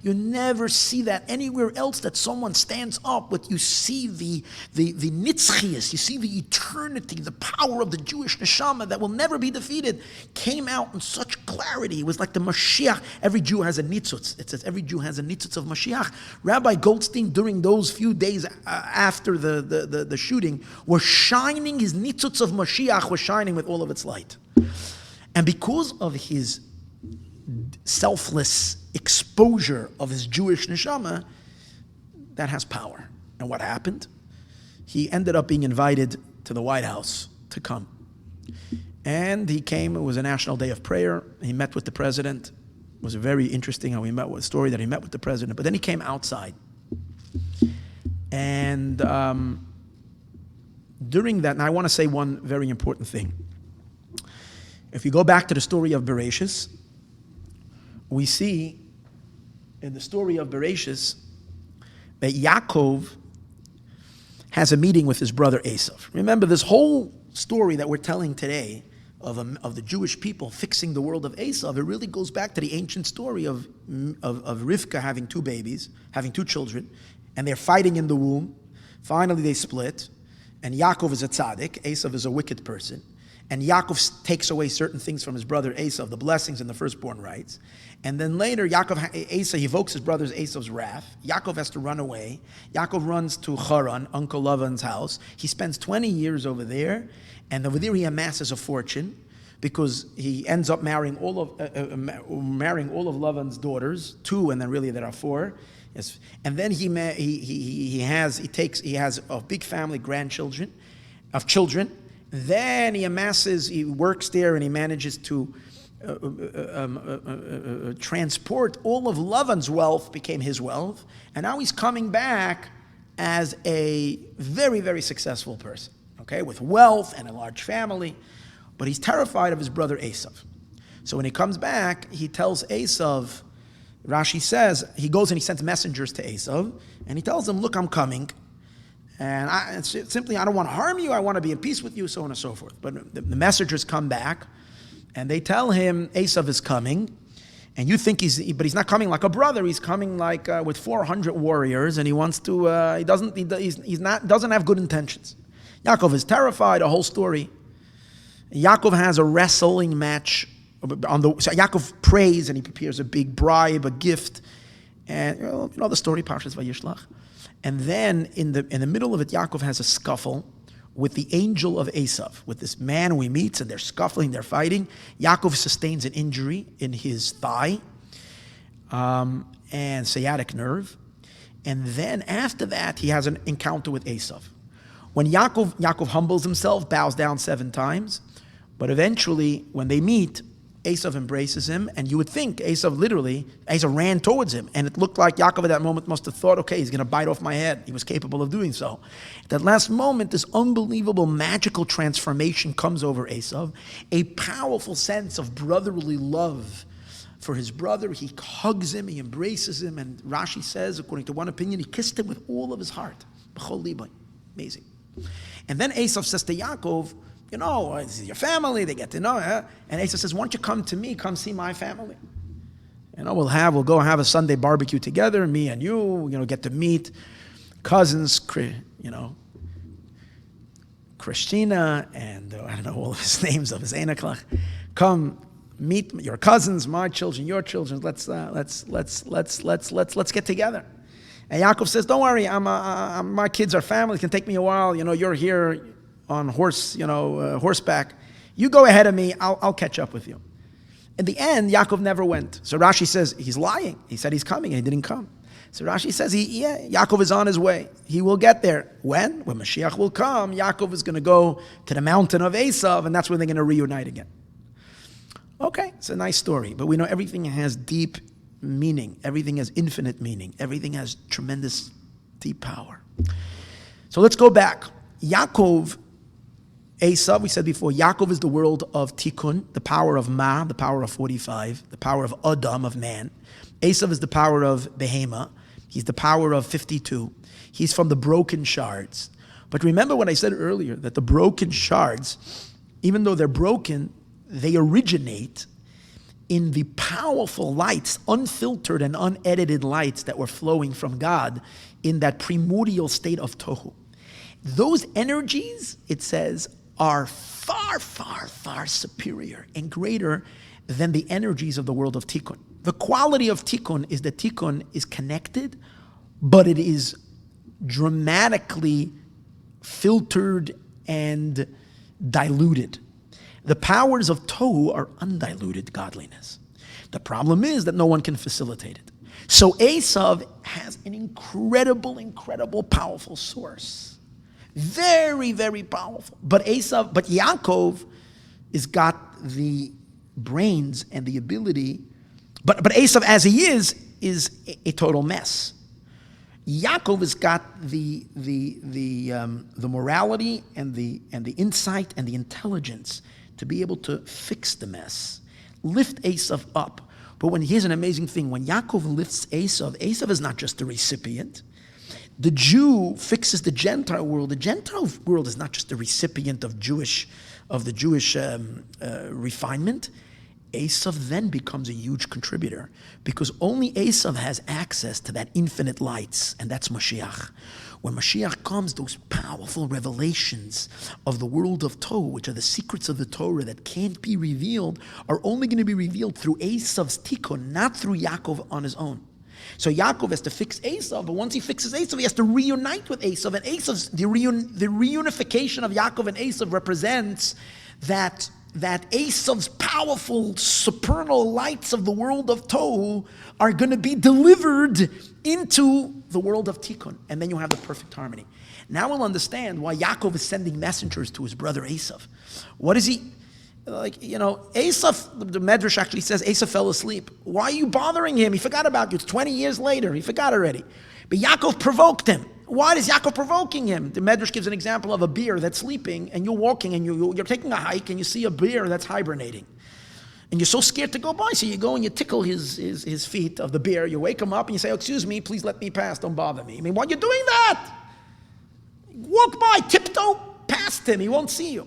you never see that anywhere else, that someone stands up with, you see the nitzchias, you see the eternity, the power of the Jewish neshama that will never be defeated, came out in such clarity. It was like the Mashiach. Every Jew has a nitzutz. It says every Jew has a nitzutz of Mashiach. Rabbi Goldstein, during those few days after the shooting, was shining, his nitzutz of Mashiach was shining with all of its light. And because of his selfless exposure of his Jewish neshama, that has power. And what happened? He ended up being invited to the White House to come. And he came, it was a national day of prayer. He met with the president. It was very interesting how he met with a story that he met with the president. But then he came outside. And during that, and I want to say one very important thing. If you go back to the story of Bereshis, we see in the story of Bereshis that Yaakov has a meeting with his brother Esav. Remember, this whole story that we're telling today of the Jewish people fixing the world of Esav, it really goes back to the ancient story of Rivka having two babies, having two children, and they're fighting in the womb. Finally, they split, and Yaakov is a tzaddik, Esav is a wicked person, and Yaakov takes away certain things from his brother Esav, the blessings and the firstborn rights, and then later Esav evokes his brother Esav's wrath. Yaakov has to run away. Yaakov runs to Haran, Uncle Lavan's house. He spends 20 years over there, and over there he amasses a fortune because he ends up marrying all of Lavan's daughters, two, and then really there are four. Yes. And then he has a big family, grandchildren, of children. Then he works there, and he manages to transport all of Lavan's wealth, became his wealth, and now he's coming back as a very, very successful person, okay, with wealth and a large family, but he's terrified of his brother Esav. So when he comes back, he tells Esav, Rashi says, he goes and he sends messengers to Esav, and he tells him, look, I'm coming, and I don't want to harm you, I want to be in peace with you, so on and so forth. But the messengers come back, and they tell him Esav is coming, and you think he's not coming like a brother. He's coming like with 400 warriors, and he wants to. He doesn't have good intentions. Yaakov is terrified. A whole story. Yaakov has a wrestling match. So Yaakov prays, and he prepares a big bribe, a gift, and you know the story, Parshas Vayishlach. And then in the middle of it, Yaakov has a scuffle with the angel of Esav, with this man who he meets, and they're scuffling, they're fighting. Yaakov sustains an injury in his thigh and sciatic nerve. And then after that, he has an encounter with Esav. When Yaakov humbles himself, bows down 7 times, but eventually, when they meet, Esav embraces him, and you would think Esav ran towards him, and it looked like Yaakov at that moment must have thought, okay, he's going to bite off my head. He was capable of doing so. At that last moment, this unbelievable magical transformation comes over Esav, a powerful sense of brotherly love for his brother. He hugs him, he embraces him, and Rashi says, according to one opinion, he kissed him with all of his heart. Amazing. And then Esav says to Yaakov, you know, this is your family, they get to know you. And Esav says, why don't you come to me, come see my family. You know, we'll go have a Sunday barbecue together, me and you get to meet cousins, Christina, and I don't know all of his names of his Einaklach. Come meet your cousins, my children, your children. Let's get together. And Yaakov says, don't worry, my kids are family. It can take me a while. You're here. horseback. You go ahead of me, I'll catch up with you. In the end, Yaakov never went. So Rashi says, he's lying. He said he's coming and he didn't come. So Rashi says, Yaakov is on his way. He will get there. When? When Mashiach will come, Yaakov is going to go to the mountain of Esav, and that's when they're going to reunite again. Okay, it's a nice story, but we know everything has deep meaning. Everything has infinite meaning. Everything has tremendous deep power. So let's go back. Yaakov, Esav, we said before, Yaakov is the world of Tikkun, the power of Ma, the power of 45, the power of Adam, of man. Esav is the power of Behema. He's the power of 52. He's from the broken shards. But remember what I said earlier, that the broken shards, even though they're broken, they originate in the powerful lights, unfiltered and unedited lights that were flowing from God in that primordial state of Tohu. Those energies, it says, are far, far, far superior and greater than the energies of the world of Tikkun. The quality of Tikkun is that Tikkun is connected, but it is dramatically filtered and diluted. The powers of Tohu are undiluted godliness. The problem is that no one can facilitate it. So Esav has an incredible, powerful source. Very, very powerful. But Yaakov has got the brains and the ability, but Esav as he is a total mess. Yaakov has got the morality and the insight and the intelligence to be able to fix the mess, lift Esav up. But here's an amazing thing: when Yaakov lifts Esav is not just the recipient. The Jew fixes the Gentile world. The Gentile world is not just the recipient of the Jewish refinement. Esav then becomes a huge contributor because only Esav has access to that infinite lights, and that's Mashiach. When Mashiach comes, those powerful revelations of the world of Tohu, which are the secrets of the Torah that can't be revealed, are only going to be revealed through Esav's tikkun, not through Yaakov on his own. So Yaakov has to fix Esav, but once he fixes Esav, he has to reunite with Esav. And Esav's, the reunification of Yaakov and Esav represents that Esav's powerful supernal lights of the world of Tohu are going to be delivered into the world of Tikkun. And then you have the perfect harmony. Now we'll understand why Yaakov is sending messengers to his brother Esav. What is he... Esav, the Medrash actually says Esav fell asleep. Why are you bothering him? He forgot about you. It's 20 years later. He forgot already. But Yaakov provoked him. Why is Yaakov provoking him? The Medrash gives an example of a bear that's sleeping, and you're walking, and you're taking a hike, and you see a bear that's hibernating. And you're so scared to go by, so you go and you tickle his feet of the bear. You wake him up, and you say, "Oh, excuse me, please let me pass. Don't bother me." I mean, why are you doing that? Walk by, tiptoe past him. He won't see you.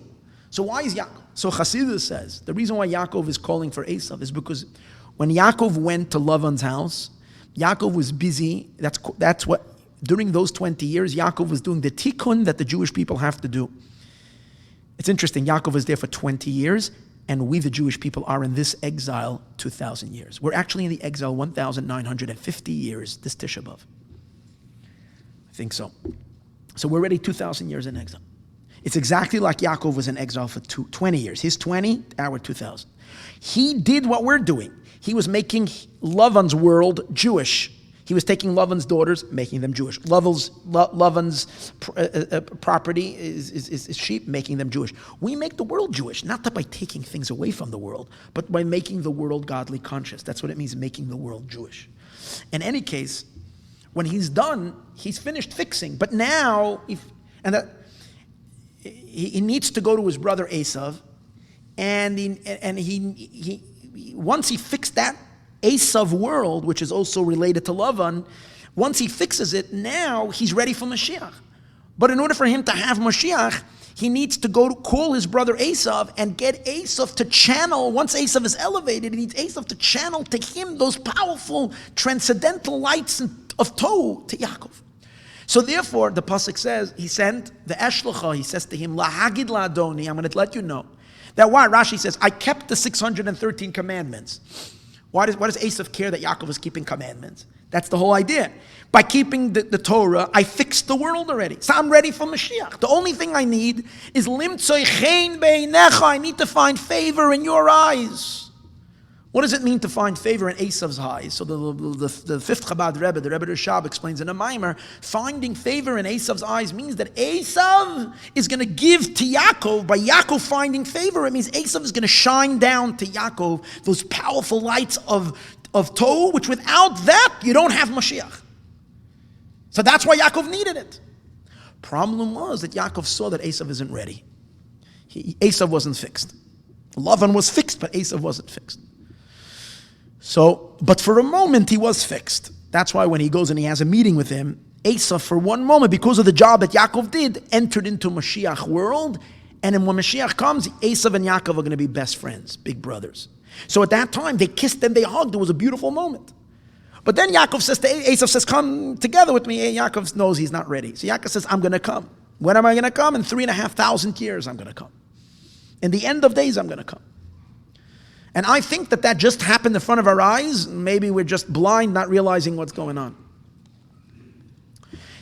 So why is Yaakov? So Chassidus says, the reason why Yaakov is calling for Esav is because when Yaakov went to Lavan's house, Yaakov was busy. That's what, during those 20 years, Yaakov was doing the tikkun that the Jewish people have to do. It's interesting, Yaakov was there for 20 years, and we, the Jewish people, are in this exile 2,000 years. We're actually in the exile 1,950 years, this Tisha B'Av. I think so. So we're already 2,000 years in exile. It's exactly like Yaakov was in exile for 20 years. His 20, our 2,000. He did what we're doing. He was making Lavan's world Jewish. He was taking Lavan's daughters, making them Jewish. Lavan's property is sheep, making them Jewish. We make the world Jewish, not that by taking things away from the world, but by making the world godly conscious. That's what it means, making the world Jewish. In any case, when he's done, he's finished fixing. But now, he needs to go to his brother Esav, and he once he fixed that Esav world, which is also related to Lavan, once he fixes it, now he's ready for Mashiach. But in order for him to have Mashiach, he needs to go to call his brother Esav and get Esav to channel. Once Esav is elevated, he needs Esav to channel to him those powerful transcendental lights of Tohu to Yaakov. So therefore, the pasuk says, he sent the Eshlecha, he says to him, Lahagid la'adoni, I'm going to let you know. That why? Rashi says, I kept the 613 commandments. Why does Esav care that Yaakov is keeping commandments? That's the whole idea. By keeping the Torah, I fixed the world already. So I'm ready for Mashiach. The only thing I need is limtzoi chen beinecha. I need to find favor in your eyes. What does it mean to find favor in Esav's eyes? So the fifth Chabad Rebbe, the Rebbe Rashab, explains in a Maimer, finding favor in Esav's eyes means that Esav is going to give to Yaakov. By Yaakov finding favor, it means Esav is going to shine down to Yaakov those powerful lights of Tohu, which without that, you don't have Mashiach. So that's why Yaakov needed it. Problem was that Yaakov saw that Esav isn't ready. Esav wasn't fixed. Lavan was fixed, but Esav wasn't fixed. So, but for a moment he was fixed. That's why when he goes and he has a meeting with him, Esav for one moment, because of the job that Yaakov did, entered into Mashiach world. And then when Mashiach comes, Esav and Yaakov are going to be best friends, big brothers. So at that time, they kissed and they hugged. It was a beautiful moment. But then Yaakov says to Esav, says, come together with me. And Yaakov knows he's not ready. So Yaakov says, I'm going to come. When am I going to come? In 3,500 years, I'm going to come. In the end of days, I'm going to come. And I think that just happened in front of our eyes. Maybe we're just blind, not realizing what's going on.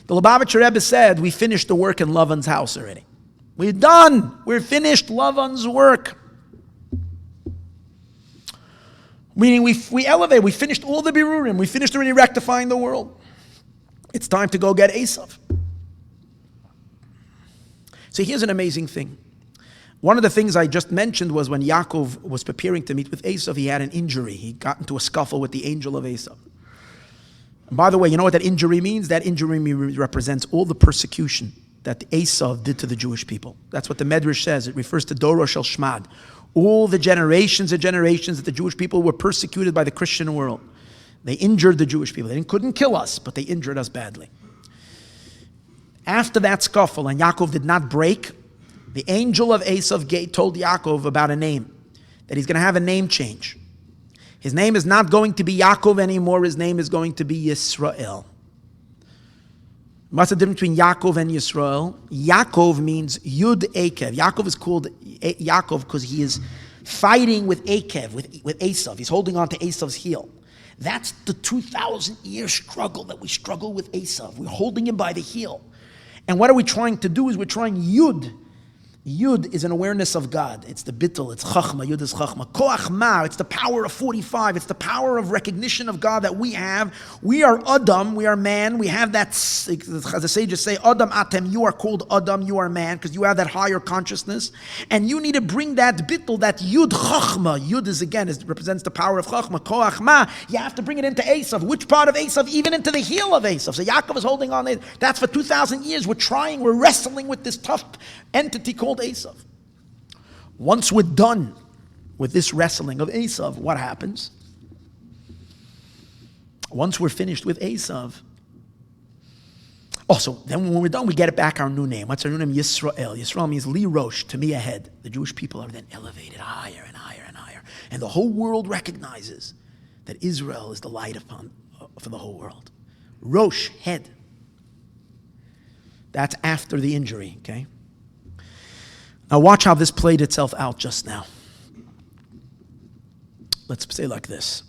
The Lubavitcher Rebbe said, we finished the work in Lavan's house already. We're done. We're finished Lavan's work. Meaning we elevated, we finished all the birurim, we finished already rectifying the world. It's time to go get Esav. So here's an amazing thing. One of the things I just mentioned was when Yaakov was preparing to meet with Esav, he had an injury. He got into a scuffle with the angel of Esav. And by the way, you know what that injury means? That injury represents all the persecution that Esav did to the Jewish people. That's what the Medrash says. It refers to Doro Shel Shmad. All the generations and generations that the Jewish people were persecuted by the Christian world. They injured the Jewish people. They couldn't kill us, but they injured us badly. After that scuffle, and Yaakov did not break, the angel of Esav told Yaakov about a name, that he's going to have a name change. His name is not going to be Yaakov anymore. His name is going to be Yisroel. What's the difference between Yaakov and Yisroel? Yaakov means Yud Akev. Yaakov is called Yaakov because he is fighting with Akev, with Esav. He's holding on to Esav's heel. That's the 2,000-year struggle that we struggle with Esav. We're holding him by the heel. And what are we trying to do is we're trying Yud. Yud is an awareness of God. It's the bittul, it's chachma, Yud is chachma. Koach ma, it's the power of 45. It's the power of recognition of God that we have. We are Adam, we are man. We have that, as the sages say, Adam atem, you are called Adam, you are man, because you have that higher consciousness. And you need to bring that bittul, that Yud chachma. Yud is again, it represents the power of chachma. Koach ma, you have to bring it into Esav. Which part of Esav? Even into the heel of Esav. So Yaakov is holding on it. That's for 2,000 years. We're wrestling with this tough entity called Esav. Once we're done with this wrestling of Esav, what happens? Once we're finished with Esav, so then when we're done, we get it back our new name. What's our new name? Yisroel. Yisroel means Li Rosh, to me ahead. The Jewish people are then elevated higher and higher and higher. And the whole world recognizes that Israel is the light for the whole world. Rosh, head. That's after the injury, okay? Now watch how this played itself out just now. Let's say like this.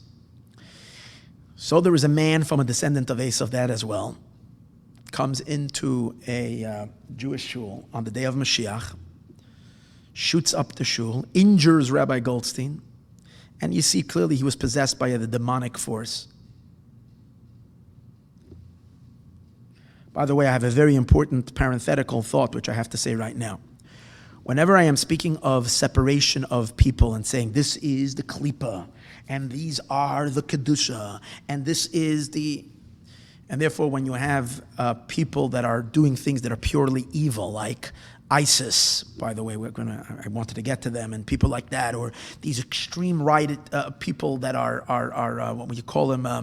So there is a man from a descendant of Esav, that as well, comes into a Jewish shul on the day of Mashiach, shoots up the shul, injures Rabbi Goldstein, and you see clearly he was possessed by the demonic force. By the way, I have a very important parenthetical thought which I have to say right now. Whenever I am speaking of separation of people and saying this is the klipa, and these are the kedusha, and this is the... And therefore when you have people that are doing things that are purely evil, like ISIS, by the way, I wanted to get to them, and people like that, or these extreme right people that are what would you call them? What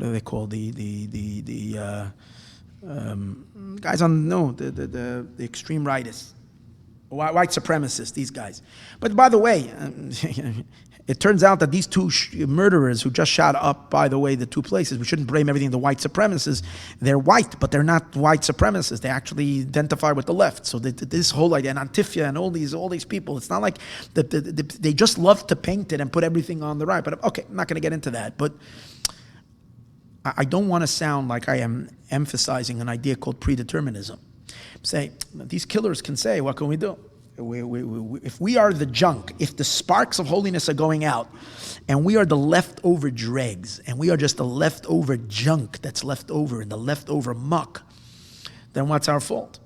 are they called? The guys on the extreme rightists, white supremacists, these guys. But by the way, It turns out that these two murderers who just shot up, by the way, the two places, we shouldn't blame everything on the white supremacists. They're white, but they're not white supremacists. They actually identify with the left. So this whole idea, and Antifa and all these people, it's not like they just love to paint it and put everything on the right. But okay, I'm not going to get into that. But I don't want to sound like I am emphasizing an idea called predeterminism. Say, these killers can say, what can we do? If we are the junk, if the sparks of holiness are going out, and we are the leftover dregs, and we are just the leftover junk that's left over, and the leftover muck, then what's our fault?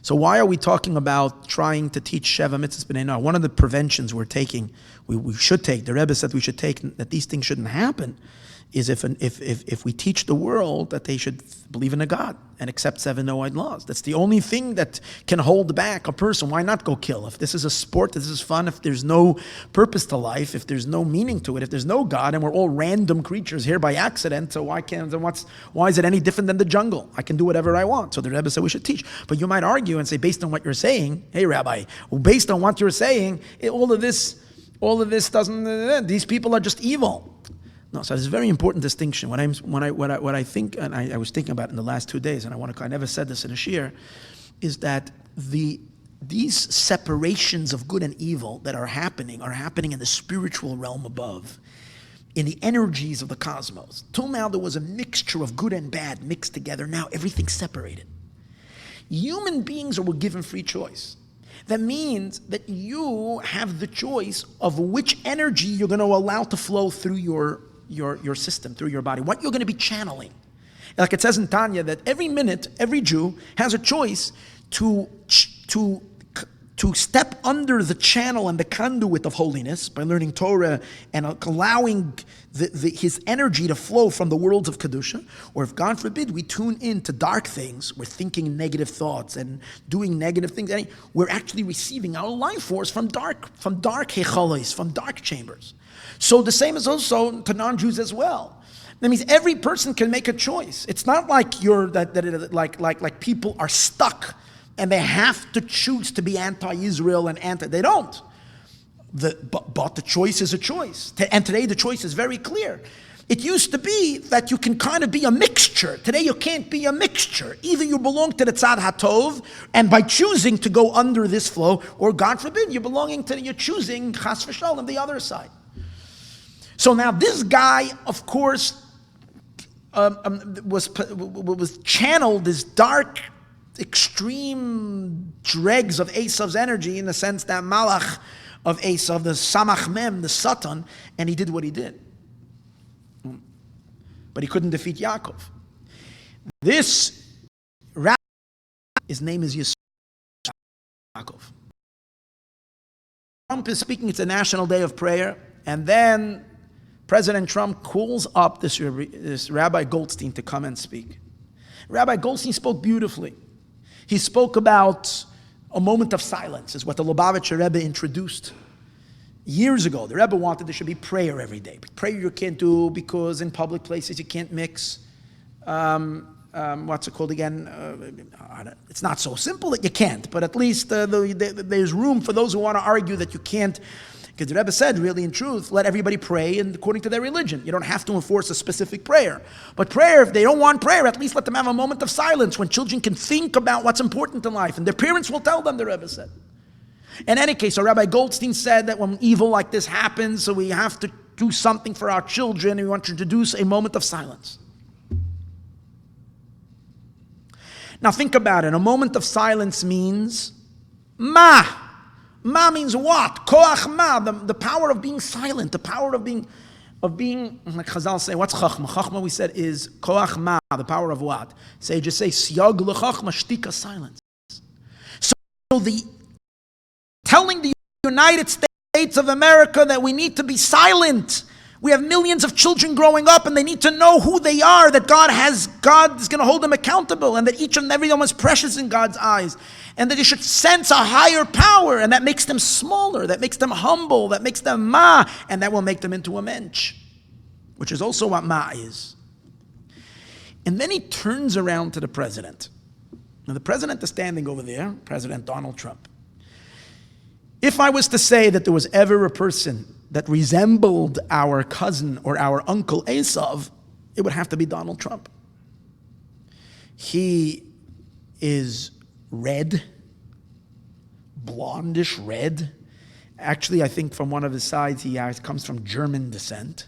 So why are we talking about trying to teach Sheva Mitzvahs B'nai Noach? One of the preventions we're taking, we should take, the Rebbe said we should take, that these things shouldn't happen, is if we teach the world that they should believe in a God and accept 7 Noahide laws. That's the only thing that can hold back a person. Why not go kill? If this is a sport, this is fun, if there's no purpose to life, if there's no meaning to it, if there's no God, and we're all random creatures here by accident, so why is it any different than the jungle? I can do whatever I want. So the Rebbe said we should teach. But you might argue and say, based on what you're saying, hey Rabbi, based on what you're saying, all of this doesn't, these people are just evil. No, so it's a very important distinction. What I think, and I was thinking about in the last 2 days, and I never said this in a shir, is that these separations of good and evil that are happening in the spiritual realm above, in the energies of the cosmos. Till now there was a mixture of good and bad mixed together. Now everything's separated. Human beings were given free choice. That means that you have the choice of which energy you're going to allow to flow through your system, through your body, what you're going to be channeling. Like it says in Tanya that every minute, every Jew has a choice to step under the channel and the conduit of holiness by learning Torah and allowing his energy to flow from the worlds of Kedusha, or if God forbid we tune into dark things, we're thinking negative thoughts and doing negative things, we're actually receiving our life force from dark hechalos, from dark chambers. So the same is also to non-Jews as well. That means every person can make a choice. It's not like like people are stuck and they have to choose to be anti-Israel and they don't. But the choice is a choice. And today the choice is very clear. It used to be that you can kind of be a mixture. Today you can't be a mixture. Either you belong to the Tzad HaTov, and by choosing to go under this flow, or God forbid, you're choosing Chas v'Shalom, the other side. So now this guy, of course, was channeled this dark, extreme dregs of Esav's energy, in the sense that Malach of Esav, the Samach Mem, the Satan, and he did what he did. But he couldn't defeat Yaakov. This rabbi, his name is Yisroel Yaakov. Trump is speaking, it's a national day of prayer, and then President Trump calls up this Rabbi Goldstein to come and speak. Rabbi Goldstein spoke beautifully. He spoke about a moment of silence, is what the Lubavitcher Rebbe introduced years ago. The Rebbe wanted there should be prayer every day. But prayer you can't do because in public places you can't mix. What's it called again? It's not so simple that you can't, but at least there's room for those who want to argue that you can't. Because the Rebbe said, really in truth, let everybody pray according to their religion. You don't have to enforce a specific prayer. But prayer, if they don't want prayer, at least let them have a moment of silence when children can think about what's important in life. And their parents will tell them, the Rebbe said. In any case, so Rabbi Goldstein said that when evil like this happens, so we have to do something for our children, and we want to introduce a moment of silence. Now think about it. A moment of silence means ma. Ma means what? Koach ma, the power of being silent, the power of being, like Chazal say, what's chachma? Chachma, we said, is koach ma, the power of what? Just say, siyag l'chachma, shtika, silence. So the telling the United States of America that we need to be silent. We have millions of children growing up, and they need to know who they are, that God is going to hold them accountable, and that each and every one is precious in God's eyes, and that they should sense a higher power, and that makes them smaller, that makes them humble, that makes them ma, and that will make them into a mensch, which is also what ma is. And then he turns around to the president. Now the president is standing over there, President Donald Trump. If I was to say that there was ever a person that resembled our cousin or our uncle Esav, it would have to be Donald Trump. He is red, blondish red. Actually, I think from one of his sides, he comes from German descent.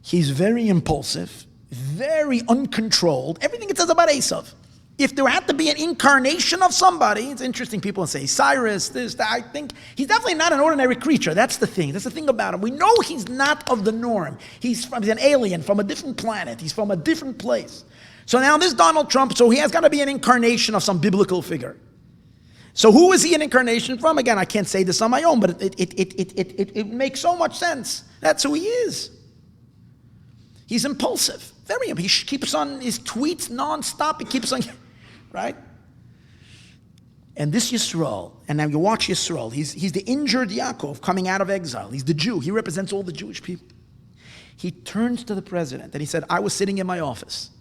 He's very impulsive, very uncontrolled. Everything it says about Esav. If there had to be an incarnation of somebody, it's interesting, people say Cyrus, this, that. I think he's definitely not an ordinary creature. That's the thing. That's the thing about him. We know he's not of the norm. He's an alien from a different planet. He's from a different place. So now this Donald Trump, so he has got to be an incarnation of some biblical figure. So who is he an incarnation from? Again, I can't say this on my own, but it makes so much sense. That's who he is. He's impulsive. He keeps on his tweets nonstop. He keeps on, right? And this Yisroel, and now you watch Yisroel, he's the injured Yaakov coming out of exile. He's the Jew. He represents all the Jewish people. He turns to the president and he said, I was sitting in my office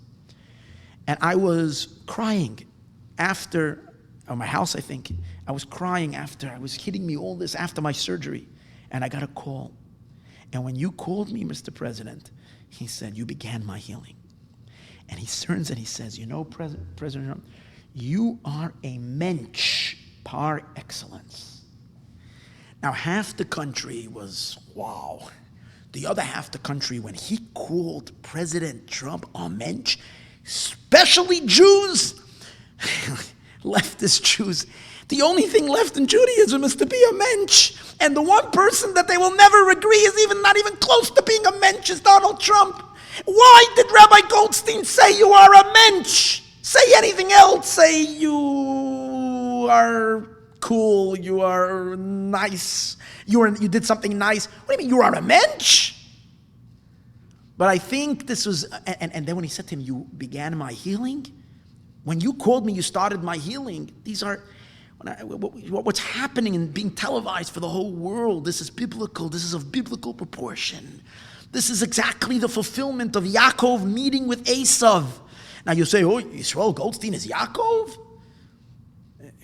and I was crying after, or my house, I think. I was crying after, I was hitting me all this after my surgery, and I got a call. And when you called me, Mr. President, he said, you began my healing. And he turns and he says, you know, President Trump, you are a mensch par excellence. Now, half the country was, wow. The other half the country, when he called President Trump a mensch, especially Jews, leftist Jews, the only thing left in Judaism is to be a mensch. And the one person that they will never agree is not even close to being a mensch is Donald Trump. Why did Rabbi Goldstein say you are a mensch? Say anything else. Say you are cool, you are nice, you did something nice. What do you mean you are a mensch? But I think this was, and then when he said to him, you began my healing? When you called me, you started my healing. These are, what's happening and being televised for the whole world. This is biblical. This is of biblical proportion. This is exactly the fulfillment of Yaakov meeting with Esav. Now you say, oh, Yisroel Goldstein is Yaakov?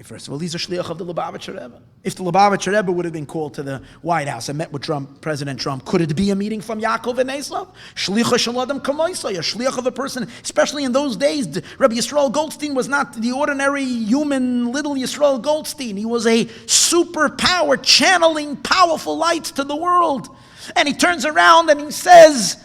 First of all, he's a shliach of the Lubavitcher Rebbe. If the Lubavitcher Rebbe would have been called to the White House and met with President Trump, could it be a meeting from Yaakov and Esav? Shliach shel adam kamoisai, a shliach of a person, especially in those days. Rabbi Yisroel Goldstein was not the ordinary human little Yisroel Goldstein. He was a superpower channeling powerful lights to the world. And he turns around and he says,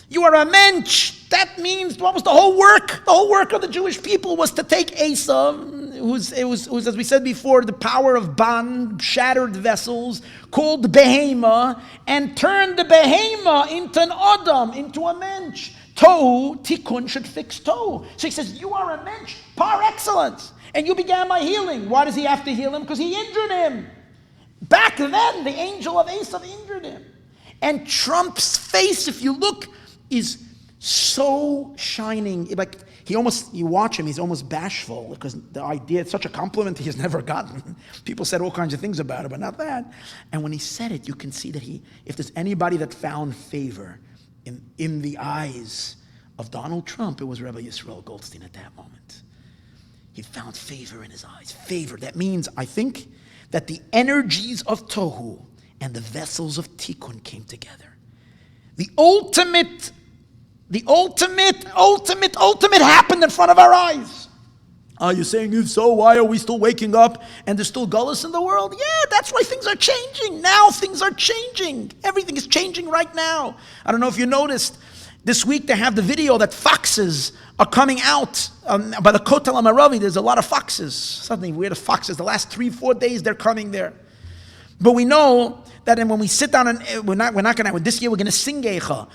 you are a mensch. That means, what was the whole work? The whole work of the Jewish people was to take Esav, who's, as we said before, the power of Ban, shattered vessels, called Behema, and turn the Behema into an Adam, into a mensch. Tohu, tikkun should fix tohu. So he says, you are a mensch, par excellence, and you began my healing. Why does he have to heal him? Because he injured him. Back then, the angel of Esav injured him. And Trump's face, if you look, is so shining. Like you watch him, he's almost bashful because the idea, it's such a compliment he has never gotten. People said all kinds of things about him, but not that. And when he said it, you can see that if there's anybody that found favor in the eyes of Donald Trump, it was Rabbi Yisroel Goldstein at that moment. He found favor in his eyes. Favor. That means, I think, that the energies of Tohu and the vessels of Tikkun came together. The ultimate happened in front of our eyes. Are you saying, if so, why are we still waking up and there's still gullus in the world? Yeah, that's why things are changing. Now things are changing. Everything is changing right now. I don't know if you noticed, this week they have the video that foxes are coming out by the Kotel Amaravi. There's a lot of foxes. Something weird of foxes. The last 3-4 days they're coming there. But we know that when we sit down and this year we're going to sing Eicha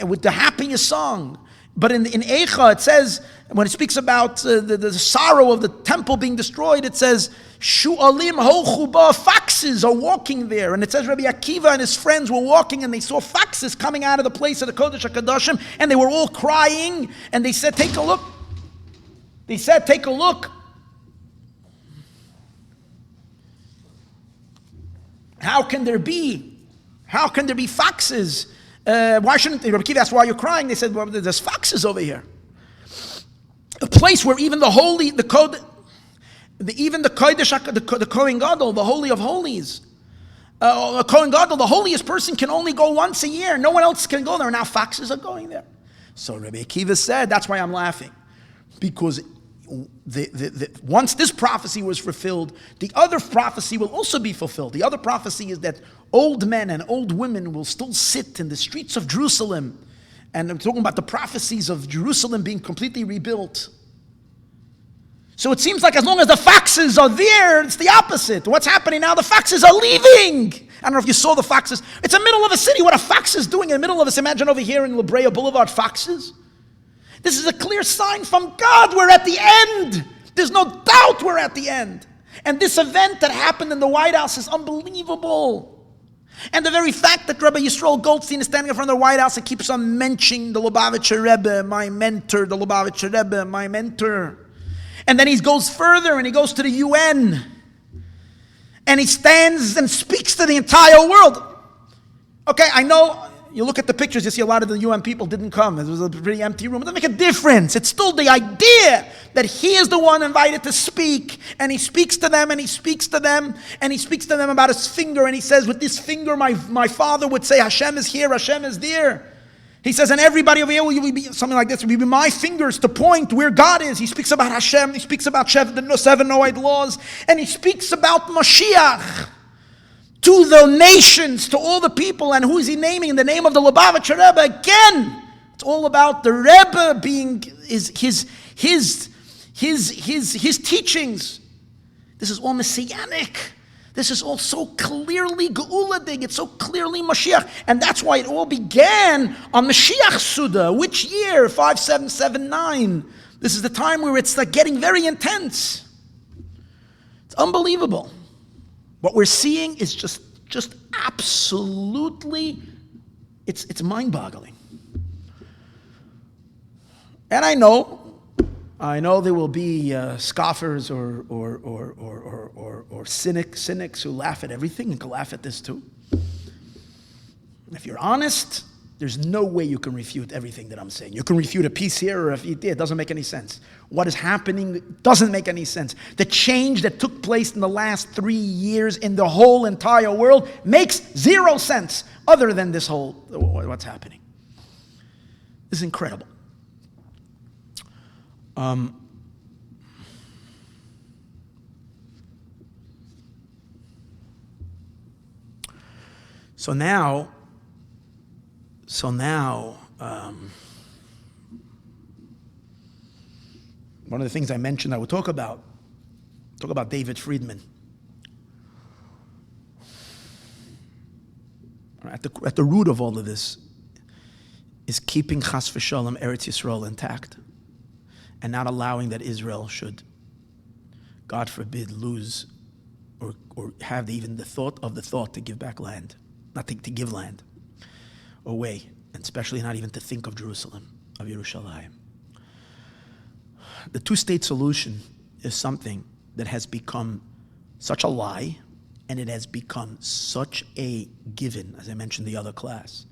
with the happiest song. But in Eicha it says, when it speaks about the sorrow of the temple being destroyed, it says, Shu'alim hochuba, foxes are walking there. And it says Rabbi Akiva and his friends were walking and they saw foxes coming out of the place of the Kodesh HaKadoshim and they were all crying and they said, take a look. They said, take a look. How can there be foxes? Why shouldn't they? Rabbi Akiva asked, why you're crying? They said, well, there's foxes over here. A place where even the holy, the Kohen Gadol, the Holy of Holies, Kohen Gadol, the holiest person, can only go once a year. No one else can go there. Now foxes are going there. So Rabbi Akiva said, that's why I'm laughing. Because once this prophecy was fulfilled, the other prophecy will also be fulfilled. The other prophecy is that old men and old women will still sit in the streets of Jerusalem. And I'm talking about the prophecies of Jerusalem being completely rebuilt. So it seems like as long as the foxes are there, it's the opposite. What's happening now? The foxes are leaving. I don't know if you saw the foxes. It's the middle of a city. What a fox is doing in the middle of us. Imagine over here in La Brea Boulevard, foxes. This is a clear sign from God. We're at the end. There's no doubt we're at the end. And this event that happened in the White House is unbelievable. And the very fact that Rabbi Yisroel Goldstein is standing in front of the White House and keeps on mentioning the Lubavitcher Rebbe, my mentor, the Lubavitcher Rebbe, my mentor. And then he goes further and he goes to the UN. And he stands and speaks to the entire world. Okay, I know, you look at the pictures, you see a lot of the UN people didn't come. It was a pretty empty room. It doesn't make a difference. It's still the idea that he is the one invited to speak. And he speaks to them, and he speaks to them, and he speaks to them about his finger. And he says, with this finger, my father would say, Hashem is here, Hashem is there. He says, and everybody over here will be something like this. Will be my fingers to point where God is. He speaks about Hashem. He speaks about the 7 Noahide laws. And he speaks about Mashiach to the nations, to all the people. And who is he naming? In the name of the Lubavitcher Rebbe. Again, it's all about the Rebbe being his teachings. This is all messianic. This is all so clearly Geuladig. It's so clearly Mashiach. And that's why it all began on Mashiach Suda. Which year? 5779. This is the time where it's like getting very intense. It's unbelievable. What we're seeing is just absolutely, it's mind-boggling. And I know there will be scoffers or cynics who laugh at everything and can laugh at this too. If you're honest, there's no way you can refute everything that I'm saying. You can refute a piece here or a piece there. It doesn't make any sense. What is happening doesn't make any sense. The change that took place in the last 3 years in the whole entire world makes zero sense other than this whole, what's happening. This is incredible. So now, one of the things I mentioned I would talk about David Friedman. At the root of all of this is keeping Chas v'Shalom Eretz Yisrael intact and not allowing that Israel should, God forbid, lose or have even the thought to give back land, not to give land away, and especially not even to think of Jerusalem, of Yerushalayim. The two-state solution is something that has become such a lie, and it has become such a given, as I mentioned the other class.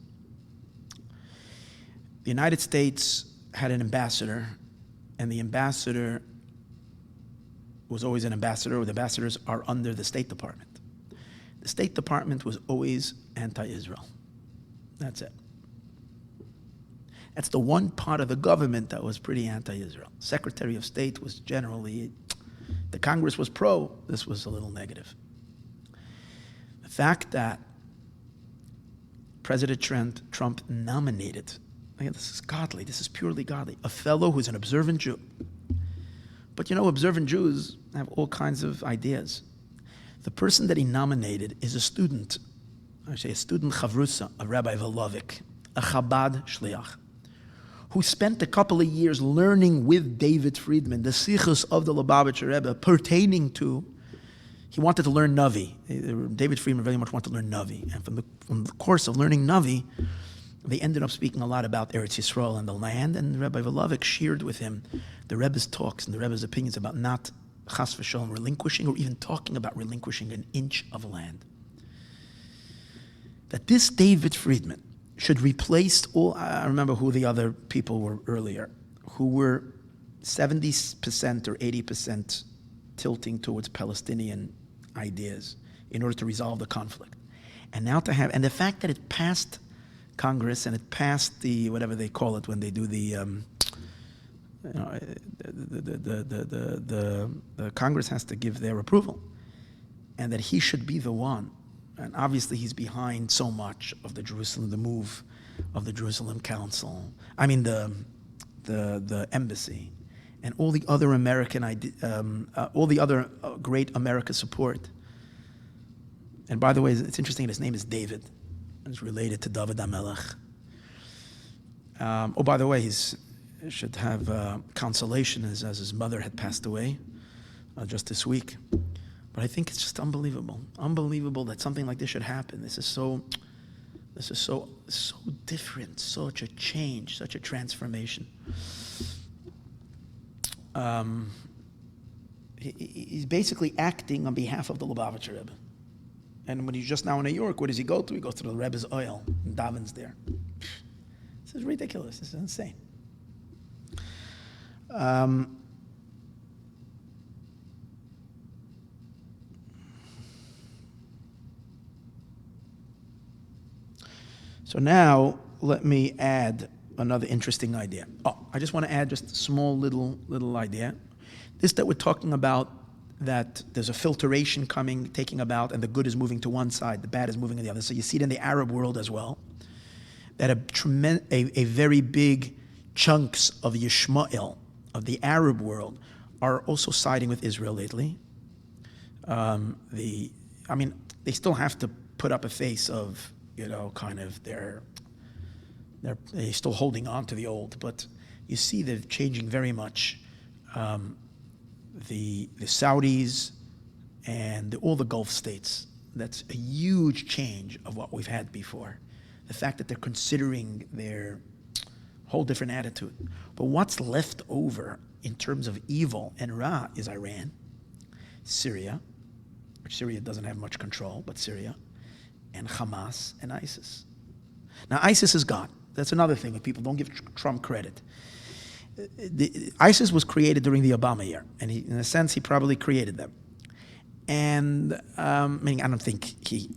The United States had an ambassador, and the ambassador was always an ambassador, or the ambassadors are under the State Department. The State Department was always anti-Israel. That's it. That's the one part of the government that was pretty anti-Israel. Secretary of State was generally, the Congress was pro, this was a little negative. The fact that President Trump nominated, this is godly, this is purely godly, a fellow who's an observant Jew. But observant Jews have all kinds of ideas. The person that he nominated is a student chavrusa of Rabbi Wolf, a Chabad shliach, who spent a couple of years learning with David Friedman the sichos of the Lubavitcher Rebbe pertaining to, he wanted to learn Navi. David Friedman very much wanted to learn Navi. And from the course of learning Navi, they ended up speaking a lot about Eretz Yisrael and the land, and Rabbi Wolf shared with him the Rebbe's talks and the Rebbe's opinions about not chas v'shalom relinquishing or even talking about relinquishing an inch of land. That this David Friedman should replace all, I remember who the other people were earlier, who were 70% or 80% tilting towards Palestinian ideas in order to resolve the conflict. And now and the fact that it passed Congress and it passed the, whatever they call it when they do the Congress has to give their approval, and that he should be the one. And obviously he's behind so much of the move of the Jerusalem Council. I mean the embassy, and all the other all the other great America support. And by the way, it's interesting. His name is David, and it's related to David HaMelech. By the way, he should have consolation as his mother had passed away just this week. But I think it's just unbelievable that something like this should happen. This is so different, such a change, such a transformation. He's basically acting on behalf of the Lubavitcher Rebbe. And when he's just now in New York, where does he go to? He goes to the Rebbe's oil and davens there. This is ridiculous. This is insane. So now let me add another interesting idea. I just want to add just a small little idea. This that we're talking about, that there's a filtration taking about, and the good is moving to one side, the bad is moving to the other. So you see it in the Arab world as well, that a very big chunks of Yishmael, of the Arab world, are also siding with Israel lately. They still have to put up a face of, kind of they're still holding on to the old, but you see they're changing very much. The Saudis and all the Gulf states, that's a huge change of what we've had before. The fact that they're considering their whole different attitude. But what's left over in terms of evil and Ra is Iran, Syria, which Syria doesn't have much control, but Syria, and Hamas and ISIS. Now ISIS is gone. That's another thing. If people don't give Trump credit. ISIS was created during the Obama year, and in a sense, he probably created them. And meaning, I don't think he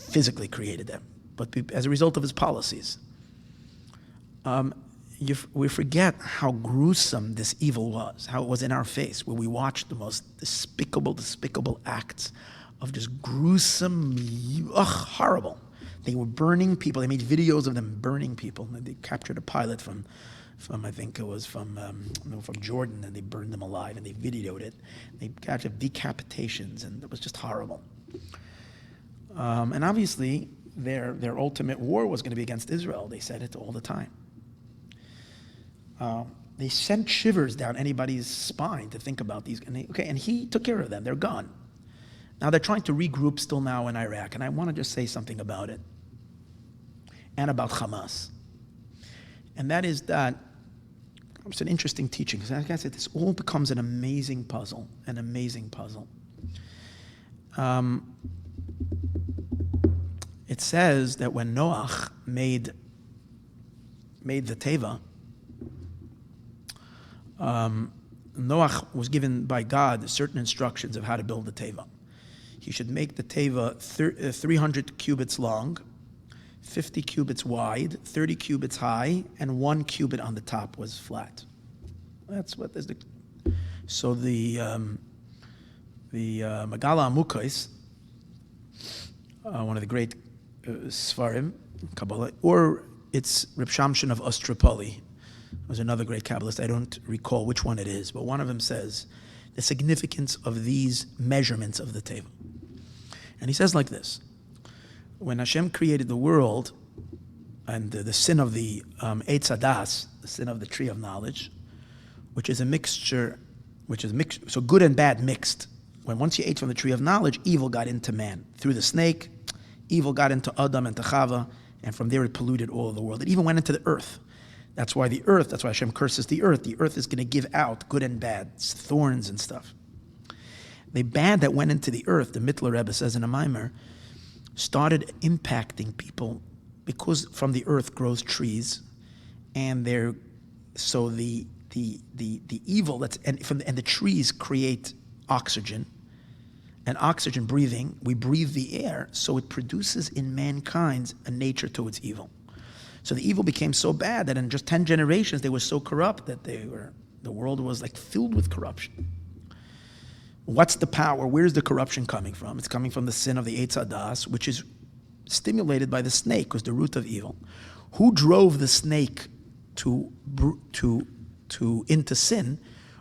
physically created them, but as a result of his policies. We forget how gruesome this evil was, how it was in our face, where we watched the most despicable acts of just gruesome, horrible. They were burning people. They made videos of them burning people. And they captured a pilot from I think it was from Jordan, and they burned them alive, and they videoed it. They captured decapitations, and it was just horrible. And obviously, their ultimate war was going to be against Israel. They said it all the time. They sent shivers down anybody's spine to think about these. And he took care of them. They're gone. Now they're trying to regroup still now in Iraq, and I want to just say something about it, and about Hamas. And that is that it's an interesting teaching, because like I said, this all becomes an amazing puzzle. It says that when Noach made the Teva, Noach was given by God certain instructions of how to build the Teva. He should make the Teva 300 cubits long, 50 cubits wide, 30 cubits high, and 1 cubit on the top was flat. That's what is the. So the Megala Amukos, one of the great Sfarim, Kabbalah, or it's Reb Shamshon of Ostropoli, was another great Kabbalist. I don't recall which one it is, but one of them says the significance of these measurements of the Teva. And he says like this: when Hashem created the world, and the sin of the Eitz Hadas, the sin of the tree of knowledge, which is a mixture, so good and bad mixed. When once you ate from the tree of knowledge, evil got into man. Through the snake, evil got into Adam and to Chava, and from there it polluted all of the world. It even went into the earth. That's why Hashem curses the earth. The earth is going to give out good and bad, thorns and stuff. The bad that went into the earth, the Mittler Rebbe says in a Maimer, started impacting people because from the earth grows trees, and the evil and the trees create oxygen, and oxygen breathing, we breathe the air, so it produces in mankind a nature towards evil. So the evil became so bad that in just 10 generations, they were so corrupt that the world was like filled with corruption. What's the power? Where's the corruption coming from? It's coming from the sin of the Eitz Hadas, which is stimulated by the snake, who's the root of evil. Who drove the snake into sin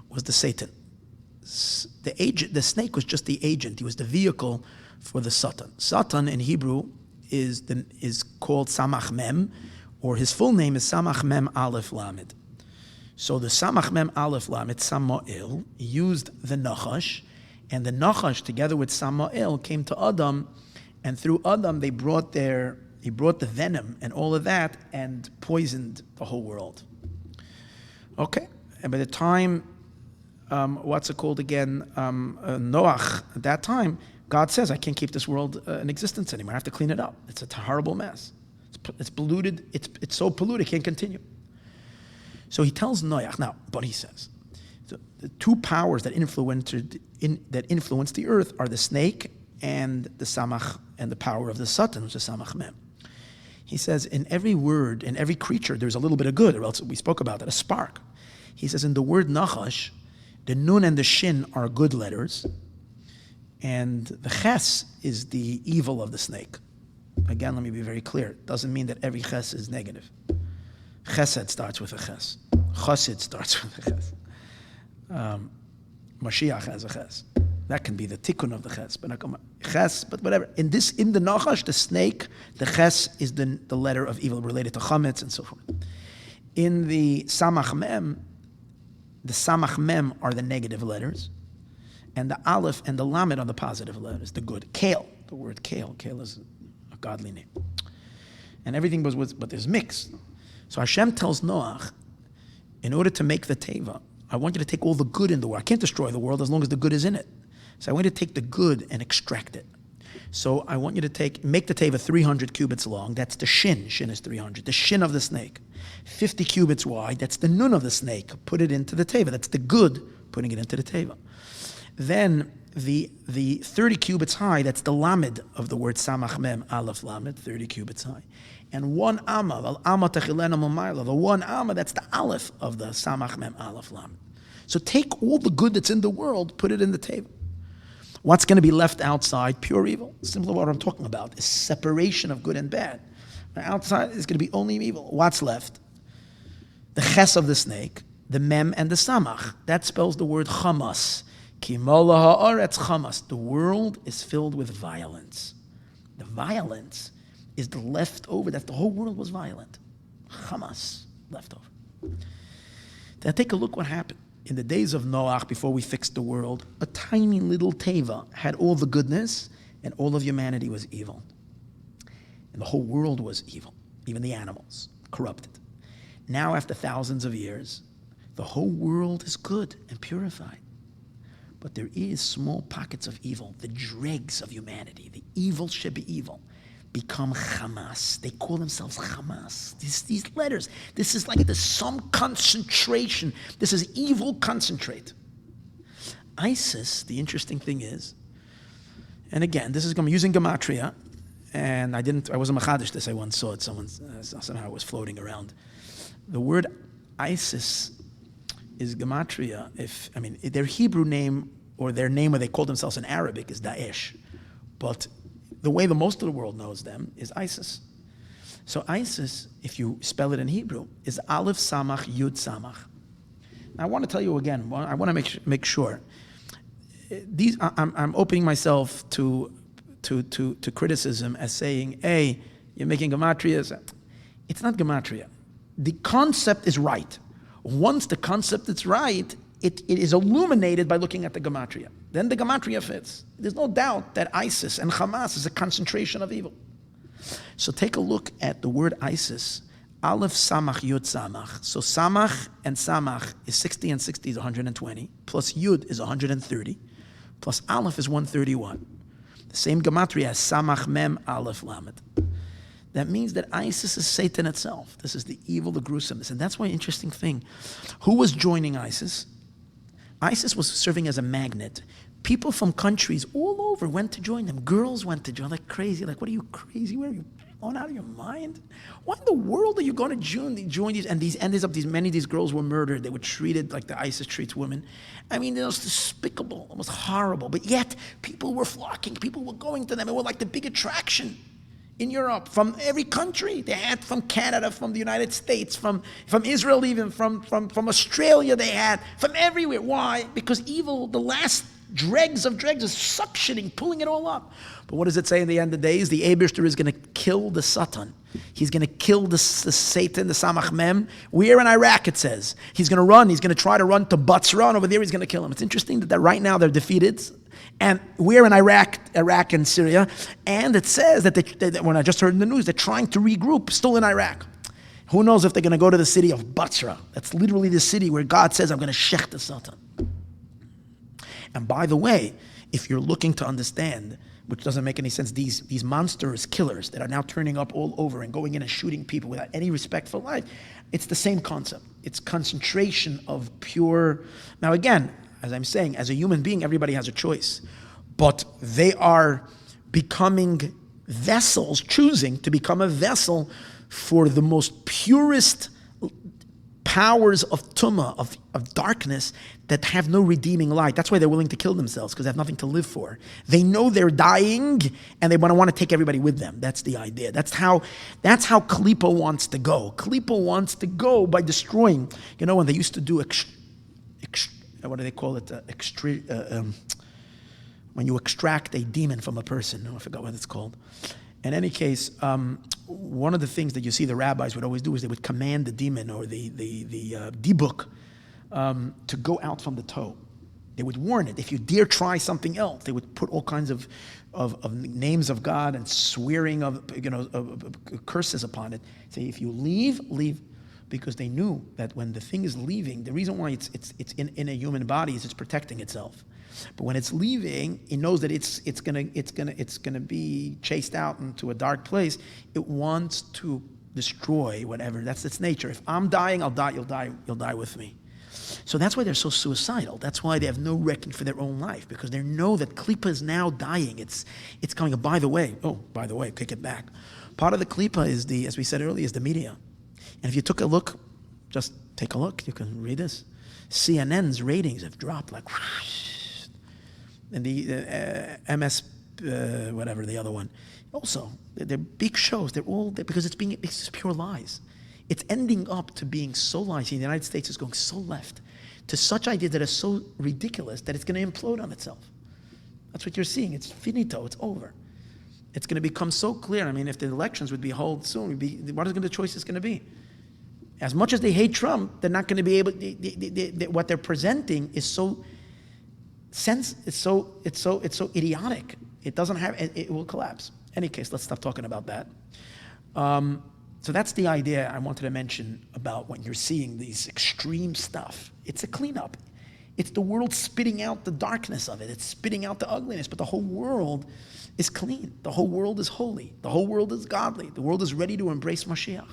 was the Satan. The snake was just the agent. He was the vehicle for the Satan. Satan in Hebrew is called Samach Mem, or his full name is Samach Mem Aleph Lamed. So the Samach Mem Aleph Lamed, Samael, used the Nachash, and the Nachash, together with Samael, came to Adam, and through Adam he brought the venom and all of that and poisoned the whole world. Okay, and by the time, Noach, at that time, God says, I can't keep this world in existence anymore. I have to clean it up. It's a horrible mess. It's polluted. It's so polluted, it can't continue. So he tells Noach, now, but he says, the two powers that influenced the earth are the snake and the samach, and the power of the Satan, which is samach mem. He says, in every word, in every creature, there's a little bit of good, or else we spoke about that, a spark. He says, in the word nachash, the nun and the shin are good letters, and the ches is the evil of the snake. Again, let me be very clear. It doesn't mean that every ches is negative. Chesed starts with a ches. Chassid starts with a ches. Mashiach has a ches. That can be the tikkun of the ches, but whatever. In the nachash, the snake, the ches is the letter of evil related to chametz and so forth. In the samach mem are the negative letters, and the aleph and the lamed are the positive letters, the good. Kale, the word kale is a godly name. And everything but there's mix. So Hashem tells Noach, in order to make the teva, I want you to take all the good in the world. I can't destroy the world as long as the good is in it. So I want you to take the good and extract it. So I want you to make the teva 300 cubits long. That's the shin. Shin is 300. The shin of the snake. 50 cubits wide. That's the nun of the snake. Put it into the teva. That's the good, putting it into the teva. Then the 30 cubits high, that's the lamed of the word samach mem, aleph lamed, 30 cubits high. And one amma, the one amma, that's the aleph of the samach mem, aleph lamed. So take all the good that's in the world, put it in the teva. What's going to be left outside? Pure evil. Simply what I'm talking about is separation of good and bad. Now, outside is going to be only evil. What's left? The ches of the snake, the mem and the samach. That spells the word chamas. Ki mola ha'aretz chamas. The world is filled with violence. The violence is the leftover. That the whole world was violent. Chamas, leftover. Now take a look what happened. In the days of Noach, before we fixed the world, a tiny little teva had all the goodness, and all of humanity was evil. And the whole world was evil, even the animals, corrupted. Now, after thousands of years, the whole world is good and purified. But there is small pockets of evil, the dregs of humanity, the evil should be evil, become Hamas. They call themselves Hamas. These letters, this is like some concentration. This is evil concentrate. ISIS, the interesting thing is, and again, this is using gematria, and I wasn't machadish this, I once saw it, somehow it was floating around. The word ISIS is gematria. Their Hebrew name, or their name where they call themselves in Arabic, is Daesh. But the way the most of the world knows them is ISIS. So ISIS, if you spell it in Hebrew, is Aleph Samach Yud Samach. Now I want to tell you again, I want to make sure. I'm opening myself to criticism as saying, hey, you're making gematria. It's not gematria. The concept is right. Once the concept is right, it is illuminated by looking at the gematria. Then the gematria fits. There's no doubt that ISIS and Hamas is a concentration of evil. So take a look at the word ISIS. Aleph Samach Yud Samach. So Samach and Samach is 60 and 60 is 120. Plus Yud is 130. Plus Aleph is 131. The same gematria as Samach Mem Aleph Lamed. That means that ISIS is Satan itself. This is the evil, the gruesomeness. And that's why interesting thing. Who was joining ISIS? ISIS was serving as a magnet. People from countries all over went to join them. Girls went to join, like crazy. Like, what are you, crazy? Where are you, blown out of your mind? Why in the world are you going to join these? And many of these girls were murdered. They were treated like the ISIS treats women. I mean, it was despicable. It was horrible. But yet, people were flocking. People were going to them. It was like the big attraction in Europe, from every country. They had from Canada, from the United States, from Israel even, from Australia they had, from everywhere. Why? Because evil, the last dregs of dregs, is suctioning, pulling it all up. But what does it say in the end of the days? The Eibishter is going to kill the Satan. He's going to kill the Satan, the Samach Mem. We're in Iraq, it says. He's going to run. He's going to try to run to Basra, and over there he's going to kill him. It's interesting that right now they're defeated. And we're in Iraq and Syria. And it says that, when I just heard in the news, they're trying to regroup, still in Iraq. Who knows if they're going to go to the city of Basra. That's literally the city where God says, I'm going to shech the Satan. And by the way, if you're looking to understand, which doesn't make any sense, these monsters, killers that are now turning up all over and going in and shooting people without any respect for life, it's the same concept. It's concentration of pure... Now again, as I'm saying, as a human being, everybody has a choice. But they are becoming vessels, choosing to become a vessel for the most purest powers of tumah, of darkness, that have no redeeming light. That's why they're willing to kill themselves, because they have nothing to live for. They know they're dying, and they want to take everybody with them. That's the idea. That's how Klippa wants to go. Klippa wants to go by destroying. You know, when they used to do what do they call it? When you extract a demon from a person. I forgot what it's called. In any case, one of the things that you see the rabbis would always do is they would command the demon or the dibuk to go out from the toe. They would warn it. If you dare try something else, they would put all kinds of names of God and swearing of curses upon it. Say, if you leave, because they knew that when the thing is leaving, the reason why it's in a human body is it's protecting itself. But when it's leaving, it knows that it's gonna be chased out into a dark place. It wants to destroy whatever. That's its nature. If I'm dying, I'll die. You'll die with me. So that's why they're so suicidal. That's why they have no reckoning for their own life, because they know that Klippa is now dying. It's coming. By the way, kick it back. Part of the Klippa is as we said earlier, is the media. And if you took a look, just take a look. You can read this. CNN's ratings have dropped like, and the MS, whatever the other one. Also, they're big shows. They're all there because it's just pure lies. It's ending up to being so lies. The United States is going so left to such ideas that are so ridiculous that it's going to implode on itself. That's what you're seeing. It's finito. It's over. It's going to become so clear. I mean, if the elections would be held soon, what is the choice going to be? As much as they hate Trump, they're not going to be able. What they're presenting is so idiotic. It doesn't have. It will collapse. Any case, let's stop talking about that. So that's the idea I wanted to mention about when you're seeing these extreme stuff. It's a cleanup. It's the world spitting out the darkness of it. It's spitting out the ugliness, but the whole world is clean. The whole world is holy. The whole world is godly. The world is ready to embrace Mashiach.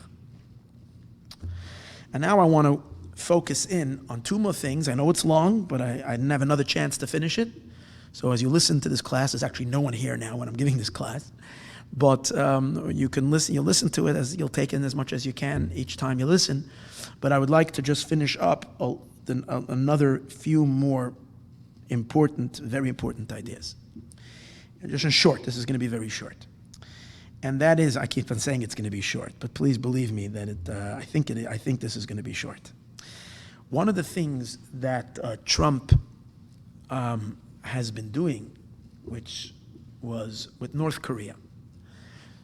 And now I want to focus in on two more things. I know it's long, but I didn't have another chance to finish it. So as you listen to this class, there's actually no one here now when I'm giving this class. But you can listen. You'll listen to it as you'll take in as much as you can each time you listen. But I would like to just finish up another few more important, very important ideas. Just in short, this is going to be very short. And that is, I keep on saying it's going to be short, but please believe me that I think this is going to be short. One of the things that Trump has been doing, which was with North Korea.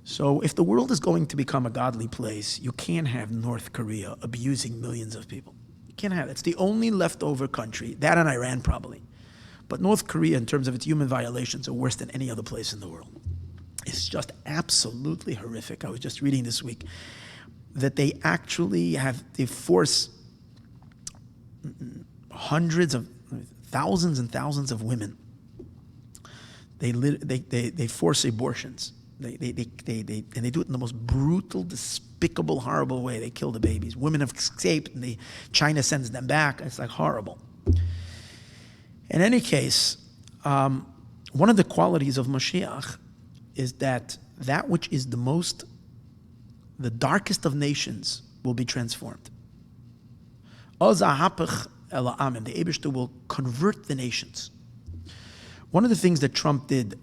So if the world is going to become a godly place, you can't have North Korea abusing millions of people. You can't have it. It's the only leftover country, that and Iran probably. But North Korea, in terms of its human violations, are worse than any other place in the world. It's just absolutely horrific. I was just reading this week that they actually they force thousands and thousands of women. They force abortions. They do it in the most brutal, despicable, horrible way. They kill the babies. Women have escaped, and China sends them back. It's like horrible. In any case, one of the qualities of Mashiach is that which is the darkest of nations will be transformed. The Eibishter will convert the nations. One of the things that Trump did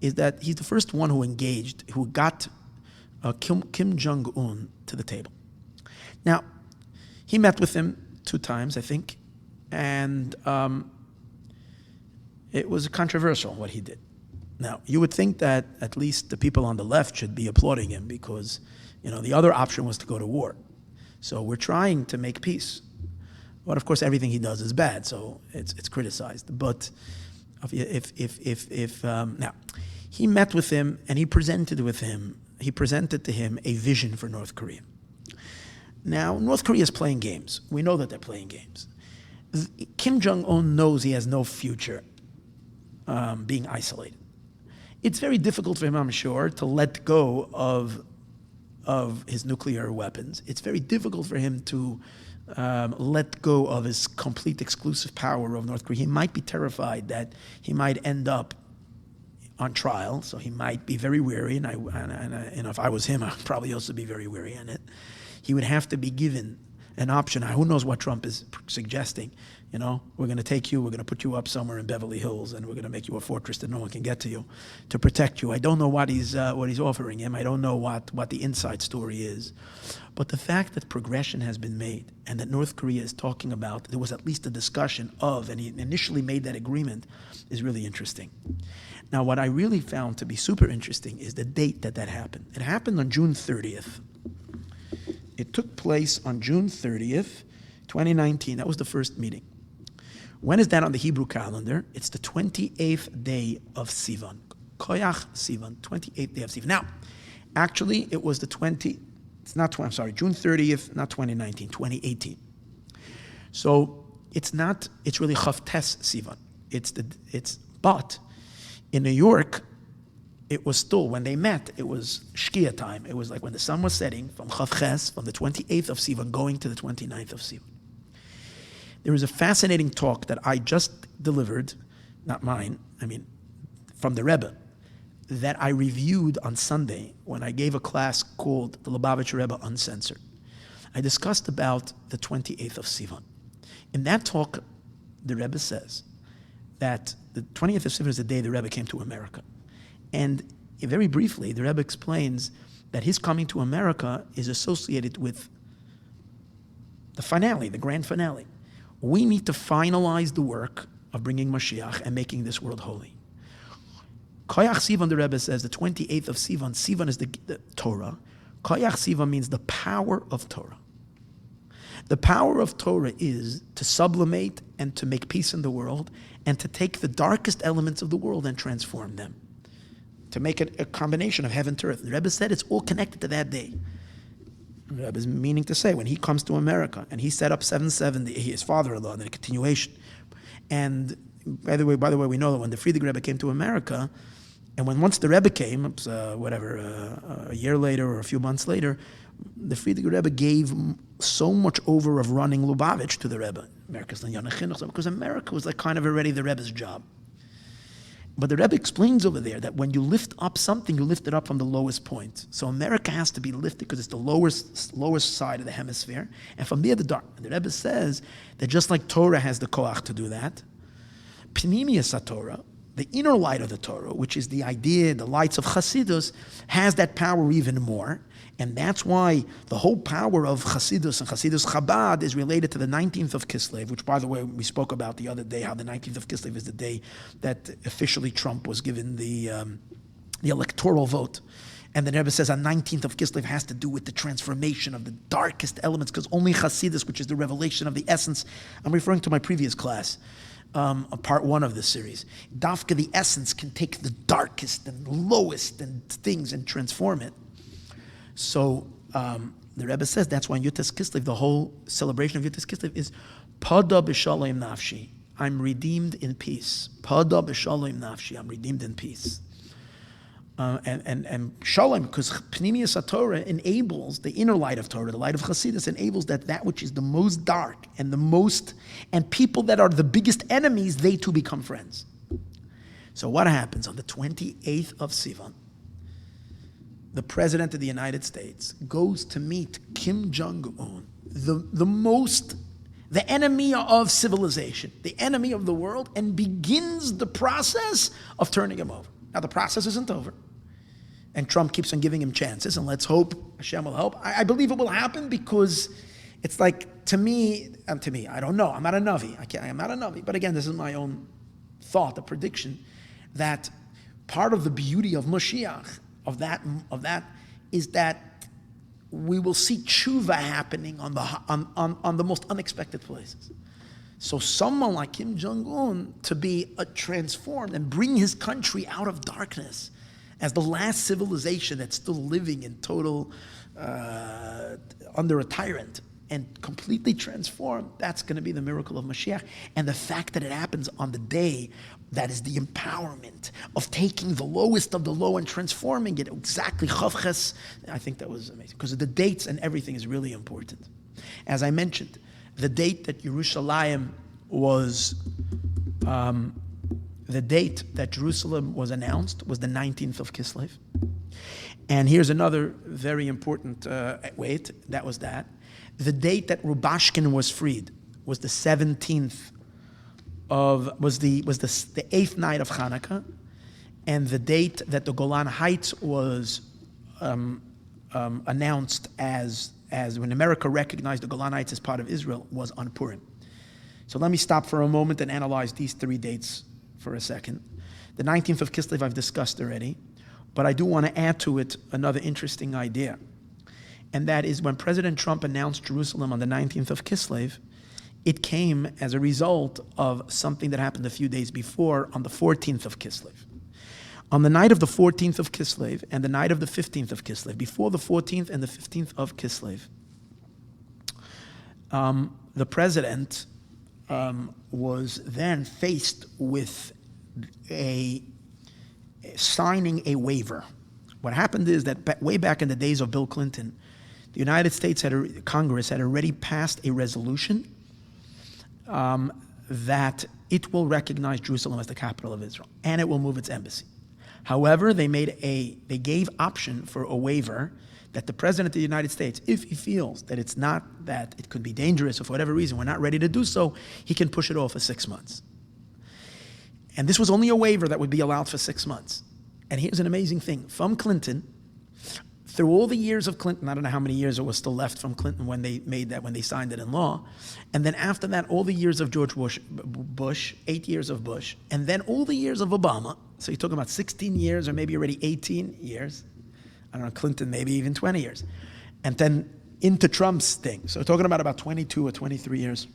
is that he's the first one who got Kim Jong-un to the table. Now, he met with him 2 times, I think, and it was controversial what he did. Now, you would think that at least the people on the left should be applauding him because, the other option was to go to war. So we're trying to make peace. But of course, everything he does is bad, so it's criticized. But now, he met with him and he presented to him a vision for North Korea. Now, North Korea is playing games. We know that they're playing games. Kim Jong-un knows he has no future being isolated. It's very difficult for him, I'm sure, to let go of his nuclear weapons. It's very difficult for him to let go of his complete exclusive power of North Korea. He might be terrified that he might end up on trial, so he might be very weary, and if I was him, I'd probably also be very weary in it. He would have to be given an option. Who knows what Trump is suggesting? We're going to take you, we're going to put you up somewhere in Beverly Hills, and we're going to make you a fortress that no one can get to you, to protect you. I don't know what he's offering him. I don't know what the inside story is. But the fact that progression has been made and that North Korea is talking about, there was at least a discussion of, and he initially made that agreement, is really interesting. Now, what I really found to be super interesting is the date that happened. It happened on June 30th. It took place on June 30th, 2019. That was the first meeting. When is that on the Hebrew calendar? It's the 28th day of Sivan. Koyach Sivan, 28th day of Sivan. Now, actually, it was June 30th, not 2019, 2018. So it's really Chavtes Sivan. But in New York, it was still, when they met, it was Shkia time. It was like when the sun was setting from Chavches, from the 28th of Sivan, going to the 29th of Sivan. There was a fascinating talk that I just delivered, not mine, from the Rebbe, that I reviewed on Sunday when I gave a class called the Lubavitcher Rebbe Uncensored. I discussed about the 28th of Sivan. In that talk, the Rebbe says that the 20th of Sivan is the day the Rebbe came to America. And very briefly, the Rebbe explains that his coming to America is associated with the finale, the grand finale. We need to finalize the work of bringing Mashiach and making this world holy. Koyach Sivan, the Rebbe says, the 28th of Sivan, Sivan is the Torah. Koyach Sivan means the power of Torah. The power of Torah is to sublimate and to make peace in the world and to take the darkest elements of the world and transform them, to make it a combination of heaven to earth. The Rebbe said it's all connected to that day. The Rebbe is meaning to say when he comes to America and he set up 770, his father-in-law, and then a continuation. And by the way, we know that when the Friedrich Rebbe came to America, and once the Rebbe came, a year later or a few months later, the Friedrich Rebbe gave so much over of running Lubavitch to the Rebbe. Because America was like kind of already the Rebbe's job. But the Rebbe explains over there that when you lift up something, you lift it up from the lowest point. So America has to be lifted because it's the lowest side of the hemisphere. And from there, the dark. And the Rebbe says that just like Torah has the koach to do that, Pnimiyas HaTorah, the inner light of the Torah, which is the idea, the lights of Chassidus, has that power even more. And that's why the whole power of Chassidus and Chassidus Chabad is related to the 19th of Kislev, which, by the way, we spoke about the other day, how the 19th of Kislev is the day that officially Trump was given the electoral vote. And the Rebbe says on 19th of Kislev has to do with the transformation of the darkest elements, because only Chassidus, which is the revelation of the essence, I'm referring to my previous class, part 1 of this series. Dafka, the essence, can take the darkest and lowest and things and transform it. So the Rebbe says that's why in Yutas Kislev, the whole celebration of Yutas Kislev is Pada b'shalom nafshi. I'm redeemed in peace. Pada b'shalom nafshi. I'm redeemed in peace. and Shalom, because Pnimius HaTorah enables the inner light of Torah, the light of Chassidus enables that which is the most dark and and people that are the biggest enemies, they too become friends. So what happens on the 28th of Sivan? The President of the United States goes to meet Kim Jong-un, the enemy of civilization, the enemy of the world, and begins the process of turning him over. Now the process isn't over. And Trump keeps on giving him chances, and let's hope Hashem will help. I believe it will happen because it's like, to me, I don't know, I'm not a Navi. I'm not a Navi. But again, this is my own thought, a prediction, that part of the beauty of Mashiach, of that is that we will see tshuva happening on the most unexpected places. So someone like Kim Jong-un to be transformed and bring his country out of darkness as the last civilization that's still living in total, under a tyrant, and completely transformed, that's going to be the miracle of Mashiach. And the fact that it happens on the day that is the empowerment of taking the lowest of the low and transforming it, exactly, Chavches, I think that was amazing. Because the dates and everything is really important. As I mentioned, the date that Jerusalem was, announced was the 19th of Kislev. And here's another very important that was that. The date that Rubashkin was freed was the 17th was the 8th night of Hanukkah, and the date that the Golan Heights was announced as when America recognized the Golan Heights as part of Israel was on Purim. So let me stop for a moment and analyze these three dates for a second. The 19th of Kislev I've discussed already, but I do want to add to it another interesting idea. And that is when President Trump announced Jerusalem on the 19th of Kislev, it came as a result of something that happened a few days before on the 14th of Kislev. On the night of the 14th of Kislev and the night of the 15th of Kislev, before the 14th and the 15th of Kislev, the president was then faced with signing a waiver. What happened is that way back in the days of Bill Clinton, the United States Congress had already passed a resolution that it will recognize Jerusalem as the capital of Israel, and it will move its embassy. However, they gave option for a waiver that the President of the United States, if he feels that it's not, that it could be dangerous or for whatever reason, we're not ready to do so, he can push it off for 6 months. And this was only a waiver that would be allowed for 6 months. And here's an amazing thing. From Clinton, through all the years of Clinton, I don't know how many years it was still left from Clinton when they signed it in law. And then after that, all the years of George Bush, 8 years of Bush, and then all the years of Obama. So you're talking about 16 years or maybe already 18 years. I don't know, Clinton, maybe even 20 years. And then into Trump's thing. So we're talking about 22 or 23 years.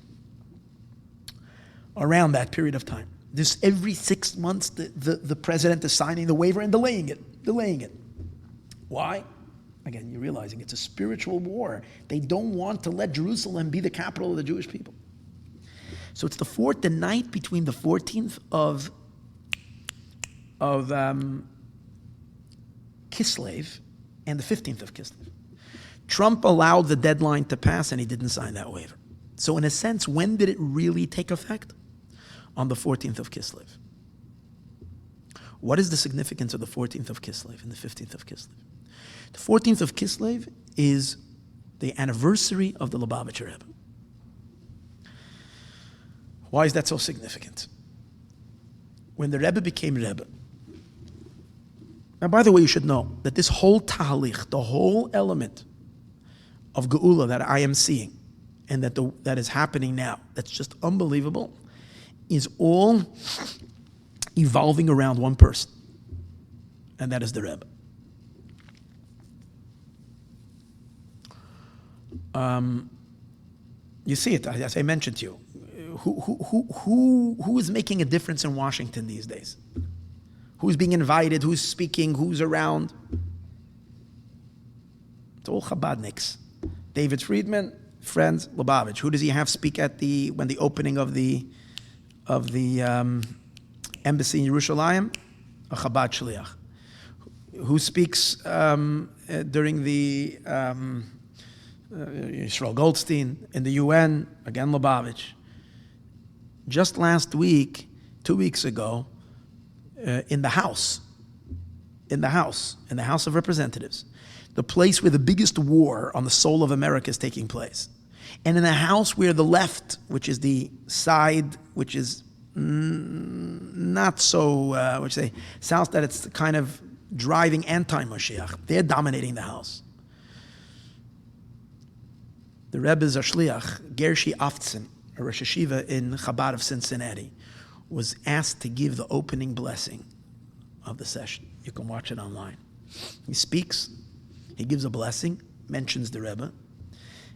Around that period of time. This every 6 months, the president is signing the waiver and delaying it. Why? Again, you're realizing it's a spiritual war. They don't want to let Jerusalem be the capital of the Jewish people. So it's the night between the 14th of Kislev and the 15th of Kislev. Trump allowed the deadline to pass and he didn't sign that waiver. So in a sense, when did it really take effect? On the 14th of Kislev. What is the significance of the 14th of Kislev and the 15th of Kislev? The 14th of Kislev is the anniversary of the Lubavitcher Rebbe. Why is that so significant? When the Rebbe became Rebbe, now by the way, you should know that this whole tahalich, the whole element of Geula that I am seeing and that is happening now, that's just unbelievable, is all evolving around one person, and that is the Rebbe. You see it, as I mentioned to you. Who is making a difference in Washington these days? Who's being invited? Who's speaking? Who's around? It's all Chabadniks. David Friedman, friends, Lubavitch. Who does he have speak at when the opening of the embassy in Yerushalayim? A Chabad Shliach. who speaks during the Yisroel Goldstein in the UN, again Lubavitcher. Just last week, 2 weeks ago, in the House of Representatives, the place where the biggest war on the soul of America is taking place. And in the House where the left, which is the side which is not so, which they sounds that it's kind of driving anti-Mashiach, they're dominating the House. The Rebbe's Ashliach, Gershi Aftzin, a Rosh Yeshiva in Chabad of Cincinnati, was asked to give the opening blessing of the session. You can watch it online. He speaks, he gives a blessing, mentions the Rebbe,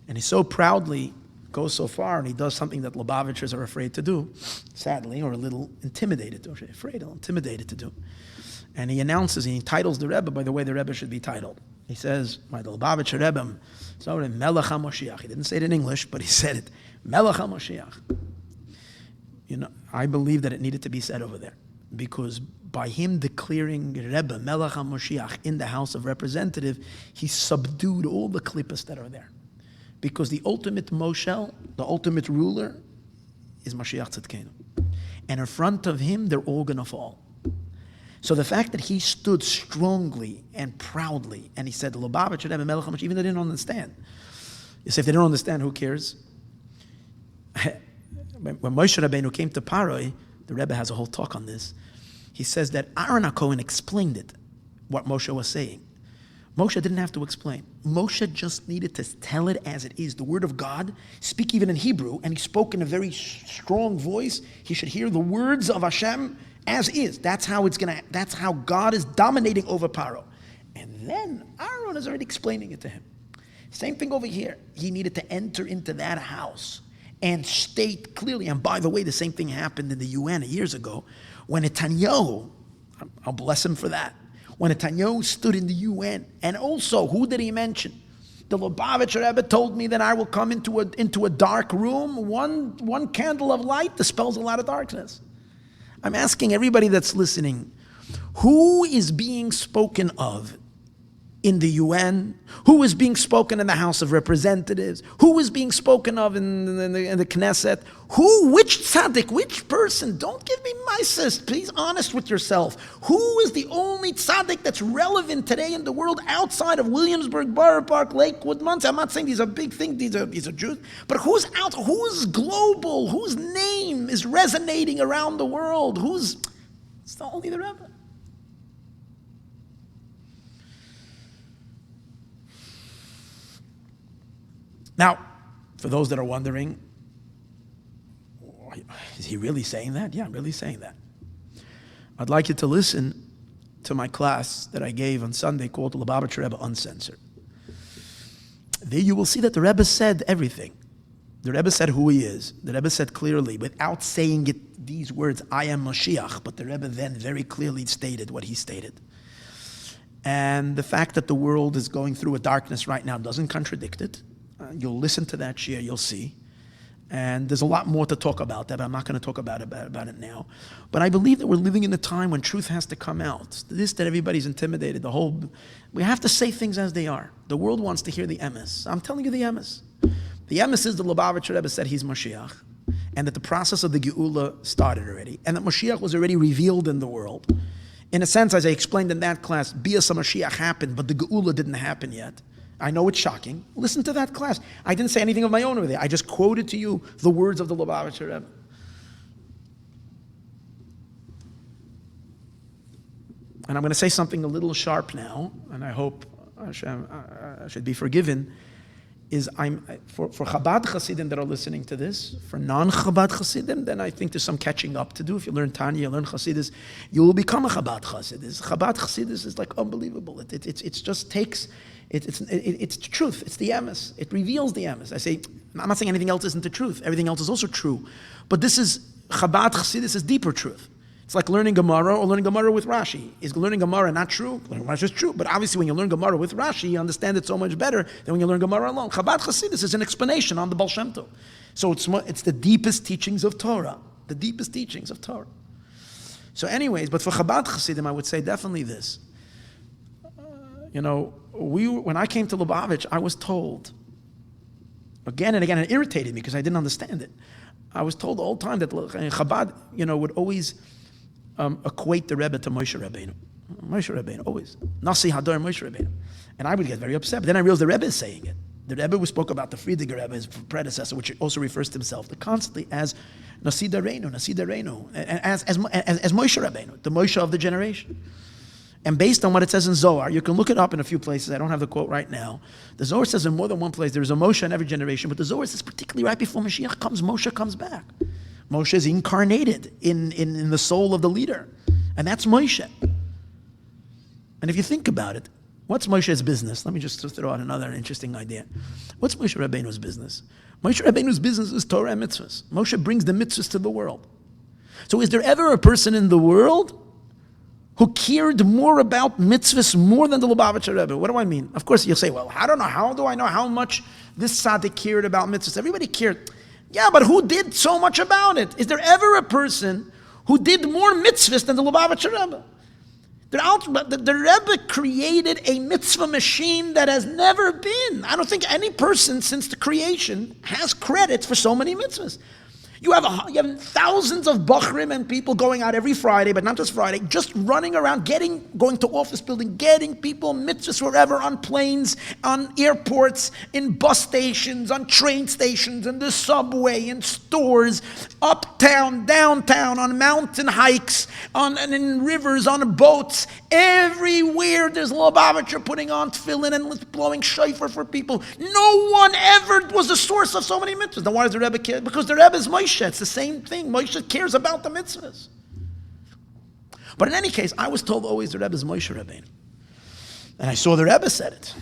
and he so proudly goes so far, and he does something that Lubavitchers are afraid to do, sadly, or a little intimidated to, intimidated to do. And he announces, he titles the Rebbe by the way the Rebbe should be titled. He says, my Lubavitcher Rebbe, so Melech HaMoshiach. He didn't say it in English, but he said it, Melech HaMoshiach. You know, I believe that it needed to be said over there, because by him declaring Rebbe, Melech HaMoshiach, in the House of Representatives, he subdued all the klippas that are there. Because the ultimate Moshel, the ultimate ruler, is Mashiach Tzidkenu. And in front of him, they're all going to fall. So the fact that he stood strongly and proudly, and he said, Lubavitcher Rebbe, Melech HaMoshiach, even though they didn't understand. You say, if they don't understand, who cares? When Moshe Rabbeinu came to Paroi, the Rebbe has a whole talk on this. He says that Aaron HaKohen explained it, what Moshe was saying. Moshe didn't have to explain. Moshe just needed to tell it as it is. The word of God, speak even in Hebrew, and he spoke in a very strong voice. He should hear the words of Hashem as is. That's how God is dominating over Paro. And then Aaron is already explaining it to him. Same thing over here. He needed to enter into that house and state clearly. And by the way, the same thing happened in the UN years ago when Netanyahu, I'll bless him for that, when Netanyahu stood in the UN, and also, who did he mention? The Lubavitcher Rebbe told me that I will come into a dark room. One candle of light dispels a lot of darkness. I'm asking everybody that's listening, who is being spoken of in the UN? Who is being spoken in the House of Representatives? Who is being spoken of in the Knesset? Which tzaddik, which person? Don't give me mises. Please, honest with yourself. Who is the only tzaddik that's relevant today in the world outside of Williamsburg, Borough Park, Lakewood, Muncie? I'm not saying these are big things, these are Jews, but who's out? Who's global? Whose name is resonating around the world? It's only the Rebbe. Now, for those that are wondering, is he really saying that? Yeah, I'm really saying that. I'd like you to listen to my class that I gave on Sunday called the Lubavitcher Rebbe Uncensored. There you will see that the Rebbe said everything. The Rebbe said who he is. The Rebbe said clearly, without saying it, these words, I am Mashiach, but the Rebbe then very clearly stated what he stated. And the fact that the world is going through a darkness right now doesn't contradict it. You'll listen to that share, you'll see. And there's a lot more to talk about that, but I'm not going to talk about it now. But I believe that we're living in a time when truth has to come out. That everybody's intimidated. We have to say things as they are. The world wants to hear the emes. I'm telling you the emes. The emes is the Lubavitcher Rebbe said he's Mashiach, and that the process of the Geula started already, and that Mashiach was already revealed in the world. In a sense, as I explained in that class, Bias Mashiach happened, but the Geula didn't happen yet. I know it's shocking. Listen to that class. I didn't say anything of my own over there. I just quoted to you the words of the Lubavitcher Rebbe. And I'm going to say something a little sharp now, and I hope I should be forgiven, is for Chabad Chassidim that are listening to this, for non-Chabad Chassidim, then I think there's some catching up to do. If you learn Tanya, you learn Chassidus, you will become a Chabad Chassid. Chabad Chassidus is like unbelievable. It just takes... It's the truth. It's the emes. It reveals the emes. I'm not saying anything else isn't the truth. Everything else is also true. But this is, Chabad Chassidus is deeper truth. It's like learning Gemara or learning Gemara with Rashi. Is learning Gemara not true? Learning Gemara is true. But obviously when you learn Gemara with Rashi, you understand it so much better than when you learn Gemara alone. Chabad Chassidus is an explanation on the Baal Shem Tov. So it's the deepest teachings of Torah. The deepest teachings of Torah. So anyways, but for Chabad Chassidim, I would say definitely this. when I came to Lubavitch, I was told, again and again, it irritated me because I didn't understand it. I was told the whole time that Chabad, would always equate the Rebbe to Moshe Rabbeinu. Moshe Rabbeinu, always. Nasi Hadar Moshe Rabbeinu. And I would get very upset. But then I realized the Rebbe is saying it. The Rebbe spoke about the Friediger Rebbe, his predecessor, which also refers to himself constantly as Nasi Dareinu, as Moshe Rabbeinu, the Moshe of the generation. And based on what it says in Zohar, you can look it up in a few places. I don't have the quote right now. The Zohar says in more than one place there is a Moshe in every generation, but the Zohar says particularly right before Mashiach comes, Moshe comes back. Moshe is incarnated in the soul of the leader, and that's Moshe. And if you think about it, what's Moshe's business? Let me just throw out another interesting idea. What's Moshe Rabbeinu's business? Moshe Rabbeinu's business is Torah and mitzvahs. Moshe brings the mitzvahs to the world. So is there ever a person in the world who cared more about mitzvahs more than the Lubavitcher Rebbe? What do I mean? Of course, you'll say, well, I don't know. How do I know how much this tzaddik cared about mitzvahs? Everybody cared. Yeah, but who did so much about it? Is there ever a person who did more mitzvahs than the Lubavitcher Rebbe? The Rebbe created a mitzvah machine that has never been. I don't think any person since the creation has credit for so many mitzvahs. You have thousands of bachrim and people going out every Friday, but not just Friday, just running around, going to office building, getting people mitzvahs wherever, on planes, on airports, in bus stations, on train stations, in the subway, in stores, uptown, downtown, on mountain hikes, and in rivers, on boats. Everywhere there's Lubavitcher putting on tefillin and blowing shofar for people. No one ever was the source of so many mitzvahs. Then why does the Rebbe care? Because the Rebbe is Moshe. It's the same thing. Moshe cares about the mitzvahs. But in any case, I was told always the Rebbe is Moshe Rabbeinu. And I saw the Rebbe said it.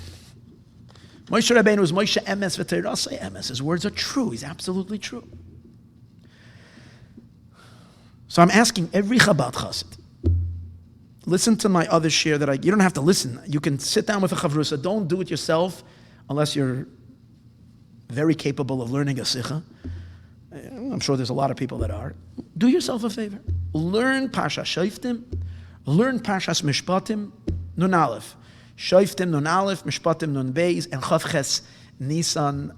Moshe Rabbeinu is Moshe Emes v'Teirasei Emes. His words are true. He's absolutely true. So I'm asking every Chabad Chassid, listen to my other share you don't have to listen. You can sit down with a chavrusa. Don't do it yourself unless you're very capable of learning a sikha. I'm sure there's a lot of people that are. Do yourself a favor. Learn Pasha Shoftim. Learn Pashas Mishpatim. Nun Aleph. Shoftim Nun Aleph. Mishpatim Nun Beis. And Chavches Nisan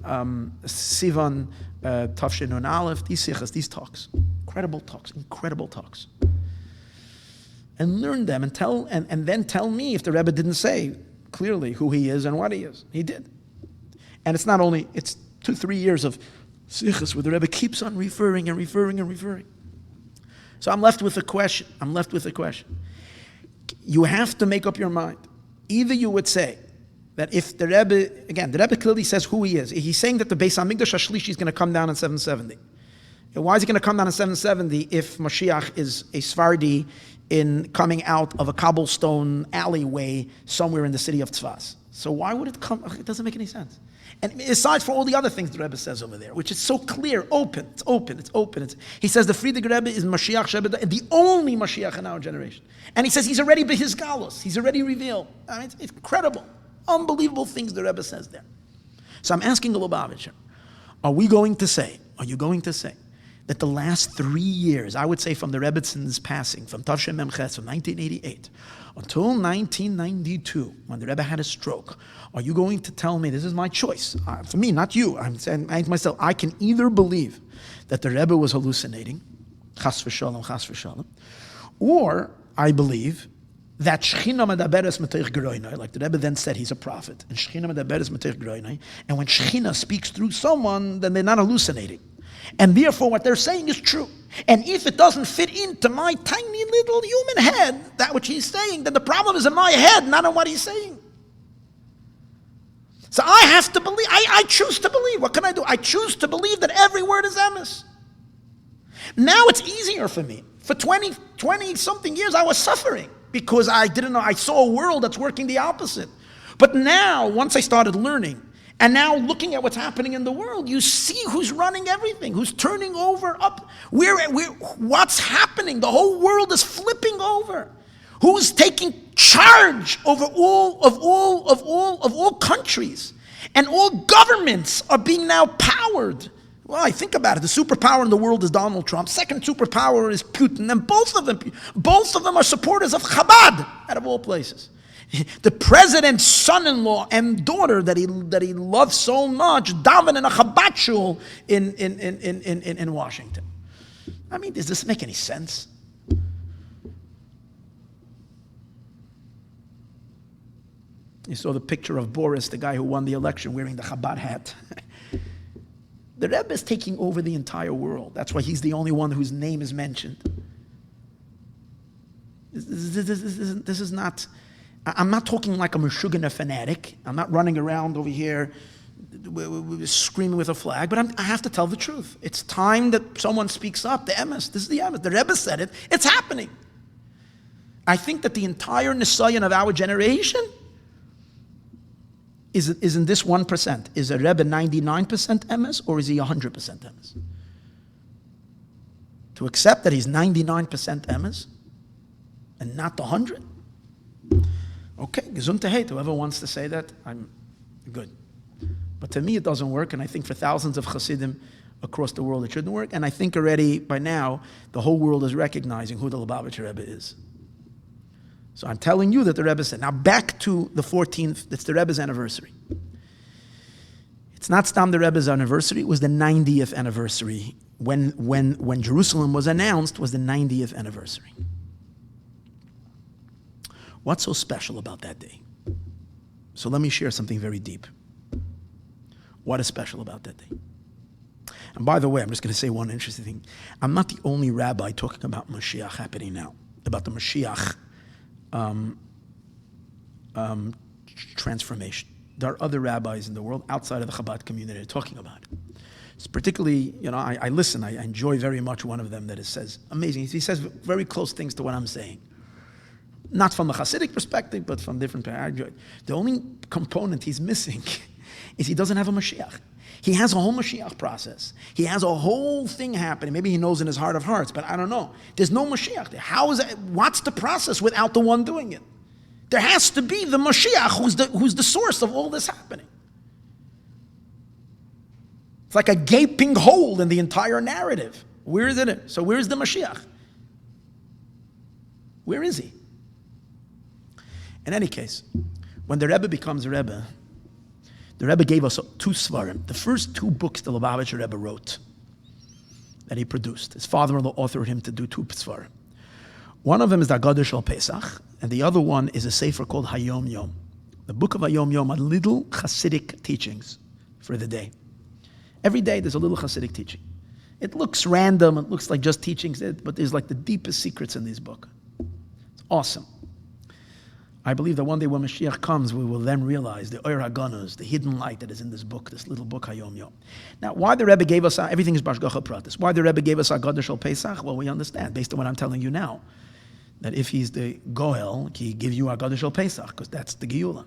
Sivan Tafshin Nun Aleph. These sikhas, these talks. Incredible talks. And learn them and then tell me if the Rebbe didn't say clearly who he is and what he is. He did. And it's 2-3 years of sikhas where the Rebbe keeps on referring. So I'm left with a question. You have to make up your mind. Either you would say that if the Rebbe clearly says who he is. He's saying that the Beis HaMikdash HaShlishi is going to come down in 770. And why is he going to come down in 770 if Mashiach is a Sephardi in coming out of a cobblestone alleyway somewhere in the city of Tzfas? So why would it come? It doesn't make any sense. And aside from all the other things the Rebbe says over there, which is so clear, it's open. He says the Friediger Rebbe is Mashiach Shebed, the only Mashiach in our generation. And he says he's already his galus. He's already revealed. I mean, it's incredible. Unbelievable things the Rebbe says there. So I'm asking the Lubavitcher, are you going to say that the last 3 years, I would say from the Rebbetzins passing, from Tavshem Memches, from 1988, until 1992, when the Rebbe had a stroke, are you going to tell me, this is my choice, for me, not you, I'm saying to myself, I can either believe that the Rebbe was hallucinating, chas v'shalom, or I believe that Shechina medaberes metoich geroinai, like the Rebbe then said he's a prophet, and Shechina medaberes metoich geroinai, and when Shechina speaks through someone, then they're not hallucinating. And therefore what they're saying is true. And if it doesn't fit into my tiny little human head, that which he's saying, then the problem is in my head, not in what he's saying. So I have to believe, I choose to believe. What can I do? I choose to believe that every word is emes. Now it's easier for me. For 20 something years I was suffering because I didn't know, I saw a world that's working the opposite. But now, once I started learning, and now looking at what's happening in the world, you see who's running everything, who's turning over up, what's happening. The whole world is flipping over. Who's taking charge over all countries. And all governments are being now powered. Well, I think about it. The superpower in the world is Donald Trump. Second superpower is Putin. And both of them are supporters of Chabad, out of all places. The president's son-in-law and daughter that he loves so much daven in a Chabad shul in Washington. I mean, does this make any sense? You saw the picture of Boris, the guy who won the election, wearing the Chabad hat. The Rebbe is taking over the entire world. That's why he's the only one whose name is mentioned. This is not... I'm not talking like a Meshuggah fanatic. I'm not running around over here screaming with a flag, but I have to tell the truth. It's time that someone speaks up. The emes, this is the emes. The Rebbe said it. It's happening. I think that the entire Nisayan of our generation is in this 1%. Is a Rebbe 99% emes, or is he 100% emes? To accept that he's 99% emes and not the 100? Okay, gesundheit, whoever wants to say that, I'm good. But to me, it doesn't work, and I think for thousands of Chassidim across the world, it shouldn't work. And I think already, by now, the whole world is recognizing who the Lubavitcher Rebbe is. So I'm telling you that the Rebbe said. Now back to the 14th, it's the Rebbe's anniversary. It's not Stam the Rebbe's anniversary, it was the 90th anniversary. When Jerusalem was announced, was the 90th anniversary. What's so special about that day? So let me share something very deep. What is special about that day? And by the way, I'm just going to say one interesting thing. I'm not the only rabbi talking about Mashiach happening now, about the Mashiach transformation. There are other rabbis in the world outside of the Chabad community talking about it. It's particularly, I listen, I enjoy very much one of them that says, amazing, he says very close things to what I'm saying. Not from a Chassidic perspective, but from different perspectives. The only component he's missing is he doesn't have a Mashiach. He has a whole Mashiach process. He has a whole thing happening. Maybe he knows in his heart of hearts, but I don't know. There's no Mashiach there. How is that? What's the process without the one doing it? There has to be the Mashiach who's the source of all this happening. It's like a gaping hole in the entire narrative. Where is it? So where is the Mashiach? Where is he? In any case, when the Rebbe becomes a Rebbe, the Rebbe gave us 2 svarim. The first 2 books the Lubavitcher Rebbe wrote, that he produced. His father-in-law authored him to do 2 svarim. One of them is the Agadah Shel Pesach, and the other one is a sefer called Hayom Yom. The book of Hayom Yom are little Chassidic teachings for the day. Every day there's a little Chassidic teaching. It looks random, it looks like just teachings, but there's like the deepest secrets in this book. It's awesome. I believe that one day when Mashiach comes, we will then realize the Oyer HaGanuz, the hidden light that is in this book, this little book, Hayom Yom. Now, why the Rebbe gave us, everything is Bashgacha Pratis. Why the Rebbe gave us Agadah Shel Pesach? Well, we understand, based on what I'm telling you now, that if he's the Goel, he give you Agadah Shel Pesach, because that's the Geula.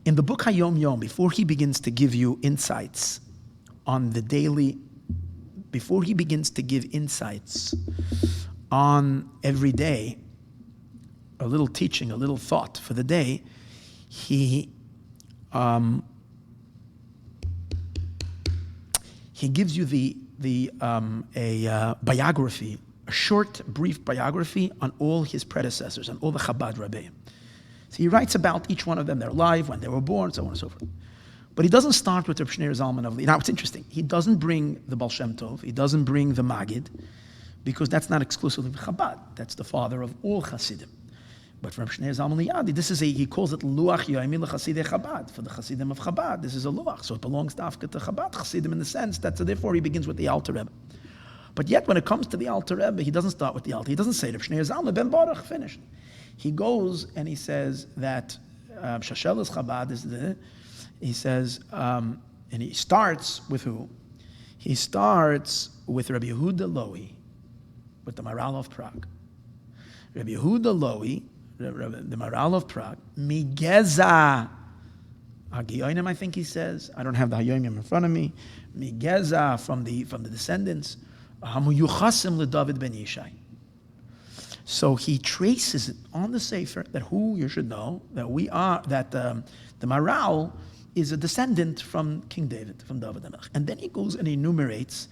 In the book Hayom Yom, before he begins to give you insights on the daily, before he begins to give insights on every day, a little teaching, a little thought for the day, he gives you a biography, a short, brief biography on all his predecessors, on all the Chabad Rebbeim. So he writes about each one of them, their life, when they were born, so on and so forth. But he doesn't start with the Shneur Zalman of Now, it's interesting. He doesn't bring the Baal Shem Tov. He doesn't bring the Magid, because that's not exclusively Chabad. That's the father of all Chassidim. But from Shneur Zalman Liyadi, he calls it Luach Yomi LeChassidei Chabad. For the Chassidim of Chabad, this is a Luach. So it belongs to Chabad Chassidim in the sense that, so therefore he begins with the Alter Rebbe. But yet when it comes to the Alter Rebbe, he doesn't start with the Alter. He doesn't say, Shneur Zalman Ben Baruch, finished. He goes and he says that Shashelas Chabad is he says, and he starts with who? He starts with Rabbi Yehuda Lowy, with the Maral of Prague. Rabbi Yehuda Lowy, the Maral of Prague, Migeza Hagiyonim, I think he says. I don't have the Hayonim in front of me. Migeza from the descendants. Hamu Yuchasim LeDavid ben Yishai. So he traces it on the Sefer that who you should know that we are that the Maral is a descendant from King David, from David HaMelech. And then he goes and enumerates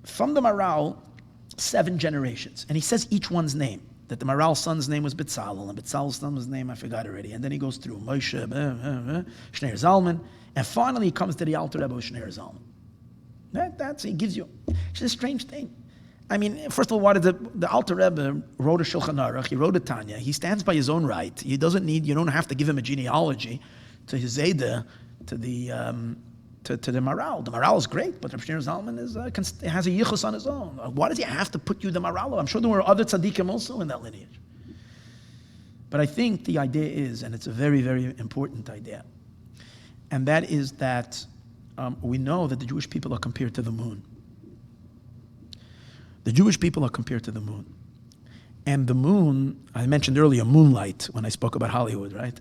from the Maral 7 generations, and he says each one's name. that the Maral's son's name was Betzalel, and Betzalel's son's name I forgot already. And then he goes through Moshe, Shneir Zalman, and finally he comes to the Alter Rebbe Shneir Zalman. That's he gives you. It's a strange thing. I mean, first of all, what did the Alter Rebbe wrote a Shulchan Aruch, he wrote a Tanya. He stands by his own right. You don't have to give him a genealogy to his Zayda, to the Maral. The Maral is great, but Reb Shneir Zalman has a yichus on his own. Why does he have to put you the Maral? I'm sure there were other tzaddikim also in that lineage. But I think the idea is, and it's a very, very important idea, and that is that we know that the Jewish people are compared to the moon. The Jewish people are compared to the moon. And the moon, I mentioned earlier, moonlight, when I spoke about Hollywood, right?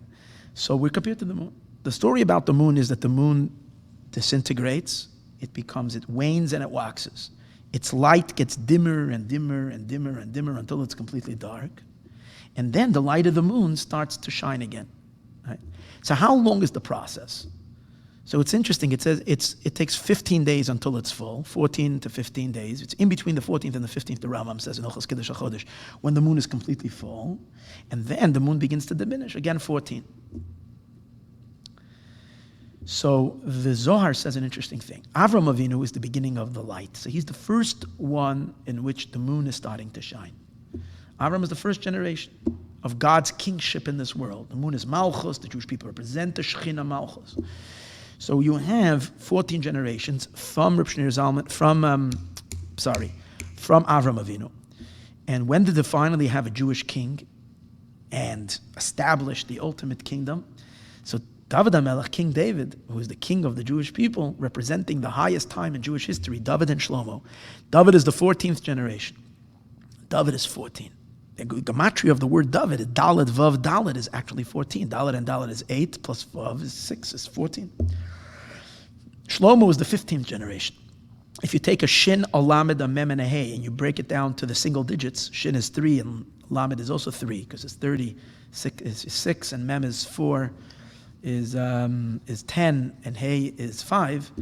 So we're compared to the moon. The story about the moon is that the moon disintegrates, it wanes and it waxes. Its light gets dimmer and dimmer and dimmer and dimmer until it's completely dark. And then the light of the moon starts to shine again. Right? So how long is the process? So it's interesting. It says it takes 15 days until it's full, 14 to 15 days. It's in between the 14th and the 15th, the Rambam says in Hilchos Kiddush HaChodesh, when the moon is completely full. And then the moon begins to diminish, again 14. So the Zohar says an interesting thing. Avram Avinu is the beginning of the light. So he's the first one in which the moon is starting to shine. Avram is the first generation of God's kingship in this world. The moon is Malchus. The Jewish people represent the Shechina Malchus. So you have 14 generations from Reb Shneir Zalman, from Avram Avinu. And when did they finally have a Jewish king and establish the ultimate kingdom? So David HaMelech, King David, who is the king of the Jewish people, representing the highest time in Jewish history, David and Shlomo. David is the 14th generation. David is 14. The gematria of the word David, Dalet, Vav, Dalet is actually 14. Dalet and Dalet is 8, plus Vav is 6, is 14. Shlomo is the 15th generation. If you take a Shin, a Lamed, a Mem, and a Hey, and you break it down to the single digits, Shin is 3, and Lamed is also 3, because it's 30, 6, and Mem is 4, is 10, and Hey is 5,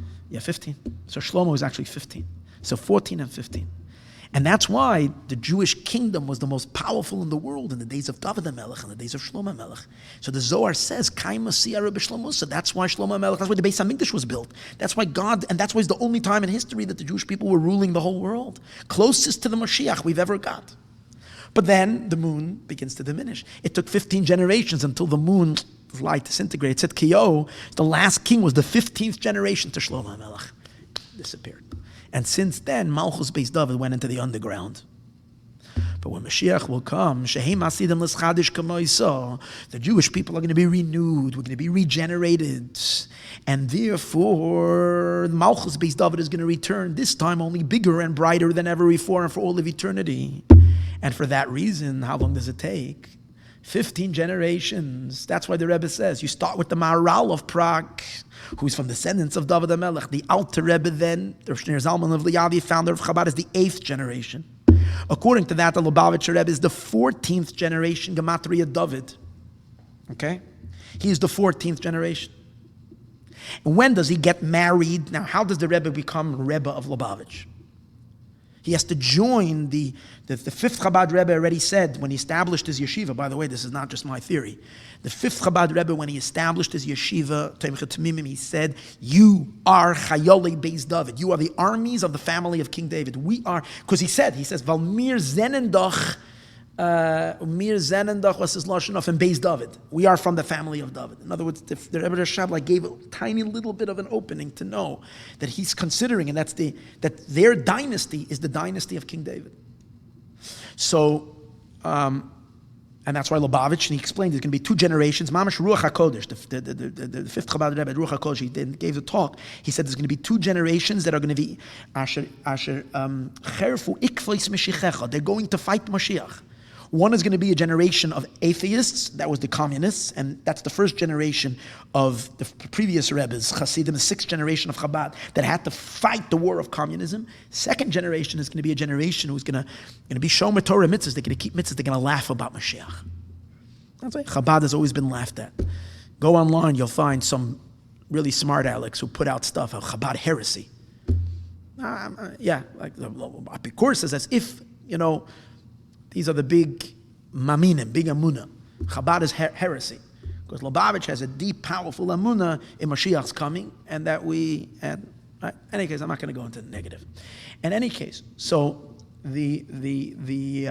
15. So Shlomo is actually 15. So 14 and 15. And that's why the Jewish kingdom was the most powerful in the world in the days of David HaMelech and the days of Shlomo HaMelech. So the Zohar says, Kaima Siyara B'Shlomo. So that's why Shlomo HaMelech, that's why the Beis HaMikdash was built. That's why God, and that's why it's the only time in history that the Jewish people were ruling the whole world. Closest to the Mashiach we've ever got. But then the moon begins to diminish. It took 15 generations until the moon's light disintegrated. It said Kiyo, the last king was the 15th generation to Shlomo HaMelech. Disappeared. And since then, Malchus Beis David went into the underground. But when Mashiach will come, the Jewish people are going to be renewed. We're going to be regenerated. And therefore, Malchus Beis David is going to return, this time only bigger and brighter than ever before and for all of eternity. And for that reason, how long does it take? 15 generations. That's why the Rebbe says, you start with the Maharal of Prague, who's from descendants of David HaMelech. The Alter Rebbe then, the Shneir Zalman of Liadi, founder of Chabad, is the 8th generation. According to that, the Lubavitcher Rebbe is the 14th generation, Gematria David. Okay? He is the 14th generation. And when does he get married? Now, how does the Rebbe become Rebbe of Lubavitch? He has to join the fifth Chabad Rebbe already said when he established his yeshiva. By the way, this is not just my theory. The fifth Chabad Rebbe, when he established his yeshiva, he said, "You are Chayolei Beis David. You are the armies of the family of King David. We are," because he says, "Val mir zenendach, mir zenendach was his lashon of and Beis David. We are from the family of David." In other words, the Rebbe Rashab gave a tiny little bit of an opening to know that he's considering, and that their dynasty is the dynasty of King David. So, and that's why Lubavitch, and he explained there's going to be 2 generations. Mamash Ruach HaKodesh, the fifth Chabad Rebbe, Ruach HaKodesh, he gave the talk. He said there's going to be 2 generations that are going to be Asher Cherfu Ikvois Mashiachecha. They're going to fight Mashiach. One is going to be a generation of atheists, that was the communists, and that's the first generation of the previous Rebbes, Chassidim, the 6th generation of Chabad, that had to fight the war of communism. Second generation is going to be a generation who's going to be Shomer Torah mitzvahs, they're going to keep mitzvahs, they're going to laugh about Mashiach. That's why Chabad has always been laughed at. Go online, you'll find some really smart Alex who put out stuff of Chabad heresy. Like the Epicurus says, as if, these are the big maminim, big amuna. Chabad is heresy. Because Lubavitcher has a deep, powerful amuna in Mashiach's coming, and that we, and right? In any case, I'm not going to go into the negative. In any case, so the Rebbe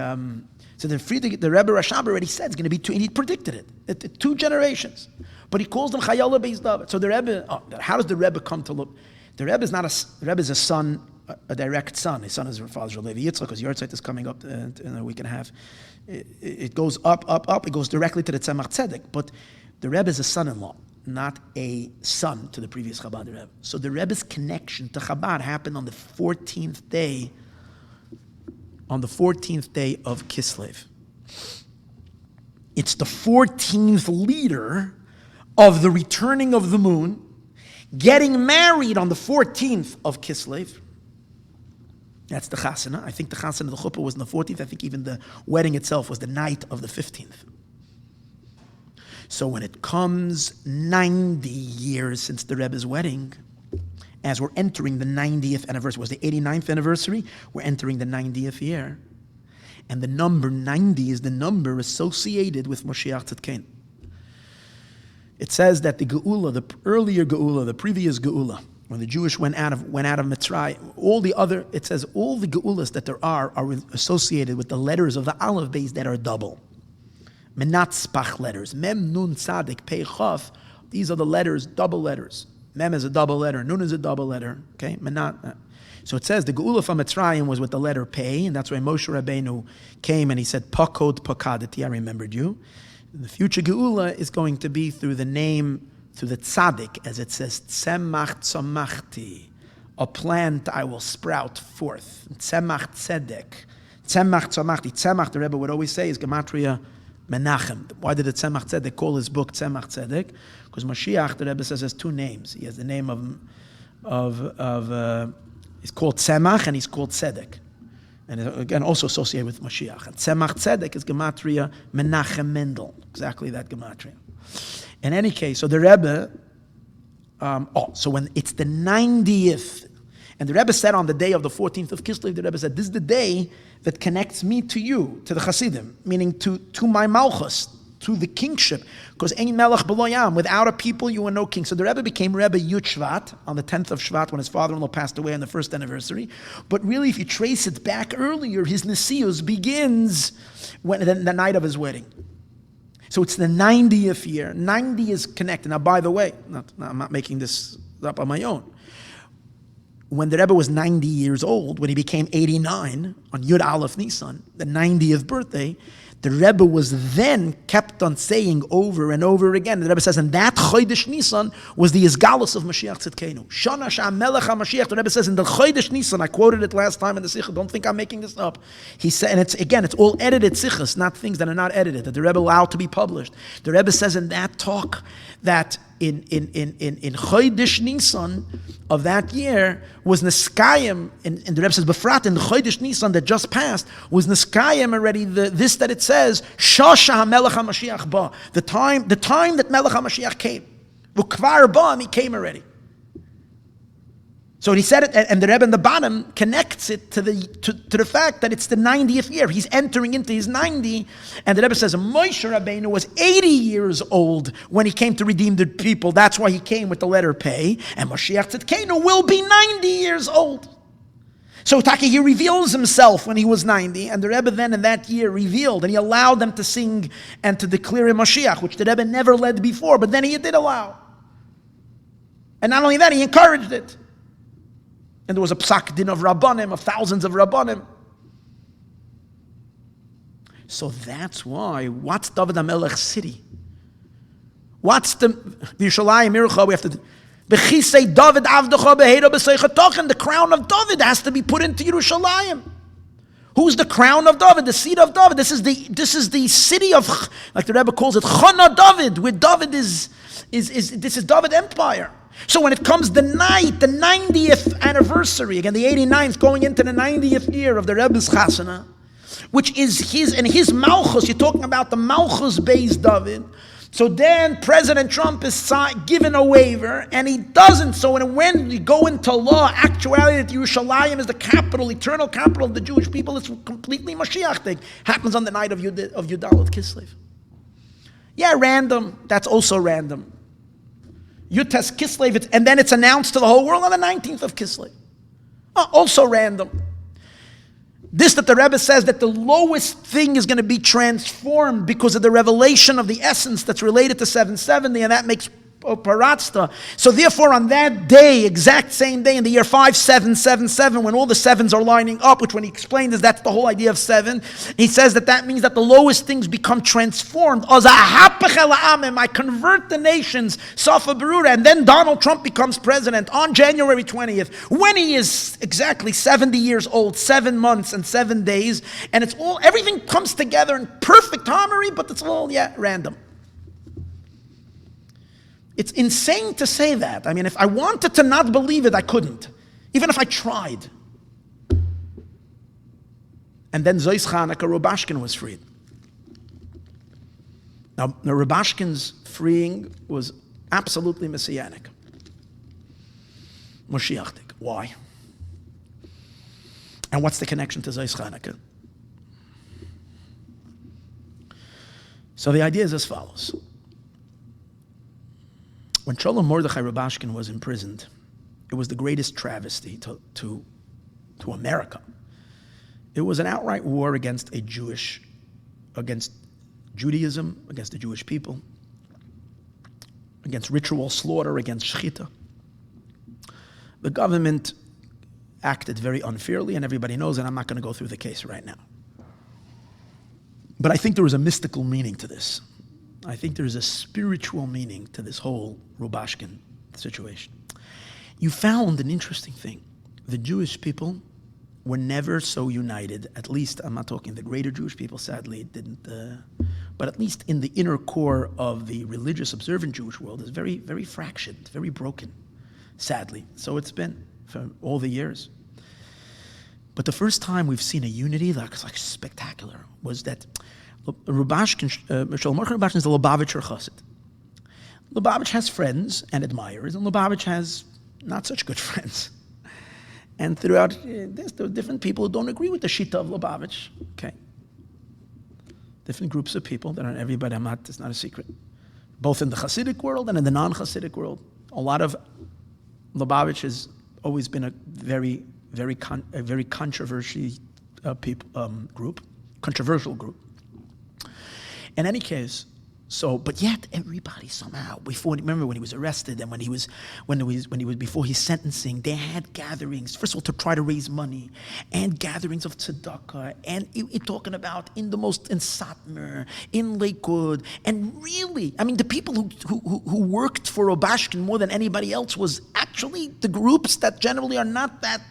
Rashab already said it's going to be two, and he predicted it, 2 generations. But he calls them Chayala Beis David. So the Rebbe, how does the Rebbe come to look? The Rebbe is not the Rebbe is a son, a direct son. His son is her father's Levi Yitzchak, because Yortzeit is coming up in a week and a half. It goes up. It goes directly to the Tzemach Tzedek. But the Rebbe is a son-in-law, not a son to the previous Chabad Rebbe. So the Rebbe's connection to Chabad happened on the 14th day. On the 14th day of Kislev. It's the 14th leader of the returning of the moon, getting married on the 14th of Kislev. That's the chasana. I think the chasana of the chuppah was on the 14th. I think even the wedding itself was the night of the 15th. So when it comes 90 years since the Rebbe's wedding, as we're entering the 90th anniversary, it was the 89th anniversary, we're entering the 90th year. And the number 90 is the number associated with Moshiach Tzidkenu. It says that the Geula, the earlier Geula, the previous Geula, when the Jewish went out of Mitzrayim, it says all the Geulas that there are associated with the letters of the Aleph Beis that are double. Menatzpach letters. Mem, Nun, Tzadik, Pei, Chaf. These are the letters, double letters. Mem is a double letter. Nun is a double letter. Okay? So it says the Geula from Mitzrayim was with the letter Pei, and that's why Moshe Rabbeinu came and he said, Pakod Pakadati, I remembered you. The future Geula is going to be through the name, through the Tzadik, as it says, Tzemach Tzomachti, a plant I will sprout forth. Tzemach Tzedek. Tzemach Tzomachti. Tzemach, the Rebbe would always say, is Gematria Menachem. Why did the Tzemach Tzedek call his book Tzemach Tzedek? Because Mashiach, the Rebbe says, has 2 names. He has the name he's called Tzemach and he's called Tzedek. And again, also associated with Mashiach. And Tzemach Tzedek is Gematria Menachem Mendel. Exactly that Gematria. In any case, so the Rebbe, so when it's the 90th, and the Rebbe said on the day of the 14th of Kislev, the Rebbe said, this is the day that connects me to you, to the Chassidim, meaning to my Malchus, to the kingship, because Ein Melech B'lo Yam, without a people you are no king. So the Rebbe became Rebbe Yud Shvat on the 10th of Shvat when his father-in-law passed away on the 1st anniversary. But really, if you trace it back earlier, his Nesius begins when the night of his wedding. So it's the 90th year. 90 is connected. Now, by the way, I'm not making this up on my own. When the Rebbe was 90 years old, when he became 89 on Yud Aleph Nisan, the 90th birthday, the Rebbe was then kept on saying over and over again. The Rebbe says, and that Chodesh Nisan was the Izgalus of Mashiach Tzidkenu. Shana Sha'amelech HaMashiach, the Rebbe says, in the Chodesh Nisan, I quoted it last time in the Sikha, don't think I'm making this up. He said, and it's all edited Sikhas, not things that are not edited, that the Rebbe allowed to be published. The Rebbe says in that talk that in Chodesh Nisan of that year was Neskayim, and the Rebbe says, Befrat, in the Chodesh Nisan that just passed, was Neskayim already, this that it says, Shasha HaMelech HaMashiach Ba, the time that Melech HaMashiach came. V'kvar Ba, and he came already. So he said it, and the Rebbe in the bottom connects it to the fact that it's the 90th year. He's entering into his 90, and the Rebbe says Moshe Rabbeinu was 80 years old when he came to redeem the people. That's why he came with the letter Pei, and Mashiach Tzidkenu will be 90 years old. So Taki, he reveals himself when he was 90, and the Rebbe then in that year revealed, and he allowed them to sing and to declare in Mashiach, which the Rebbe never led before, but then he did allow. And not only that, he encouraged it. And there was a psak din of Rabbanim, of thousands of Rabbanim. So that's why, what's David HaMelech's city? What's the Yisroel Mircha? We have to, Bechisei David Avdecha Beheira B'Seichatochen, the crown of David has to be put into Yerushalayim. Who's the crown of David, the seat of David? This is the city of, like the Rebbe calls it, Chana David, where David this is David Empire. So when it comes the night, the 90th anniversary, again the 89th going into the 90th year of the Rebbe's Chasana, which is his Malchus, you're talking about the Malchus Beis David. So then President Trump is given a waiver, and he doesn't. So when we go into law, actuality that Yerushalayim is the capital, eternal capital of the Jewish people, it's completely Mashiach thing. Happens on the night of Yudalot Kislev. Yeah, random. That's also random. Yutes Kislev, and then it's announced to the whole world on the 19th of Kislev. Also random. This that the Rebbe says that the lowest thing is going to be transformed because of the revelation of the essence that's related to 770, and that makes Paratzta. So therefore on that day, exact same day in the year 5777, when all the sevens are lining up, which when he explained is that's the whole idea of seven, he says that means that the lowest things become transformed. I convert the nations, Safa Berura, and then Donald Trump becomes president on January 20th, when he is exactly 70 years old, 7 months and 7 days, and it's all, everything comes together in perfect harmony, but it's all, random. It's insane to say that. I mean, if I wanted to not believe it, I couldn't, even if I tried. And then Zois Chanukah, Rubashkin was freed. Now, Rubashkin's freeing was absolutely messianic. Moshiachdik. Why? And what's the connection to Zois Chanukah? So the idea is as follows. When Sholem Mordechai Rubashkin was imprisoned, it was the greatest travesty to America. It was an outright war against against Judaism, against the Jewish people, against ritual slaughter, against shechita. The government acted very unfairly, and everybody knows, and I'm not going to go through the case right now. But I think there was a mystical meaning to this. I think there's a spiritual meaning to this whole Rubashkin situation. You found an interesting thing. The Jewish people were never so united, at least, I'm not talking the greater Jewish people, sadly, it didn't, but at least in the inner core of the religious observant Jewish world is very, very fractured, very broken, sadly. So it's been for all the years. But the first time we've seen a unity that's like spectacular was that Rubashkin, Sholem Mordechai Rubashkin is the Lubavitcher Chassid. Lubavitch has friends and admirers, and Lubavitch has not such good friends. And throughout, there are different people who don't agree with the Shita of Lubavitch. Okay, different groups of people. That aren't everybody. It's not a secret. Both in the Chassidic world and in the non-Chassidic world, a lot of Lubavitch has always been a very controversial group. In any case, but yet everybody somehow, remember when he was arrested and before his sentencing, they had gatherings, first of all, to try to raise money, and gatherings of tzedakah, and talking about in Satmar, in Lakewood, and really, I mean, the people who worked for Rubashkin more than anybody else was actually the groups that generally are not that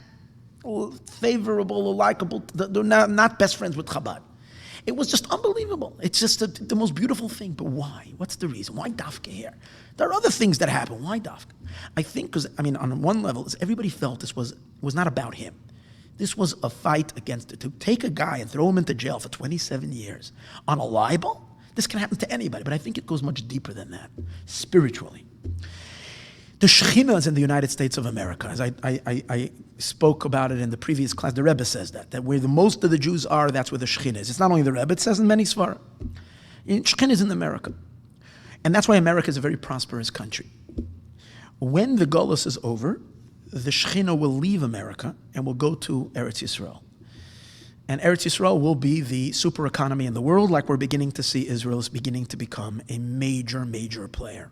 favorable or likable, they're not best friends with Chabad. It was just unbelievable. It's just the most beautiful thing. But why? What's the reason? Why Dafka here? There are other things that happen. Why Dafka? I think because, on one level, everybody felt this was not about him. This was a fight to take a guy and throw him into jail for 27 years on a libel. This can happen to anybody, but I think it goes much deeper than that, spiritually. The Shekhinah is in the United States of America. As I spoke about it in the previous class, the Rebbe says that where the most of the Jews are, that's where the Shekhinah is. It's not only the Rebbe, it says in many Svarah. Shekhinah is in America. And that's why America is a very prosperous country. When the Golus is over, the Shekhinah will leave America and will go to Eretz Yisrael. And Eretz Yisrael will be the super economy in the world, like we're beginning to see Israel is beginning to become a major, major player.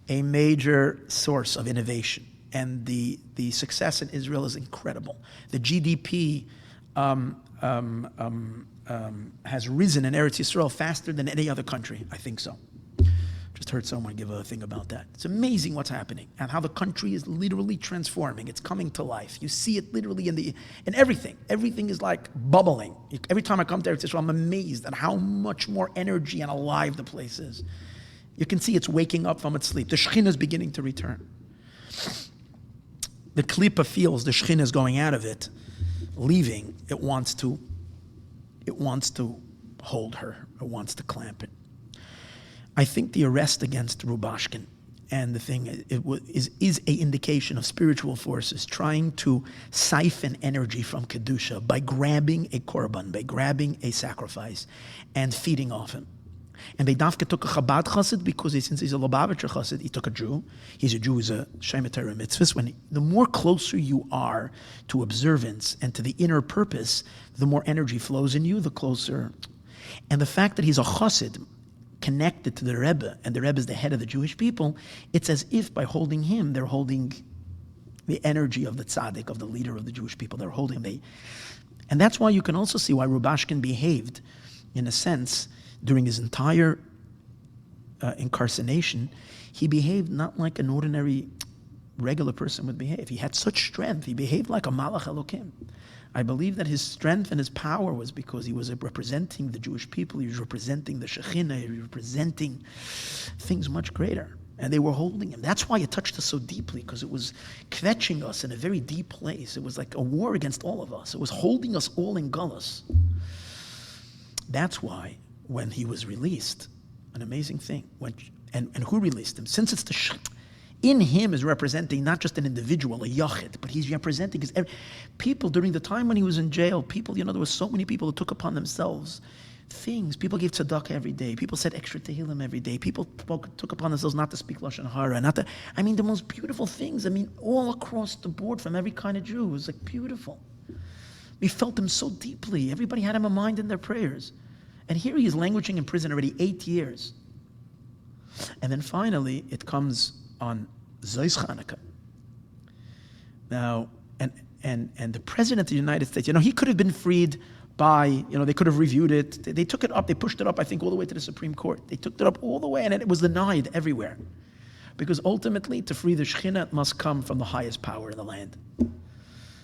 A major source of innovation, and the success in Israel is incredible. The GDP has risen in Eretz Yisrael faster than any other country. I think so. Just heard someone give a thing about that. It's amazing what's happening and how the country is literally transforming. It's coming to life. You see it literally in everything. Everything is like bubbling. Every time I come to Eretz Yisrael, I'm amazed at how much more energy and alive the place is. You can see it's waking up from its sleep. The Shekhinah is beginning to return. The Klippa feels the Shekhinah is going out of it, leaving. It wants to hold her. It wants to clamp it. I think the arrest against Rubashkin and the thing is a indication of spiritual forces trying to siphon energy from Kedusha by grabbing a korban, by grabbing a sacrifice, and feeding off him. And Beidavka took a Chabad Chassid because since he's a Lubavitcher Chassid, he took a Jew. He's a Jew, he's a Shemitah Mitzvahs. The more closer you are to observance and to the inner purpose, the more energy flows in you, the closer. And the fact that he's a Chassid, connected to the Rebbe, and the Rebbe is the head of the Jewish people, it's as if by holding him, they're holding the energy of the tzaddik, of the leader of the Jewish people. They're holding and that's why you can also see why Rubashkin behaved, in a sense, during his entire incarceration. He behaved not like an ordinary, regular person would behave. He had such strength. He behaved like a Malach Elokim. I believe that his strength and his power was because he was representing the Jewish people, he was representing the Shekhinah, he was representing things much greater. And they were holding him. That's why it touched us so deeply, because it was kvetching us in a very deep place. It was like a war against all of us. It was holding us all in gullus. That's why when he was released, an amazing thing, and who released him? Since it's in him is representing not just an individual, a yachid, but he's representing his people during the time when he was in jail. People, there were so many people who took upon themselves things. People gave tzedakah every day. People said extra tehillim every day. People took upon themselves not to speak lashon hara, the most beautiful things. All across the board from every kind of Jew. It was like beautiful. We felt him so deeply. Everybody had him in mind in their prayers. And here he is languishing in prison already 8 years. And then finally, it comes on Zois Chanukah. Now, and the President of the United States, he could have been freed by, they could have reviewed it. They took it up, they pushed it up, I think, all the way to the Supreme Court. They took it up all the way, and it was denied everywhere. Because ultimately, to free the Shekhinah, it must come from the highest power in the land.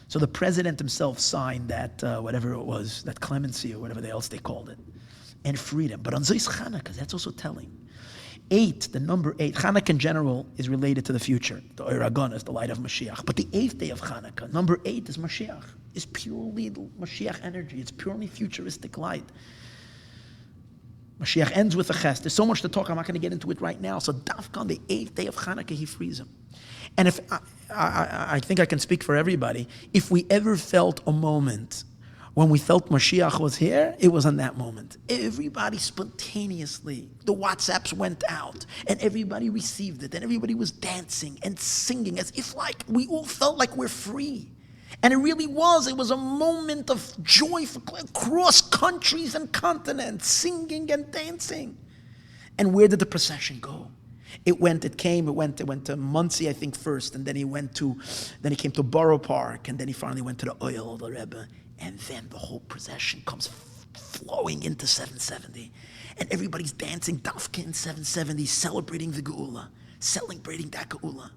So the President himself signed that, whatever it was, that clemency or whatever else they called it, and freedom. But on Zois Chanukah, that's also telling. 8, the number 8, Chanukah in general is related to the future. The Oir HaGanuz is the light of Mashiach. But the 8th day of Chanukah, number 8 is Mashiach. It's purely Mashiach energy. It's purely futuristic light. Mashiach ends with a ches. There's so much to talk, I'm not going to get into it right now. So Dafka on the 8th day of Chanukah, he frees him. And if I think I can speak for everybody, if we ever felt a moment when we felt Mashiach was here, it was on that moment. Everybody spontaneously, the WhatsApps went out, and everybody received it, and everybody was dancing and singing as if like we all felt like we're free. And it really was. It was a moment of joy across countries and continents, singing and dancing. And where did the procession go? It went to Muncie, I think, first, and then he came to Borough Park, and then he finally went to the Oil of the Rebbe. And then the whole procession comes flowing into 770. And everybody's dancing Dafka in 770, celebrating the Geula, celebrating that Geula.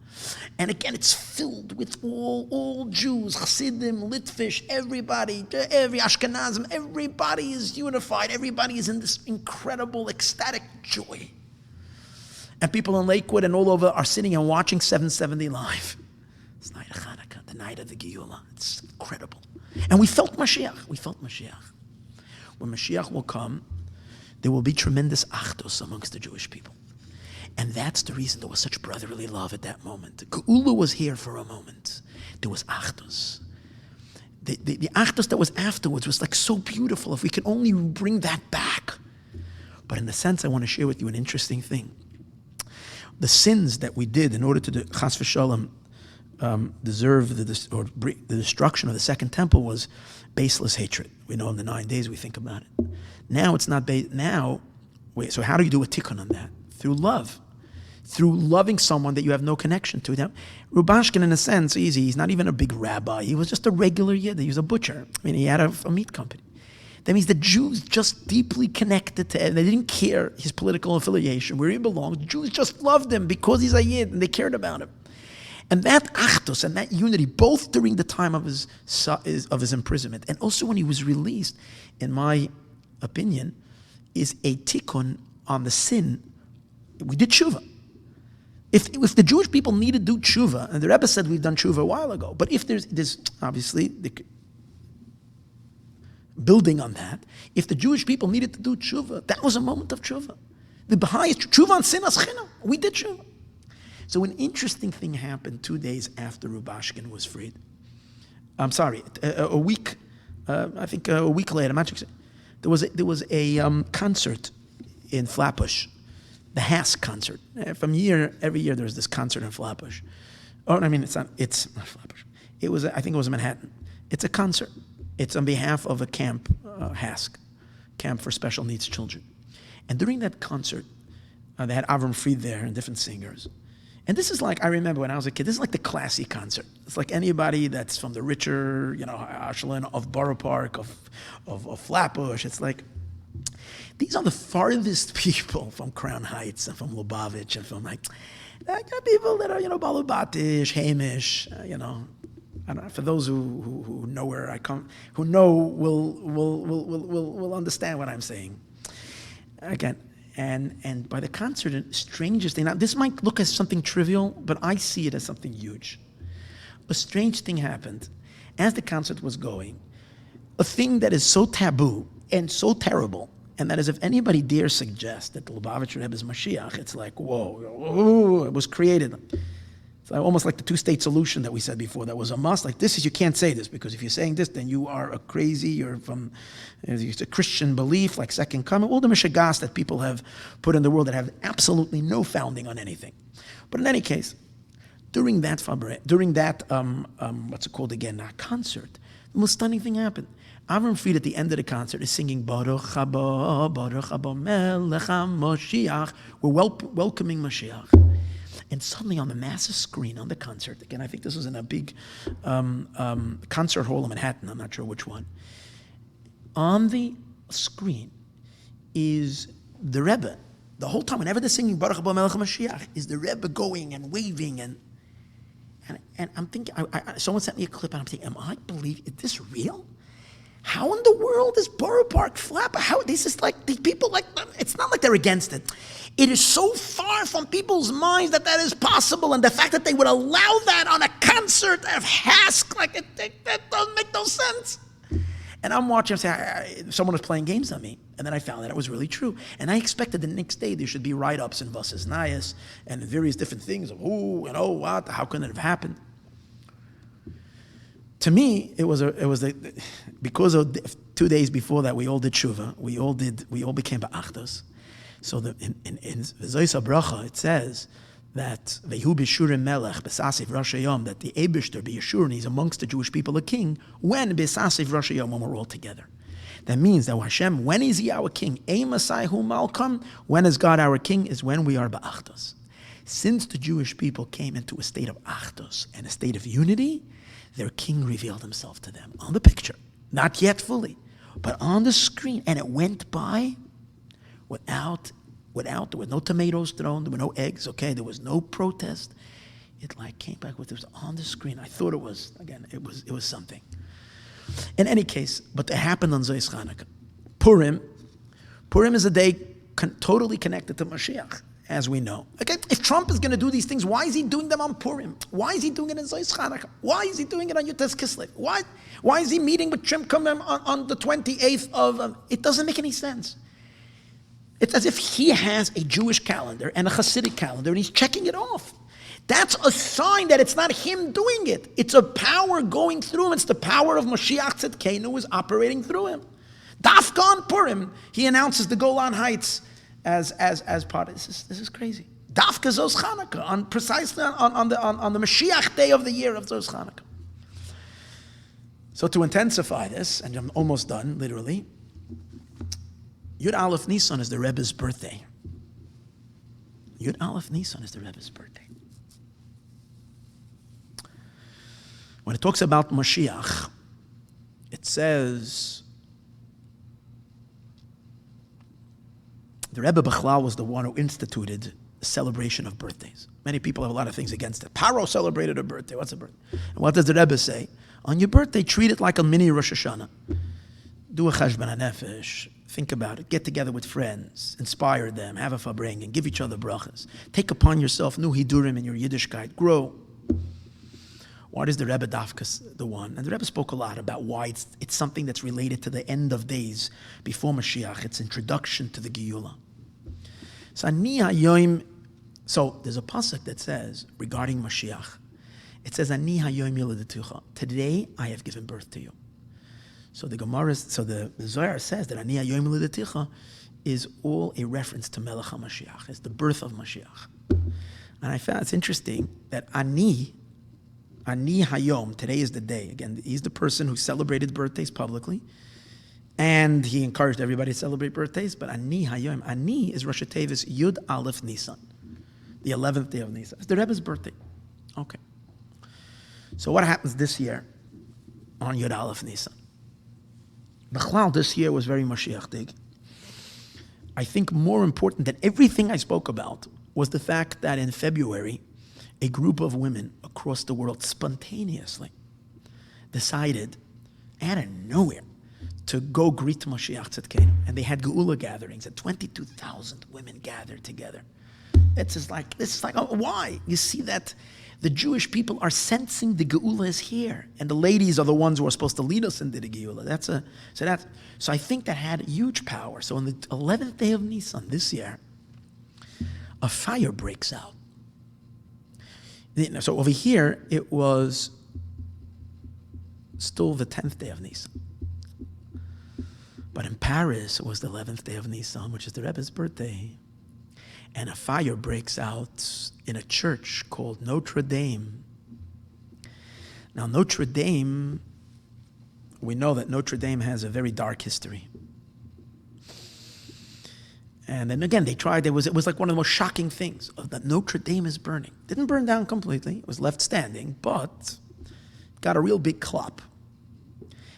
And again, it's filled with all Jews, Chassidim, Litvish, everybody, every Ashkenazim, everybody is unified. Everybody is in this incredible, ecstatic joy. And people in Lakewood and all over are sitting and watching 770 live. It's night of Hanukkah, the night of the Geula. It's incredible. And we felt Mashiach. When Mashiach will come, there will be tremendous achdus amongst the Jewish people. And that's the reason there was such brotherly love at that moment. Geula was here for a moment. There was achdus. The achdus that was afterwards was like so beautiful. If we could only bring that back. But in the sense, I want to share with you an interesting thing. The sins that we did in order to do Chas v'Shalom, deserve the destruction of the second temple was baseless hatred. We know in the 9 days we think about it. Now it's not so how do you do a tikkun on that? Through love. Through loving someone that you have no connection to. Now, Rubashkin, in a sense, he's not even a big rabbi. He was just a regular yid. He was a butcher. He had a meat company. That means the Jews just deeply connected to him. They didn't care his political affiliation, where he belonged. The Jews just loved him because he's a yid, and they cared about him. And that achdus and that unity, both during the time of his imprisonment and also when he was released, in my opinion, is a tikkun on the sin. We did tshuva. If the Jewish people needed to do tshuva, and the Rebbe said we've done tshuva a while ago, but if there's obviously building on that, if the Jewish people needed to do tshuva, that was a moment of tshuva. The highest tshuva on sinas chinam. We did tshuva. So an interesting thing happened 2 days after Rubashkin was freed. I'm sorry, a week. I think a week later. I'm not sure. There was a concert in Flatbush, the Haas concert. Every year there's this concert in Flatbush. Oh, I mean, it's not Flatbush. I think it was in Manhattan. It's a concert. It's on behalf of a camp, HASC, Camp for Special Needs Children. And during that concert, they had Avram Fried there and different singers. And this is like, I remember when I was a kid, this is like the classy concert. It's like anybody that's from the richer, Ashland, of Borough Park, of Flatbush. It's like, these are the farthest people from Crown Heights and from Lubavitcher and from people that are, Balubatish, Hamish, I don't know, for those who know where I come, who know will understand what I'm saying. Again, and by the concert, strangest thing. Now, this might look as something trivial, but I see it as something huge. A strange thing happened as the concert was going. A thing that is so taboo and so terrible, and that is if anybody dares suggest that the Lubavitcher Rebbe is Mashiach, it's like, whoa, it was created. It's almost like the two-state solution that we said before. That was a must. Like you can't say this, because if you're saying this, then you are a crazy, you're from, it's a Christian belief, like second coming. All the mishagas that people have put in the world that have absolutely no founding on anything. But in any case, during that what's it called again, concert, the most stunning thing happened. Avram Fried at the end of the concert is singing Baruch haba melech HaMoshiach. We're welcoming Mashiach. And suddenly on the massive screen on the concert, again, I think this was in a big concert hall in Manhattan, I'm not sure which one. On the screen is the Rebbe. The whole time, whenever they're singing Baruch haba melech HaMoshiach, is the Rebbe going and waving and I'm thinking, someone sent me a clip and I'm thinking, is this real? How in the world is Borough Park Flapper? How this is like these people it's not like they're against it. It is so far from people's minds that is possible, and the fact that they would allow that on a concert of HASC, that doesn't make no sense. And I'm watching, someone was playing games on me, and then I found that it was really true. And I expected the next day there should be write-ups and Vasas Nayas and various different things of what, how can it have happened? To me, because of 2 days before that, we all did tshuva. We all became ba'achdos. So in Zois HaBracha, it says that Vehu b'shurim melech b'sasiv Rosh Hayom, that the Eibishter be Yeshurun, he's amongst the Jewish people a king, when b'sasiv Rosh Hayom, when we're all together. That means that Hashem, when is he our king? Masai hu malkam, when is God our king? Is when we are ba'achdos. Since the Jewish people came into a state of achdos and a state of unity, their king revealed himself to them on the picture. Not yet fully, but on the screen. And it went by without, there were no tomatoes thrown, there were no eggs, okay? There was no protest. It came back with, it was on the screen. I thought it was something. In any case, but it happened on Zois Chanukah. Purim is a day totally connected to Mashiach, as we know. Okay, if Trump is going to do these things, why is he doing them on Purim? Why is he doing it in Zois Chanukah? Why is he doing it on Yutes Kislev? Why is he meeting with Trim Kumem on the 28th of... it doesn't make any sense. It's as if he has a Jewish calendar and a Chassidic calendar and he's checking it off. That's a sign that it's not him doing it. It's a power going through him. It's the power of Mashiach Tzedkeinu who is operating through him. Dafka on Purim, he announces the Golan Heights as part of this. This is crazy. Dafka Zos Chanukah, precisely on the Mashiach day of the year of Zos Chanukah. So to intensify this, and I'm almost done, literally, Yud Aleph Nisan is the Rebbe's birthday. Yud Aleph Nisan is the Rebbe's birthday. When it talks about Mashiach, it says the Rebbe Bechlal was the one who instituted the celebration of birthdays. Many people have a lot of things against it. Paro celebrated a birthday. What's a birthday? And what does the Rebbe say? On your birthday, treat it like a mini Rosh Hashanah. Do a cheshbon hanefesh. Think about it. Get together with friends. Inspire them. Have a farbrengen. Give each other brachas. Take upon yourself new hidurim in your Yiddishkeit. Grow. Why does the Rebbe Dafka the one? And the Rebbe spoke a lot about why it's something that's related to the end of days before Mashiach. It's introduction to the Geula. So ani hayoim. So there's a pasuk that says regarding Mashiach, it says ani hayoim yoladetucha. Today I have given birth to you. So the Gemara, the Zohar says that ani hayoim yoladetucha is all a reference to Melech HaMashiach. It's the birth of Mashiach. And I found it's interesting that ani hayom, today is the day. Again, he's the person who celebrated birthdays publicly, and he encouraged everybody to celebrate birthdays. But ani hayom, ani is Rosh Tevis Yud Aleph Nisan, the 11th day of Nisan. It's the Rebbe's birthday. Okay. So what happens this year on Yud Aleph Nisan? Bechlal this year was very Mashiach-dig. I think more important than everything I spoke about was the fact that in February, a group of women across the world spontaneously decided, out of nowhere, to go greet Mashiach Tzidkenu. And they had Geula gatherings, and 22,000 women gathered together. This is like, oh, why? You see that the Jewish people are sensing the Geula is here, and the ladies are the ones who are supposed to lead us into the Geula. So I think that had huge power. So on the 11th day of Nisan this year, a fire breaks out. So over here, it was still the 10th day of Nisan. But in Paris, it was the 11th day of Nisan, which is the Rebbe's birthday. And a fire breaks out in a church called Notre Dame. Now, Notre Dame, we know that Notre Dame has a very dark history. And then again, they tried, it was like one of the most shocking things, that Notre Dame is burning. Didn't burn down completely, it was left standing, but got a real big klop.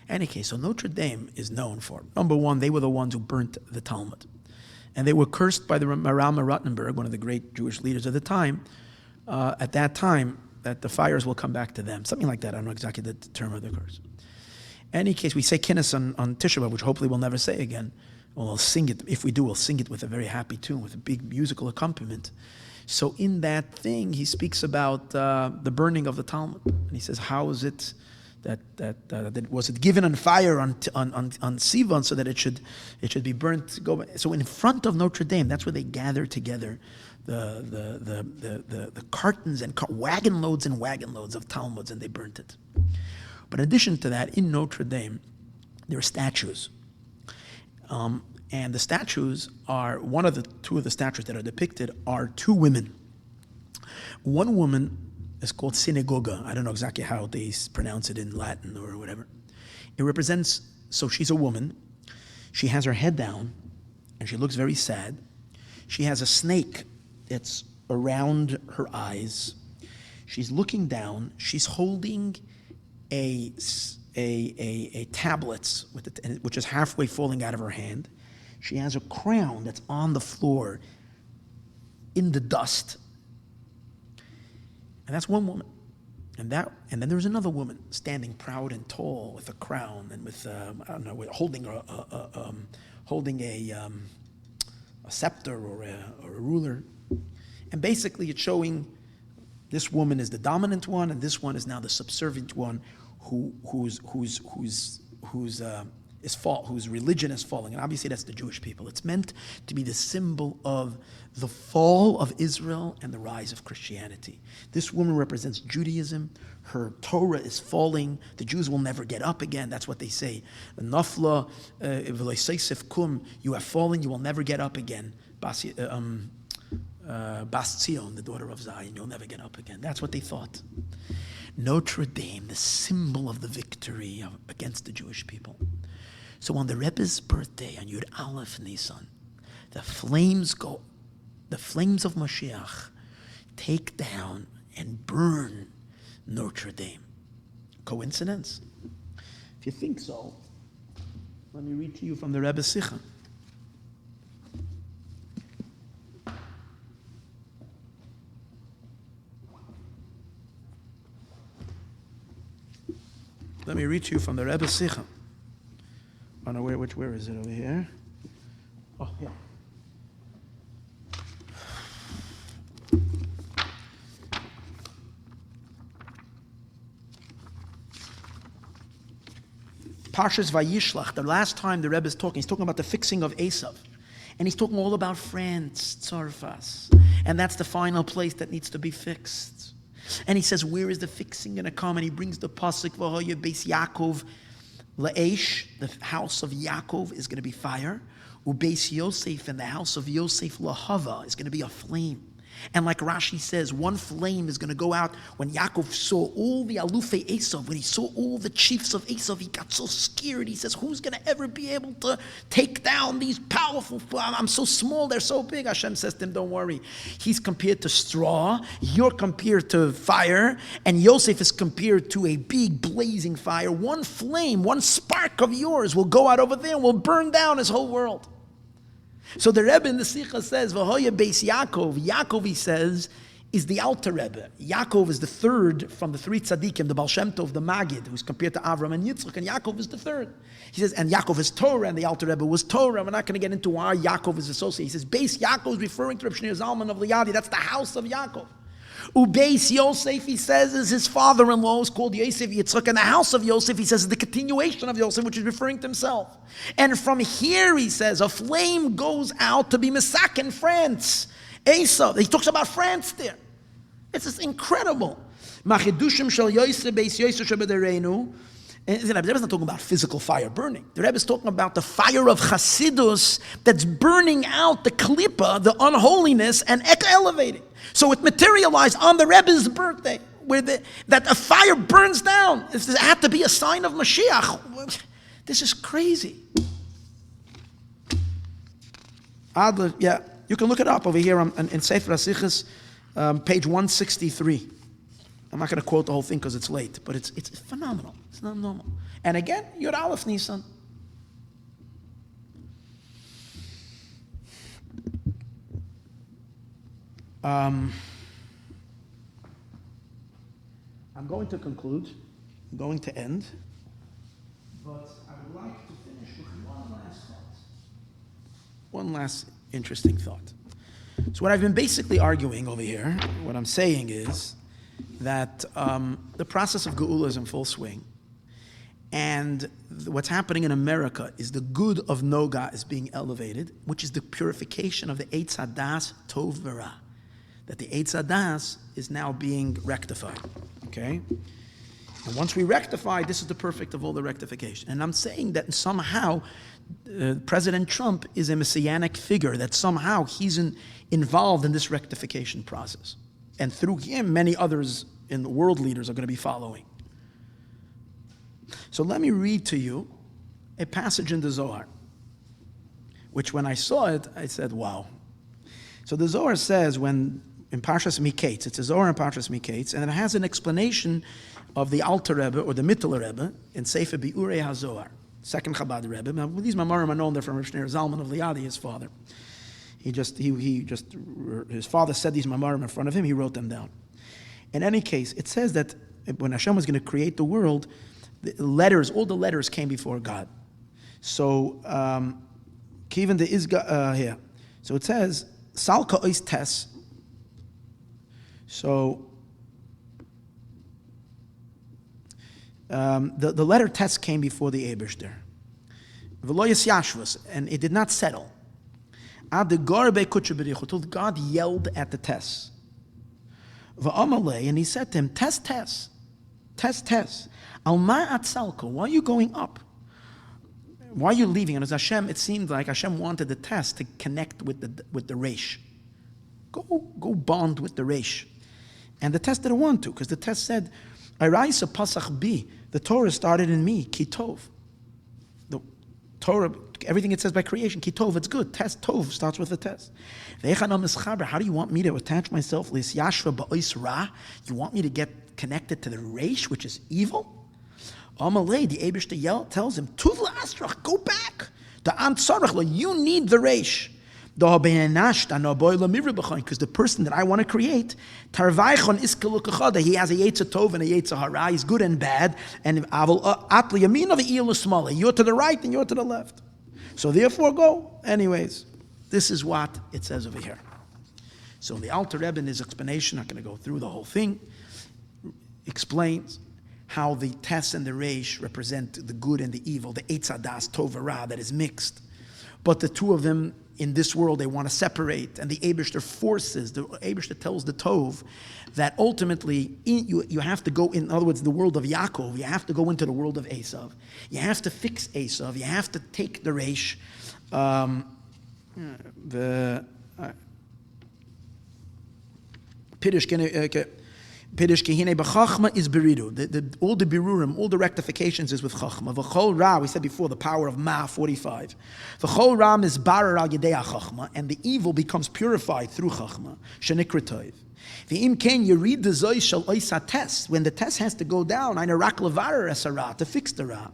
Any case, so Notre Dame is known for, number one, they were the ones who burnt the Talmud. And they were cursed by the Maram Rottenberg, one of the great Jewish leaders of the time, at that time, that the fires will come back to them. Something like that, I don't know exactly the term of the curse. In any case, we say Kinnis on Tisha B'Av, which hopefully we'll never say again. We'll sing it, if we do, we'll sing it with a very happy tune, with a big musical accompaniment. So in that thing, he speaks about the burning of the Talmud. And he says, how is it that was it given on fire on Sivan so that it should be burnt? So in front of Notre Dame, that's where they gather together the cartons and wagon loads of Talmuds, and they burnt it. But in addition to that, in Notre Dame, there are statues. And the statues are, two of the statues that are depicted are two women. One woman is called synagoga. I don't know exactly how they pronounce it in Latin or whatever. It represents, so she's a woman. She has her head down, and she looks very sad. She has a snake that's around her eyes. She's looking down. She's holding a tablet, which is halfway falling out of her hand. She has a crown that's on the floor in the dust. And that's one woman. And then there's another woman standing proud and tall with a crown and with holding a scepter or a ruler. And basically it's showing this woman is the dominant one, and this one is now the subservient one whose religion is falling. And obviously that's the Jewish people. It's meant to be the symbol of the fall of Israel and the rise of Christianity. This woman represents Judaism. Her Torah is falling. The Jews will never get up again. That's what they say. Nafla v'loiseisef kum, you have fallen, you will never get up again. Bas Tzion, the daughter of Zion, you'll never get up again. That's what they thought. Notre Dame, the symbol of the victory against the Jewish people. So on the Rebbe's birthday, on Yud Aleph Nisan, the flames of Mashiach take down and burn Notre Dame. Coincidence? If you think so, let me read to you from the Rebbe's Sikha. Let me read to you from the Rebbe's Sikha. I don't know where is it over here? Oh, yeah. Parshas Vayishlach, the last time the Rebbe is talking, he's talking about the fixing of Esav. And he's talking all about France, Tzarfas. And that's the final place that needs to be fixed. And he says, where is the fixing going to come? And he brings the pasuk, V'hoye beis Yaakov la'esh, the house of Yaakov is going to be fire. Ubeis Yosef, and the house of Yosef lahava is going to be a flame. And like Rashi says, one flame is going to go out. When Yaakov saw all the Alufei Esav, when he saw all the chiefs of Esav, he got so scared. He says, who's going to ever be able to take down these powerful? I'm so small, they're so big. Hashem says to him, don't worry. He's compared to straw. You're compared to fire. And Yosef is compared to a big blazing fire. One flame, one spark of yours will go out over there and will burn down his whole world. So the Rebbe in the Sikha says, V'hoye beis Yaakov. Yaakov, he says, is the Alter Rebbe. Yaakov is the third from the three tzaddikim, the Baal Shem Tov, the Magid, who's compared to Avram and Yitzchak, and Yaakov is the third. He says, and Yaakov is Torah, and the Alter Rebbe was Torah. We're not going to get into why Yaakov is associated. He says, beis Yaakov is referring to Reb Shneur Zalman of Liadi. That's the house of Yaakov. Ubeis Yosef, he says, is his father-in-law, is called Yosef Yitzchak, and the house of Yosef, he says, is the continuation of Yosef, which is referring to himself. And from here, he says, a flame goes out to be Mesak in France. Esav, he talks about France there. It's just incredible. Machidushim shel Yosef beis Yosef shebederenu. And the Rebbe is not talking about physical fire burning. The Rebbe is talking about the fire of Chassidus that's burning out the klipa, the unholiness, and elevating. So it materialized on the Rebbe's birthday, where that a fire burns down. It had to be a sign of Mashiach. This is crazy. Adler, yeah, you can look it up over here in Sefer HaSichos, page 163. I'm not going to quote the whole thing because it's late, but it's phenomenal. It's not normal. And again, Yud Aleph Nisan. I'm going to conclude. I'm going to end. But I would like to finish with one last thought. One last interesting thought. So what I've been basically arguing over here, what I'm saying is that the process of Geula is in full swing. And what's happening in America is the good of Noga is being elevated, which is the purification of the Eitz Hadas Tov V'Ra. That the Eitz Hadas is now being rectified. Okay? And once we rectify, this is the perfect of all the rectification. And I'm saying that somehow President Trump is a messianic figure, that somehow he's involved in this rectification process. And through him, many others in the world leaders are going to be following. So let me read to you a passage in the Zohar, which when I saw it, I said, wow. So the Zohar says in Parshas Miketz, it's a Zohar in Parshas Miketz, and it has an explanation of the Alter Rebbe or the Mittler Rebbe in Sefer Bi'urei HaZohar, second Chabad Rebbe. Now, these Mamarim are known, they're from Reb Shneur Zalman of Liadi, his father. His father said these Mamarim in front of him, he wrote them down. In any case, it says that when Hashem was going to create the world, all the letters came before God. So, Kivan the Izga here. So it says, Salka ois tes. So, the letter tes came before the Eibishter. V'lo yashvus, and it did not settle. Ad the garbe kutche till God yelled at the tes. V'amalei, and he said to him, tes. Alma atzalko, why are you going up? Why are you leaving? And as Hashem, it seemed like Hashem wanted the test to connect with the Reish. Go bond with the Reish. And the test didn't want to, because the test said, Araisa pasach bi, the Torah started in me, kitov. The Torah, everything it says by creation, kitov, it's good. Test tov starts with the test. How do you want me to attach myself? You want me to get connected to the Reish, which is evil? Amalei, the Eibishter tells him, Tuvla Astrach, go back. You need the Reish. Because the person that I want to create, he has a Yetzer Tov and a Yetzer Hara, he's good and bad, and you're to the right and you're to the left. So therefore go. Anyways, this is what it says over here. So the Alter Rebbe in his explanation, not going to go through the whole thing, explains how the Tes and the Reish represent the good and the evil, the Eitz Hadas Tov Ra that is mixed. But the two of them in this world they want to separate, and the Eibishter forces, the Eibishter tells the Tov that ultimately you have to go, in other words, the world of Yaakov, you have to go into the world of Esav. You have to fix Esav, you have to take the Reish. Pidish kehine b'chachma is beridu. All the birurim, all the rectifications is with chachma. V'chol ra, we said before, the power of ma 45. V'chol ra mizbarer al yedei chachma, and the evil becomes purified through chachma. Shenikra V'im ken you read the zoy shel oisa test, when the test has to go down, ein rak levarer es ra, to fix the ra.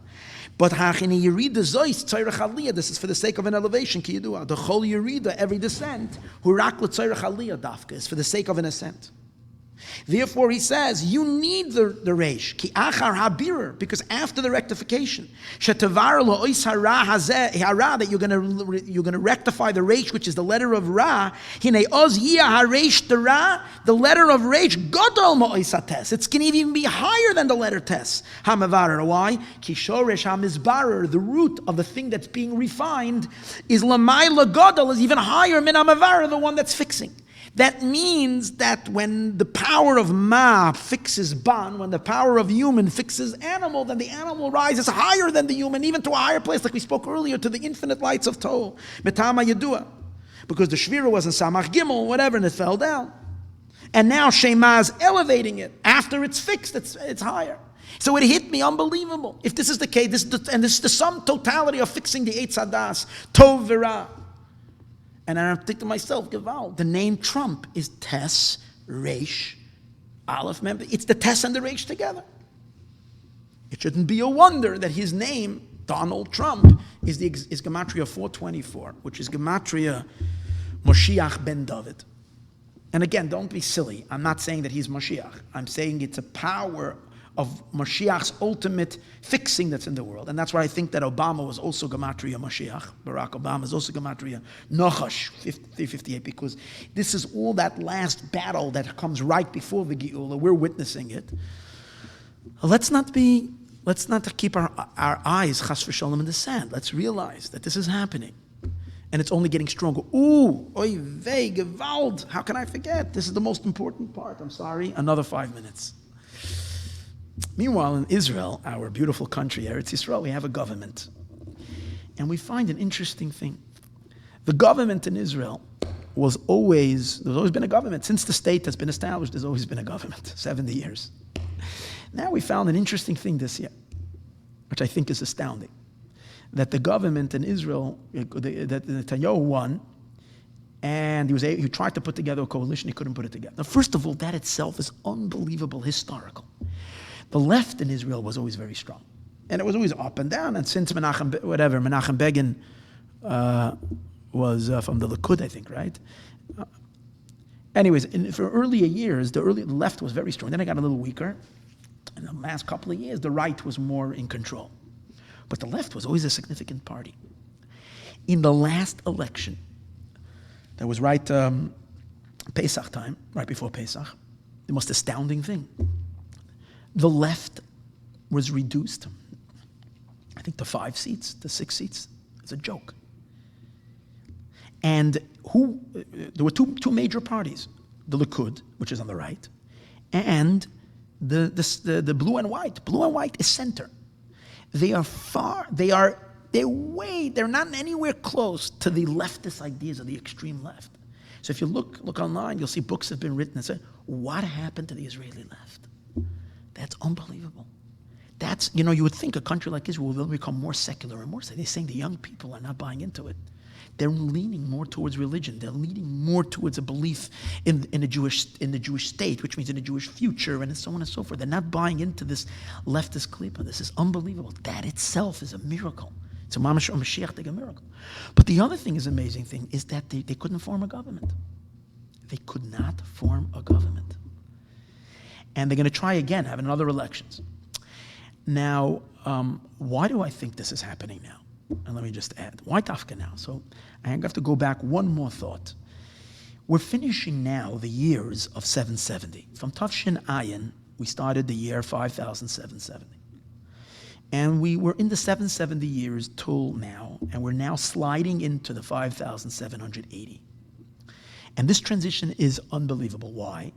But hachini you read the zois tzorech aliyah. This is for the sake of an elevation. Ki yidua the chol yerida, every descent, hu rak letzorech aliyah dafka, is for the sake of an ascent. Therefore, he says, you need the reish, ki achar habirur, because after the rectification, shetavar lo ois hara hazeh hara, that you're going to rectify the reish, which is the letter of ra. Hine oz yia hareish the ra, the letter of reish gadol mo ois hates. It's going to even be higher than the letter tes. Hamavar. Why? Ki shoresh hamizbarer, the root of the thing that's being refined, is lamayla gadol, is even higher min hamavar, the one that's fixing. That means that when the power of ma fixes ban, when the power of human fixes animal, then the animal rises higher than the human, even to a higher place, like we spoke earlier, to the infinite lights of Toh. Metama Yedua. Because the Shvira was in Samach Gimel, whatever, and it fell down. And now Shema is elevating it. After it's fixed, it's higher. So it hit me, unbelievable. If this is the case, this is the sum totality of fixing the Eitz Hadas, Tov V'Ra. And I think to myself, Geval, the name Trump is Tes, Reish, Aleph, member. It's the Tes and the Reish together. It shouldn't be a wonder that his name, Donald Trump, is Gematria 424, which is Gematria Moshiach ben David. And again, don't be silly. I'm not saying that he's Moshiach. I'm saying it's a power of Mashiach's ultimate fixing that's in the world. And that's why I think that Obama was also Gematria Mashiach. Barack Obama is also Gematria Nochash 358, because this is all that last battle that comes right before the Geula. We're witnessing it. Let's not keep our eyes, chas v'sholem, in the sand. Let's realize that this is happening. And it's only getting stronger. Ooh, oy vey, gewalt. How can I forget? This is the most important part. I'm sorry. Another 5 minutes. Meanwhile, in Israel, our beautiful country, Eretz Yisrael, we have a government. And we find an interesting thing. The government in Israel there's always been a government. Since the state has been established, there's always been a government, 70 years. Now we found an interesting thing this year, which I think is astounding. That the government in Israel, that Netanyahu won, and he tried to put together a coalition, he couldn't put it together. Now, first of all, that itself is unbelievable, historical. The left in Israel was always very strong. And it was always up and down. And since Menachem Begin was from the Likud, I think, right? Anyways, for earlier years, the left was very strong. Then it got a little weaker. In the last couple of years, the right was more in control. But the left was always a significant party. In the last election, that was Pesach time, right before Pesach, the most astounding thing. The left was reduced, I think, to 5 seats, to 6 seats. It's a joke. And there were two major parties, the Likud, which is on the right, and the blue and white. Blue and white is center. They're not anywhere close to the leftist ideas of the extreme left. So if you look online, you'll see books have been written that say, what happened to the Israeli left? That's unbelievable. You would think a country like Israel will become more secular and more secular. They're saying the young people are not buying into it. They're leaning more towards religion. They're leaning more towards a belief in the Jewish state, which means in a Jewish future, and so on and so forth. They're not buying into this leftist klipa. This is unbelievable. That itself is a miracle. It's a Mashiach miracle. But the other thing amazing thing is that they couldn't form a government. They could not form a government. And they're going to try again, having other elections. Now, why do I think this is happening now? And let me just add, why Tafka now? So I have to go back one more thought. We're finishing now the years of 770. From Tafshin Ayin, we started the year 5770. And we were in the 770 years till now, and we're now sliding into the 5,780. And this transition is unbelievable. Why?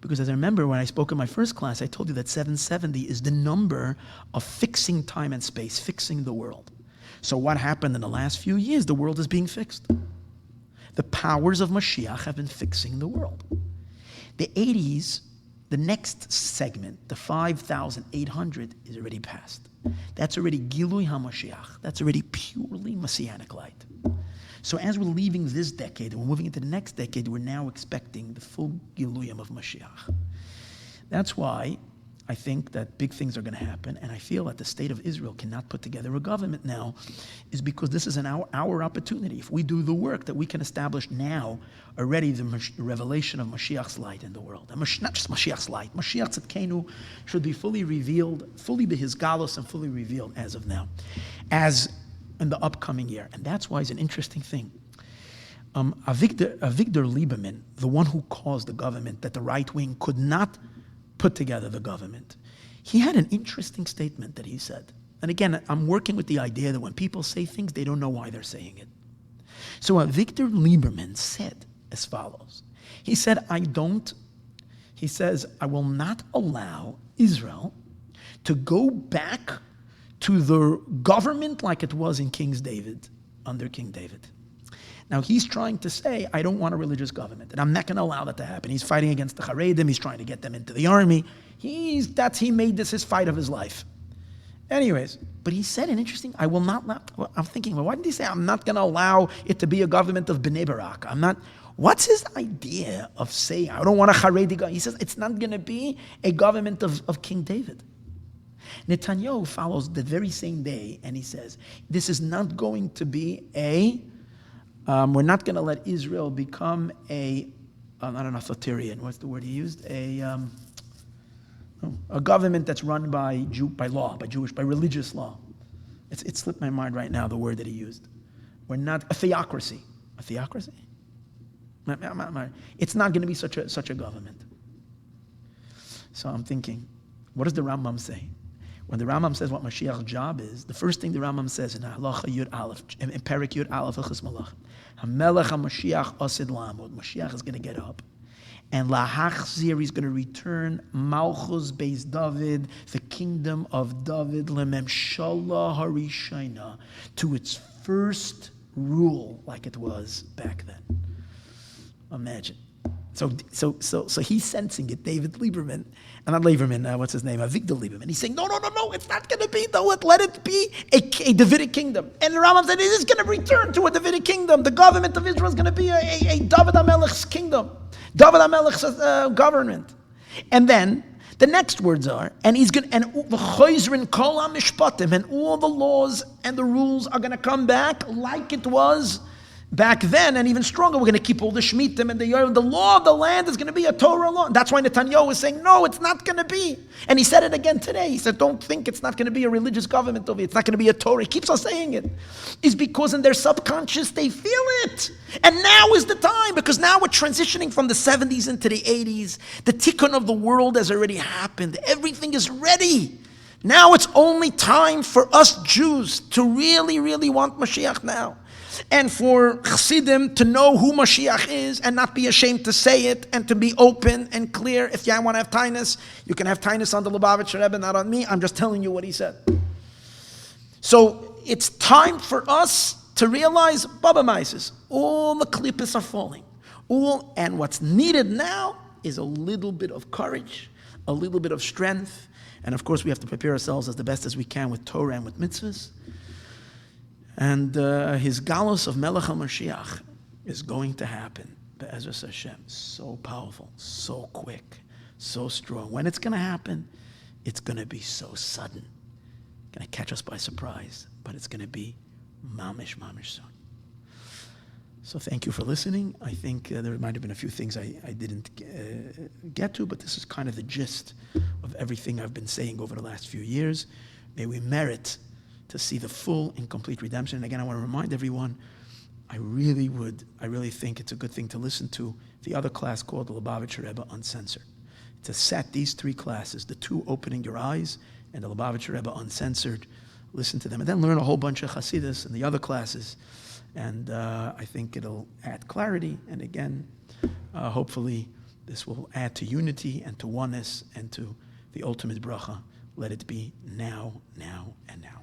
Because as I remember when I spoke in my first class, I told you that 770 is the number of fixing time and space, fixing the world. So what happened in the last few years? The world is being fixed. The powers of Mashiach have been fixing the world. The 80s, the next segment, the 5,800, is already past. That's already Gilui HaMashiach. That's already purely Messianic light. So as we're leaving this decade and we're moving into the next decade, we're now expecting the full Giluyim of Mashiach. That's why I think that big things are going to happen, and I feel that the state of Israel cannot put together a government now, is because this is our opportunity. If we do the work that we can establish now, already the revelation of Mashiach's light in the world. And not just Mashiach's light, Mashiach Tzidkenu should be fully revealed, fully be his galus and fully revealed as of now, as in the upcoming year. And that's why it's an interesting thing. Avigdor Lieberman, the one who caused the government, that the right wing could not put together the government, he had an interesting statement that he said. And again, I'm working with the idea that when people say things, they don't know why they're saying it. So Avigdor Lieberman said as follows. He said, I will not allow Israel to go back to the government like it was in under King David. Now he's trying to say, I don't want a religious government, and I'm not going to allow that to happen. He's fighting against the Haredim, he's trying to get them into the army. He made this his fight of his life. Anyways, but he said an interesting, I'm thinking, well, why didn't he say, I'm not going to allow it to be a government of Bnei Barak? What's his idea of saying, I don't want a Haredi government? He says, it's not going to be a government of King David. Netanyahu follows the very same day, and he says, this is not going to be we're not going to let Israel become not an authoritarian, what's the word he used? A government that's run by law, by religious law. It slipped my mind right now, the word that he used. We're not, a theocracy. A theocracy? It's not going to be such a government. So I'm thinking, what does the Rambam say? When the Rambam says what Mashiach's job is, the first thing the Rambam says in Halacha Yud Aleph, in Perek Yud Aleph, Hilchos Malachim, HaMelech HaMashiach Osid Lamod, Mashiach is going to get up, and Lahachzir, he's going to return Malchus Beis David, the kingdom of David, Lememshala Harishayna, to its first rule like it was back then. Imagine. So he's sensing it, David Lieberman, and not Lieberman, what's his name, Avigdor Lieberman. He's saying, no, it's not going to be, let it be a Davidic kingdom. And the Rambam said, it is going to return to a Davidic kingdom. The government of Israel is going to be a David HaMelech's kingdom, David HaMelech's government. And then the next words are, and he's going, and v'choizrin kol ha'mishpatim, and all the laws and the rules are going to come back like it was back then, and even stronger. We're going to keep all the Shmitim and the law of the land is going to be a Torah law. That's why Netanyahu is saying, no, it's not going to be. And he said it again today. He said, don't think it's not going to be a religious government over it. It's not going to be a Torah. He keeps on saying it. It's because in their subconscious, they feel it. And now is the time, because now we're transitioning from the 70s into the 80s. The tikkun of the world has already happened. Everything is ready. Now it's only time for us Jews to really, really want Mashiach now. And for Chassidim to know who Mashiach is and not be ashamed to say it and to be open and clear. If you want to have tainus, you can have tainus on the Lubavitcher Rebbe, not on me. I'm just telling you what he said. So it's time for us to realize, Baba Maises, all the klippas are falling. And what's needed now is a little bit of courage, a little bit of strength. And of course, we have to prepare ourselves as the best as we can with Torah and with mitzvahs. And his galus of Melech HaMashiach is going to happen. Be'ezras Hashem, so powerful, so quick, so strong. When it's going to happen, it's going to be so sudden. Going to catch us by surprise, but it's going to be mamish soon. So thank you for listening. I think there might have been a few things I didn't get to, but this is kind of the gist of everything I've been saying over the last few years. May we merit to see the full and complete redemption. And again, I want to remind everyone, I really think it's a good thing to listen to the other class called the Lubavitcher Rebbe Uncensored. To set these three classes, the two opening your eyes and the Lubavitcher Rebbe Uncensored. Listen to them, and then learn a whole bunch of Chassidus in the other classes. And I think it'll add clarity, and again, hopefully this will add to unity and to oneness and to the ultimate bracha. Let it be now, now, and now.